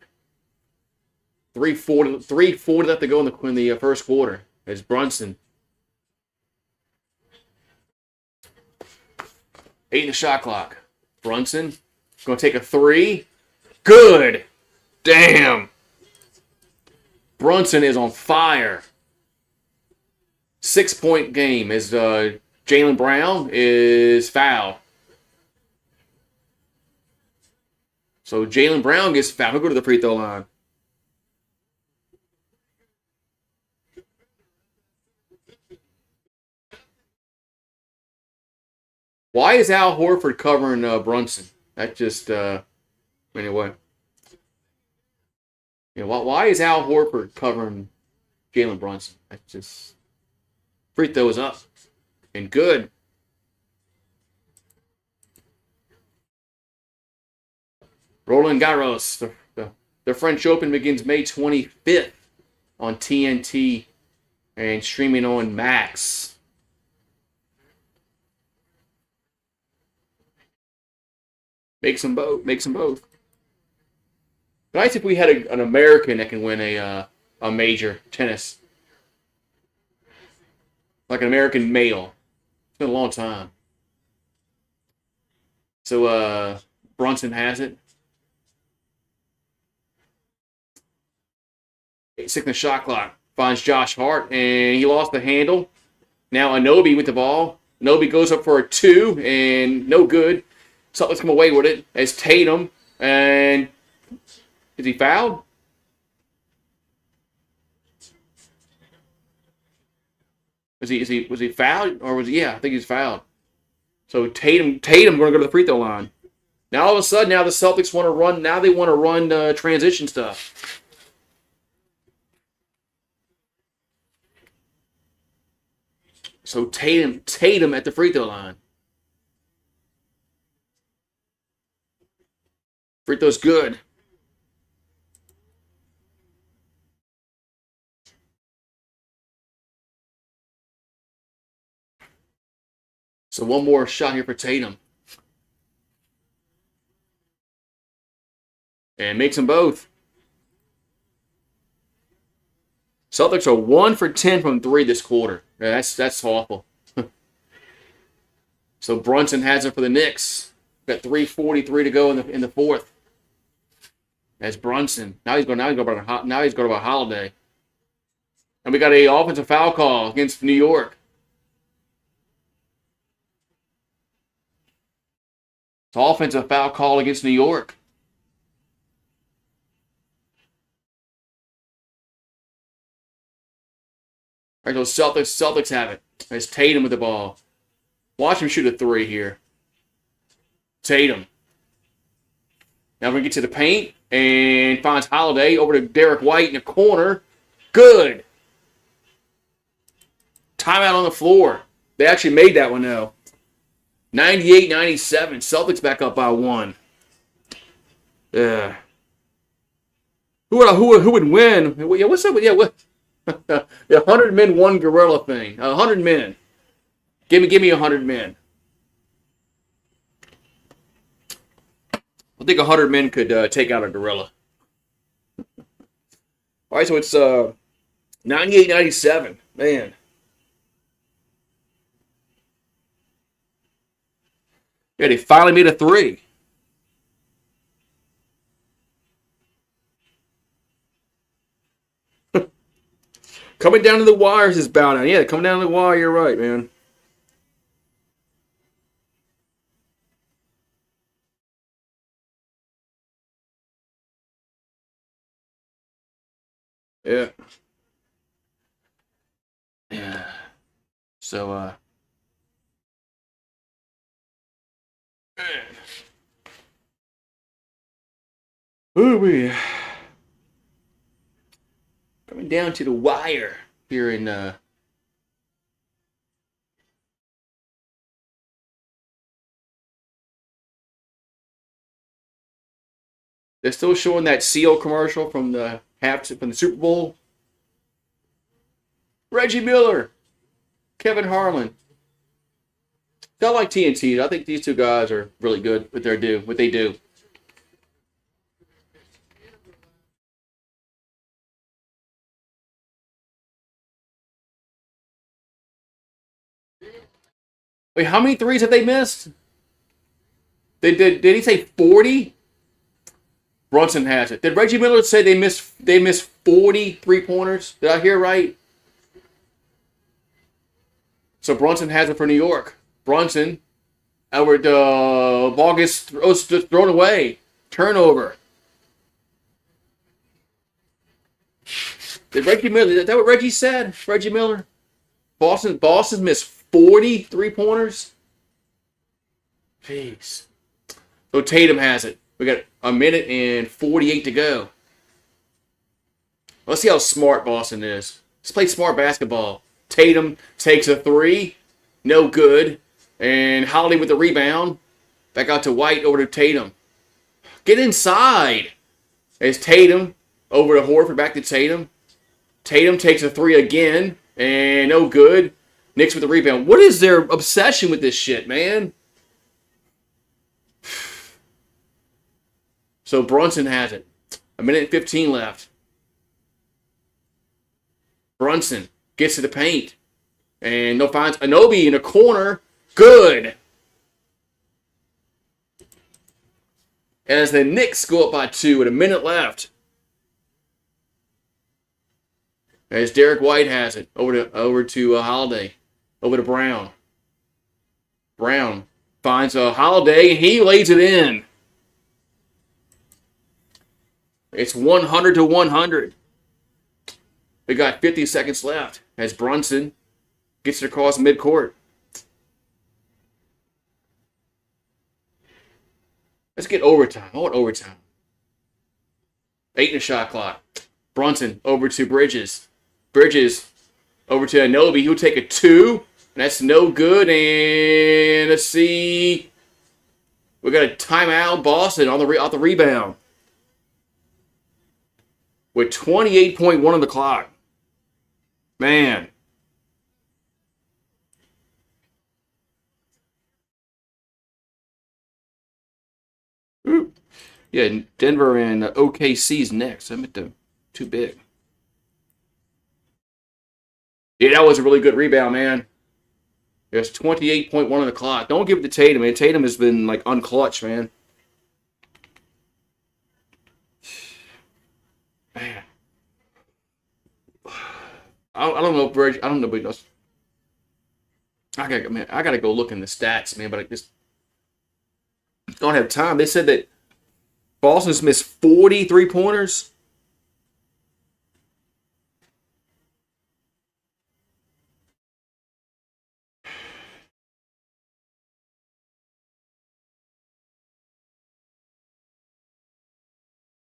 A: 3:40 left to go in the first quarter. As Brunson. 8 in the shot clock. Brunson going to take a 3. Good. Damn. Brunson is on fire. 6-point game as Jaylen Brown is fouled. So Jaylen Brown gets fouled. He'll go to the free throw line. Why is Al Horford covering Brunson? That just anyway. You know, why is Al Horford covering Jalen Brunson? That just free throw is up and good. Roland Garros, the French Open begins May 25th on TNT and streaming on Max. Makes them both. Nice if we had an American that can win a major tennis, like an American male. It's been a long time. So Brunson has it. 8-6 in the shot clock. Finds Josh Hart, and he lost the handle. Now Anobi with the ball. Anobi goes up for a 2, and no good. Celtics come away with it as Tatum, and is he fouled? Was he fouled, or was he? Yeah, I think he's fouled. So Tatum going to go to the free throw line. Now all of a sudden, now the Celtics want to run. Now they want to run transition stuff. So Tatum at the free throw line. Free throw's good. So one more shot here for Tatum. And makes them both. Celtics are 1 for 10 from 3 this quarter. Yeah, that's awful. So Brunson has it for the Knicks. Got 3:43 to go in the fourth. As Brunson. Now he's going about Holiday. And we got a offensive foul call against New York. It's an offensive foul call against New York. All right, so Celtics have it. It's Tatum with the ball. Watch him shoot a 3 here. Tatum. Now we're going to get to the paint and finds Holiday over to Derek White in the corner. Good. Timeout on the floor. They actually made that one, though. 98-97. Celtics back up by 1. Yeah. Who would win? Yeah, what's up with what? The 100 men, 1 gorilla thing. 100 men. Give me 100 men. I think 100 men could take out a gorilla. All right, so it's 98-97. Man. Yeah, they finally made a 3. Coming down to the wires is bow down. Yeah, coming down to the wire, you're right, man. Yeah. So, we coming down to the wire here in they're still showing that Seal commercial from the Super Bowl. Reggie Miller, Kevin Harlan. I like TNT. I think these two guys are really good what they do. Wait, how many threes have they missed? Did he say 40? Brunson has it. Did Reggie Miller say they missed 40 three-pointers? Did I hear right? So Brunson has it for New York. Brunson, Edward ball gets thrown away. Turnover. Did Reggie Miller? Is that what Reggie said? Reggie Miller? Boston missed 40 three-pointers? Jeez. So Tatum has it. We got a minute and 48 to go. Let's see how smart Boston is. Let's play smart basketball. Tatum takes a three. No good. And Holiday with the rebound. Back out to White, over to Tatum. Get inside. It's Tatum over to Horford, back to Tatum. Tatum takes a three again. And no good. Knicks with the rebound. What is their obsession with this shit, man? So Brunson has it. A minute and 15 left. Brunson gets to the paint. And no finds Anunoby in a corner. Good. As the Knicks go up by 2 with a minute left. As Derek White has it. Over to Holiday. Over to Brown. Brown finds a Holiday and he lays it in. It's 100 to 100. We got 50 seconds left as Brunson gets it across midcourt. Let's get overtime. I want overtime. 8 in the shot clock. Brunson over to Bridges. Bridges over to Anunoby. He'll take a 2. And that's no good. And let's see. We got a timeout. Boston on off the rebound. With 28.1 on the clock. Man. Ooh. Yeah, Denver and OKC's next. I'm at the too big. Yeah, that was a really good rebound, man. There's 28.1 on the clock. Don't give it to Tatum, man. Tatum has been like unclutched, man. Man. I don't know if Reggie, I don't know, but I gotta go look in the stats, man. But I just don't have time. They said that Boston's missed 40 three-pointers.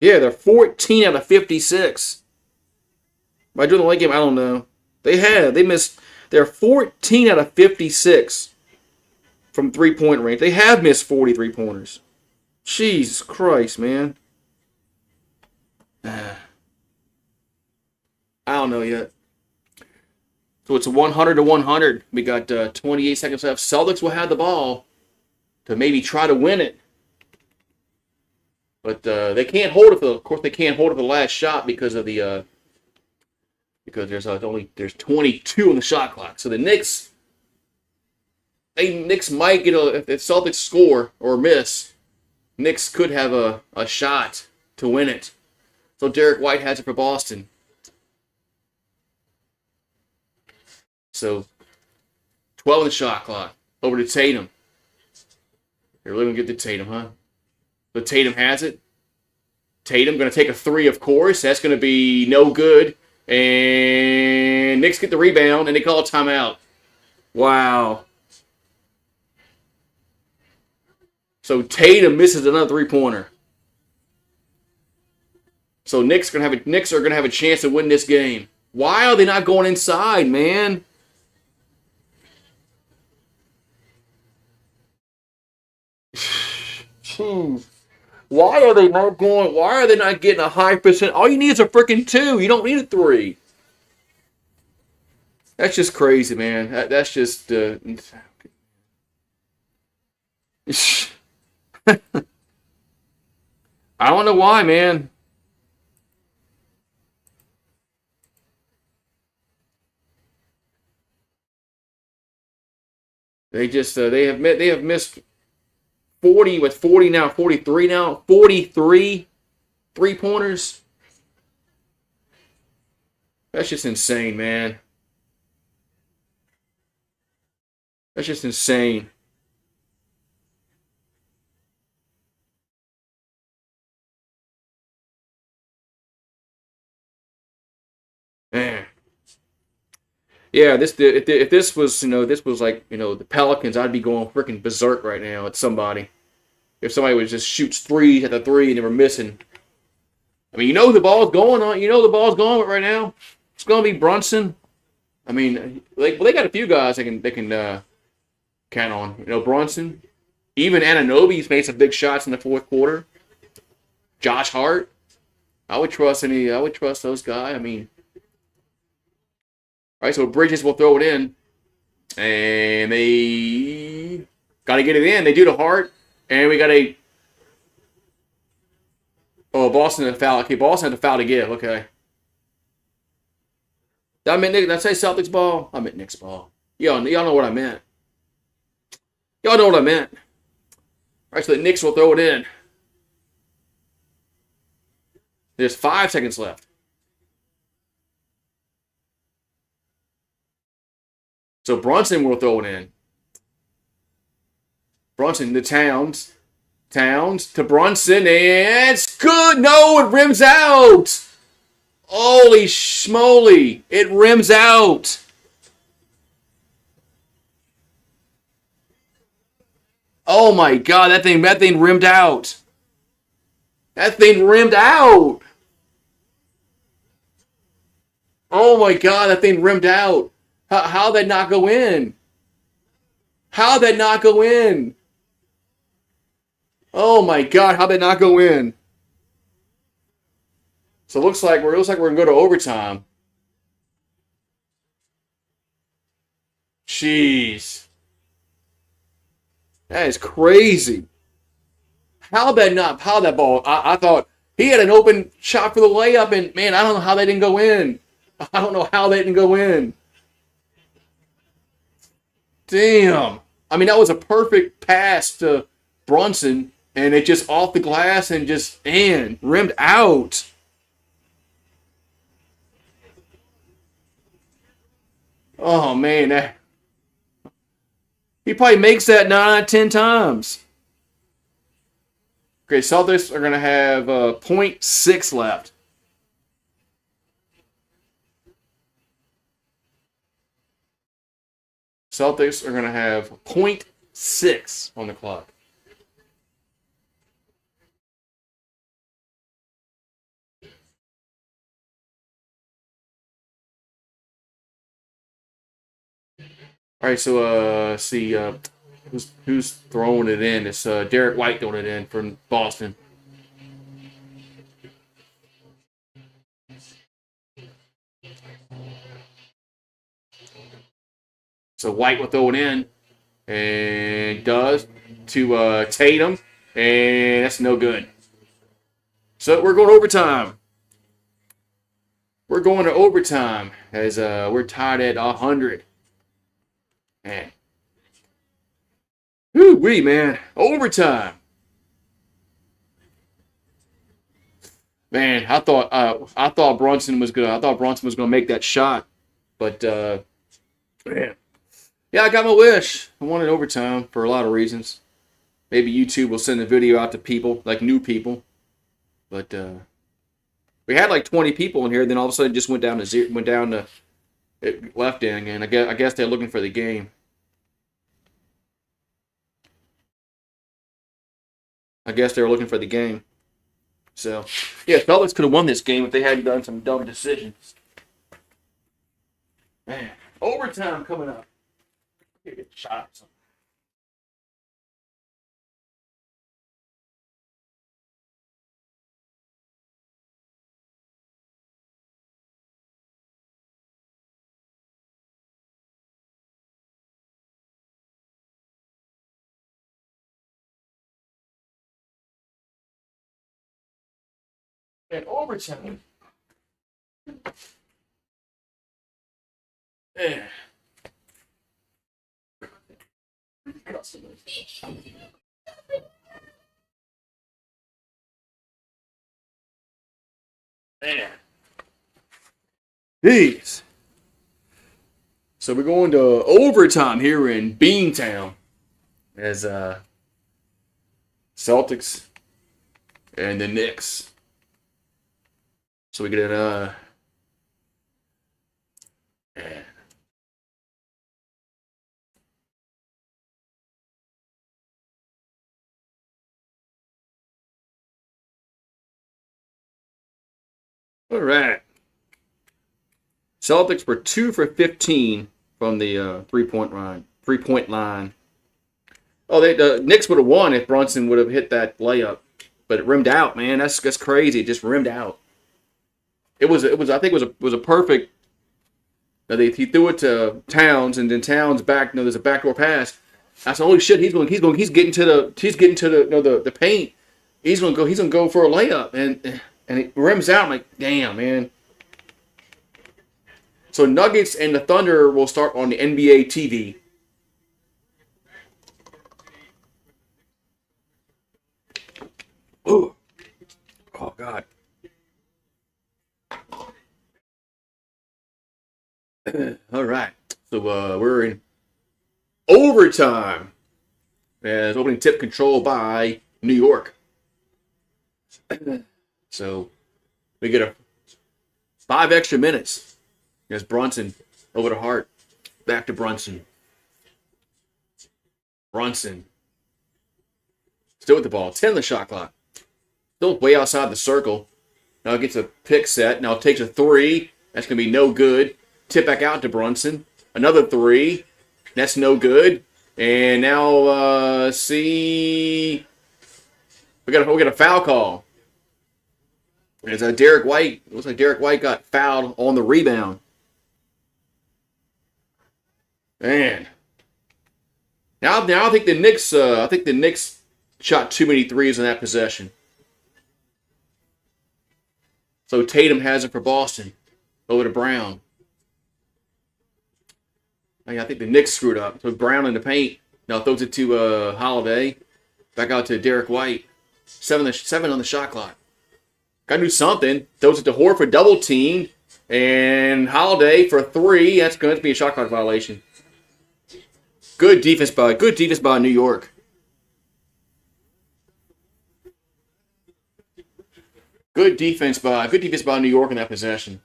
A: Yeah, they're 14 out of 56. By doing the late game, I don't know. They're 14 out of 56 from three-point range. They have missed 40 three-pointers. Jesus Christ, man. I don't know yet. So it's 100 to 100. We got 28 seconds left. Celtics will have the ball to maybe try to win it. But they can't hold it of course they can't hold it for the last shot because of the because there's 22 on the shot clock. So the Knicks might get if the Celtics score or miss, Knicks could have a shot to win it. So Derek White has it for Boston. So 12 on the shot clock. Over to Tatum. You're really gonna get to Tatum, huh? But Tatum has it. Tatum going to take a three, of course. That's going to be no good. And Knicks get the rebound, and they call a timeout. Wow. So Tatum misses another 3-pointer. So Knicks are gonna have a chance to win this game. Why are they not going inside, man? Jeez. Why are they not going? Why are they not getting a high percent? All you need is a freaking 2. You don't need a 3. That's just crazy, man. That's just. I don't know why, man. They have missed 40 with 40 now, 43 now, 43 3-pointers. That's just insane, man. That's just insane. Man. Yeah, if this was like the Pelicans, I'd be going freaking berserk right now at somebody. If somebody was just shoots threes at the 3 and they were missing. I mean, the ball's going on. The ball's going right now. It's going to be Brunson. I mean, they got a few guys they can count on. Brunson. Even Anunoby's made some big shots in the fourth quarter. Josh Hart. I would trust those guys. I mean, all right, so Bridges will throw it in. And they got to get it in. They do the Hart. And we got Boston had a foul. Okay, Boston had a foul to give. Okay. Did I say Celtics ball? I meant Knicks ball. Y'all know what I meant. Y'all know what I meant. All right, so the Knicks will throw it in. There's 5 seconds left. So Brunson will throw it in. Brunson to Towns. Towns to Brunson, and it's good. No, it rims out. Holy schmoly. It rims out. Oh my God, that thing rimmed out. That thing rimmed out. Oh my God, that thing rimmed out. How'd that not go in? How'd that not go in? Oh my God, how'd that not go in? So it looks like we're gonna go to overtime. Jeez. That is crazy. How that ball? I thought he had an open shot for the layup, and man, I don't know how that didn't go in. I don't know how that didn't go in. Damn. I mean, that was a perfect pass to Brunson, and it just off the glass and just, rimmed out. Oh, man. He probably makes that 9 out of 10 times. Okay, Celtics are going to have .6 left. Celtics are going to have .6 on the clock. All right, so see who's throwing it in? It's Derek White throwing it in from Boston. So White will throw it in, and does to Tatum, and that's no good. So we're going to overtime. We're going to overtime as we're tied at 100. Man. Woo-wee, man. Overtime. Man, I thought Brunson was gonna make that shot. But man. Yeah, I got my wish. I wanted overtime for a lot of reasons. Maybe YouTube will send the video out to people, like new people. But we had like 20 people in here, then all of a sudden it just went down to it left in, and I guess they're looking for the game. I guess they were looking for the game. So, yeah, Celtics could have won this game if they hadn't done some dumb decisions. Man, overtime coming up. Get shot or something. And overtime. Man. Man. Jeez. So we're going to overtime here in Beantown as Celtics and the Knicks. So we get man. All right. Celtics were 2 for 15 from the 3-point line. 3-point line. Oh, the Knicks would have won if Brunson would have hit that layup, but it rimmed out, man. That's crazy. It just rimmed out. It was. I think it was a perfect. He threw it to Towns, and then Towns back. There's a backdoor pass. I said, "Holy shit! He's getting to the paint. He's gonna go for a layup, and it rims out. I'm like, damn, man." So Nuggets and the Thunder will start on the NBA TV. Ooh. Oh, God. All right. So we're in overtime. As opening tip controlled by New York. So we get 5 extra minutes. There's Brunson over to Hart. Back to Brunson. Brunson. Still with the ball. 10 on the shot clock. Still way outside the circle. Now gets a pick set. Now takes a 3. That's going to be no good. Tip back out to Brunson. Another 3. That's no good. And now, see, we got a foul call. It's Derek White. It looks like Derek White got fouled on the rebound. Man. Now I think the Knicks shot too many threes in that possession. So Tatum has it for Boston. Over to Brown. I think the Knicks screwed up. So Brown in the paint. Now throws it to Holiday. Back out to Derek White. 7 on the shot clock. Got to do something. Throws it to Horford, double team. And Holiday for 3. That's going to be a shot clock violation. Good defense by New York. Good defense by New York in that possession.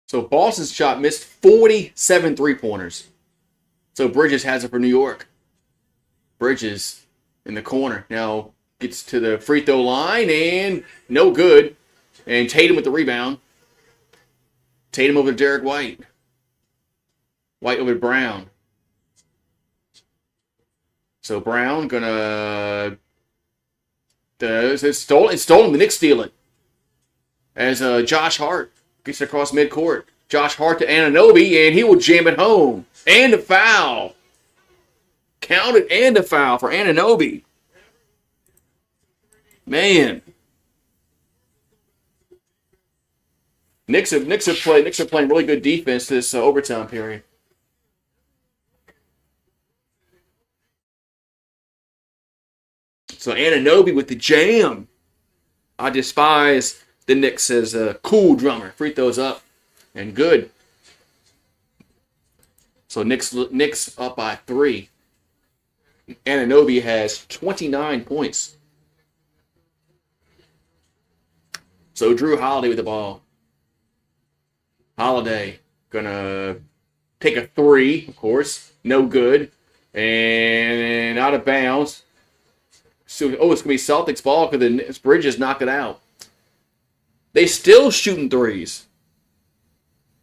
A: So Boston's shot missed 47 3-pointers. So Bridges has it for New York. Bridges in the corner. Now gets to the free throw line and no good. And Tatum with the rebound. Tatum over to Derek White. White over to Brown. So Brown gonna it's stolen. The Knicks steal it. As Josh Hart gets across midcourt. Josh Hart to Anunoby, and he will jam it home. And a foul. Counted and a foul for Anunoby. Man. Knicks are playing really good defense this overtime period. So Anunoby with the jam. I despise the Knicks as a cool drummer. Free throws up and good. So Knicks up by 3. Anunoby has 29 points. So Drew Holiday with the ball. Holiday gonna take a three, of course. No good. And out of bounds. So, it's going to be Celtics ball because the Bridges knocked it out. They still shooting threes.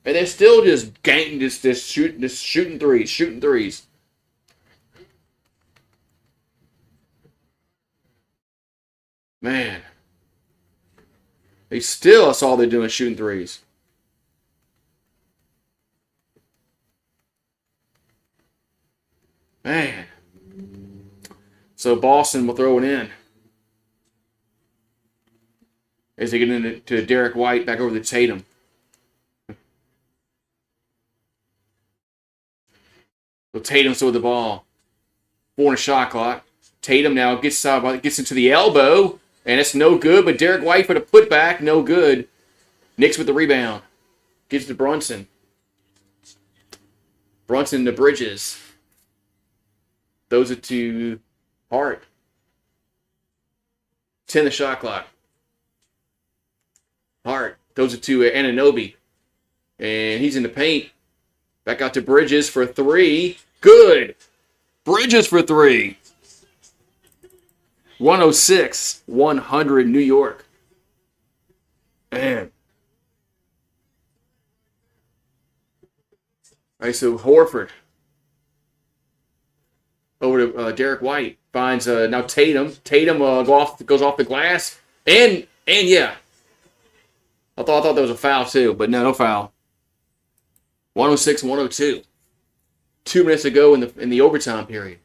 A: And they're still just shooting threes. Man. That's all they're doing, shooting threes. Man. So Boston will throw it in. As they get into Derek White, back over to Tatum. So Tatum still with the ball. 4 on the shot clock. Tatum now gets into the elbow, and it's no good, but Derek White for the putback, no good. Knicks with the rebound. Gives to Brunson. Brunson to Bridges. Those are to Hart. 10 the shot clock. Hart. Those are to Anunoby. And he's in the paint. Back out to Bridges for 3. Good. Bridges for 3. 106-100 New York. Man. All right, so Horford. Over to Derek White. Finds now Tatum. Tatum goes off the glass. And yeah. I thought that was a foul too, but no foul. 106-102. 2 minutes to go in the overtime period.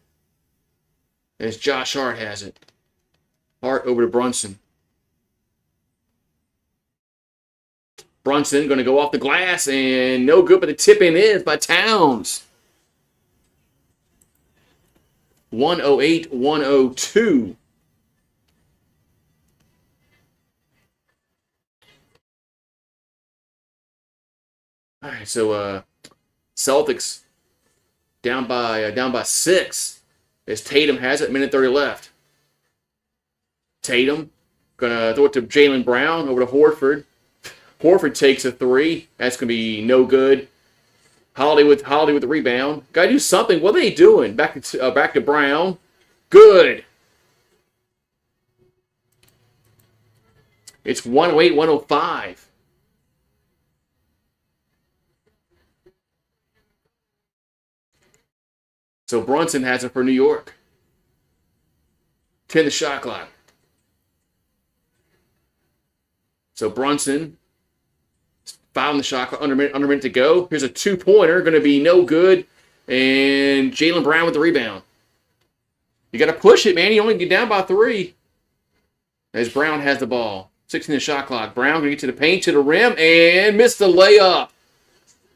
A: As Josh Hart has it. Hart over to Brunson. Brunson going to go off the glass and no good, but the tip in is by Towns. 108-102. All right, so Celtics down by 6 as Tatum has it. Minute 30 left. Tatum gonna throw it to Jaylen Brown over to Horford. Horford takes a 3. That's gonna be no good. Holiday with the rebound. Gotta do something. What are they doing? Back to Brown. Good. It's 108-105. So Brunson has it for New York. 10 the shot clock. So Brunson, 5 on the shot clock, under a minute to go. Here's a 2-pointer, going to be no good. And Jaylen Brown with the rebound. You got to push it, man. You only get down by 3. As Brown has the ball. 16 the shot clock. Brown going to get to the paint, to the rim, and missed the layup.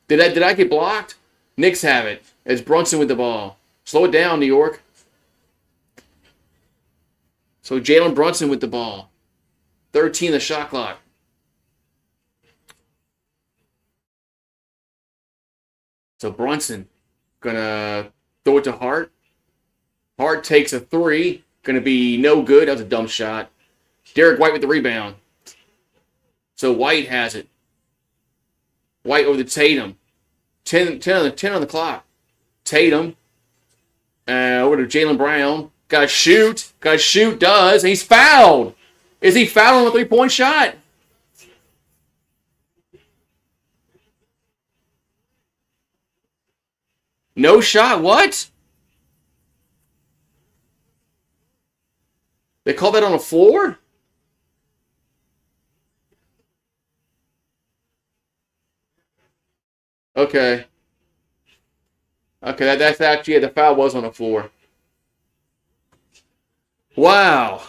A: Did I get blocked? Knicks have it. As Brunson with the ball. Slow it down, New York. So Jalen Brunson with the ball. 13 the shot clock. So Brunson gonna throw it to Hart. Hart takes a 3. Gonna be no good. That was a dumb shot. Derek White with the rebound. So White has it. White over to Tatum. 10 on the clock. Tatum. Over to Jaylen Brown. Got to shoot. Does. And he's fouled. Is he fouled on a 3-point shot? No shot. What? They call that on the floor? Okay. Okay, that's actually, yeah, the foul was on the floor. Wow.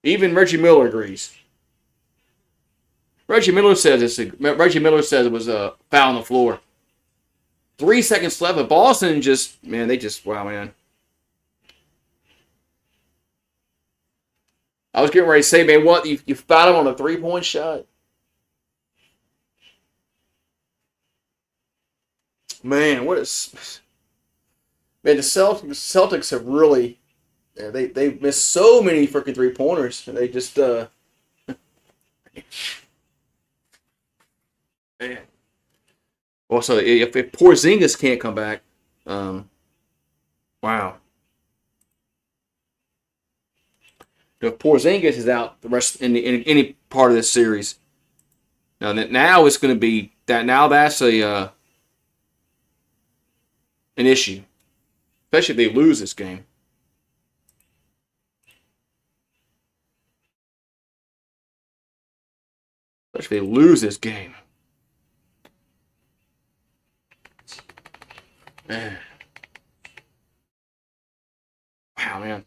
A: Even Reggie Miller agrees. Reggie Miller says it was a foul on the floor. 3 seconds left, but Boston wow, man. I was getting ready to say, man, what? You fouled him on a 3-point shot? Man, what is... Man, the Celtics have really... Yeah, they've missed so many freaking 3-pointers. They just... Man. Also, if Porzingis can't come back, wow. If Porzingis is out the rest in any part of this series, now it's going to be that. Now that's an issue, especially if they lose this game. Especially if they lose this game. Man. Wow, man.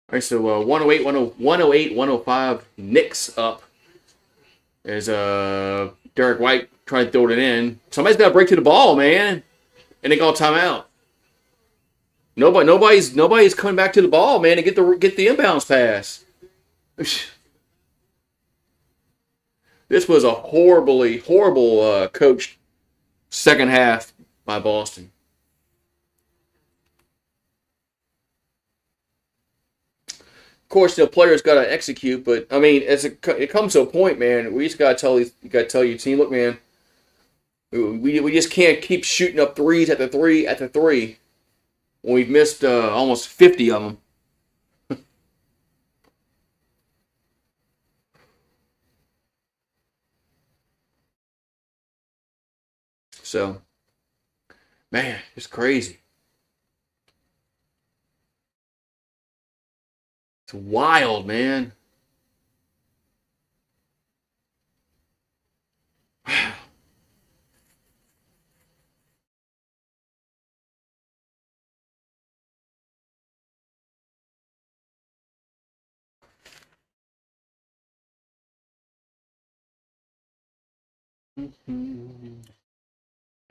A: All right, so 108, 108, 105, Knicks up. As Derek White trying to throw it in. Somebody's got to break to the ball, man. And they call timeout. Nobody's coming back to the ball, man, to get the inbounds pass. This was a horrible coached second half by Boston. Of course, the players got to execute, but I mean, it comes to a point, man. We just got to tell your team, look, man, we just can't keep shooting up threes after three after three when we've missed almost 50 of them. So, man, it's crazy. It's wild, man.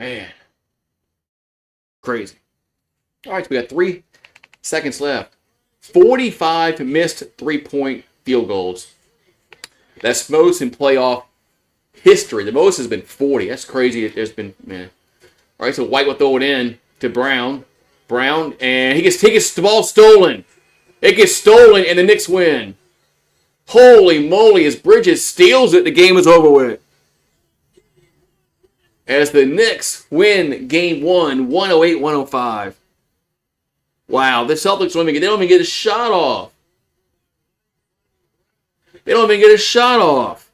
A: Man, crazy. All right, so we got 3 seconds left. 45 missed three-point field goals. That's most in playoff history. The most has been 40. That's crazy. There's been, man. All right, so White will throw it in to Brown. Brown, and he gets the ball stolen. It gets stolen, and the Knicks win. Holy moly, as Bridges steals it, the game is over with. As the Knicks win game 1, 108-105. Wow, the Celtics don't even get a shot off. They don't even get a shot off.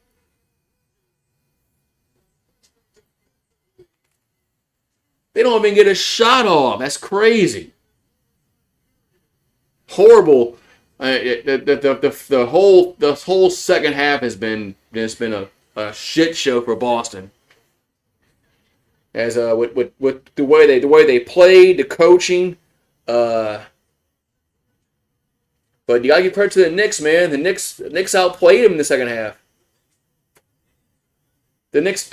A: They don't even get a shot off. That's crazy. Horrible. The whole second half has been a shit show for Boston. As with the way they played, the coaching, but you gotta give credit to the Knicks, man. The Knicks outplayed them in the second half. The Knicks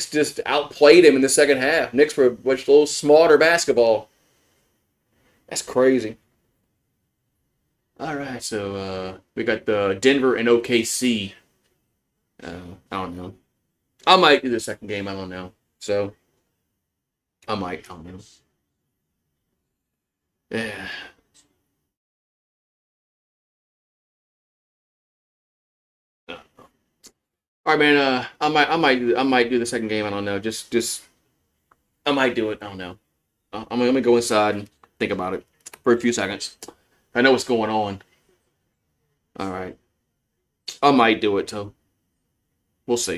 A: just outplayed him in the second half. Knicks were a little smarter basketball. That's crazy. All right, so we got the Denver and OKC. I don't know. I might do the second game. I don't know. So I don't know. Yeah. All right, man. I might do the second game. I don't know. Just I might do it. I don't know. I'm gonna go inside and think about it for a few seconds. I know what's going on. All right. I might do it, too. We'll see.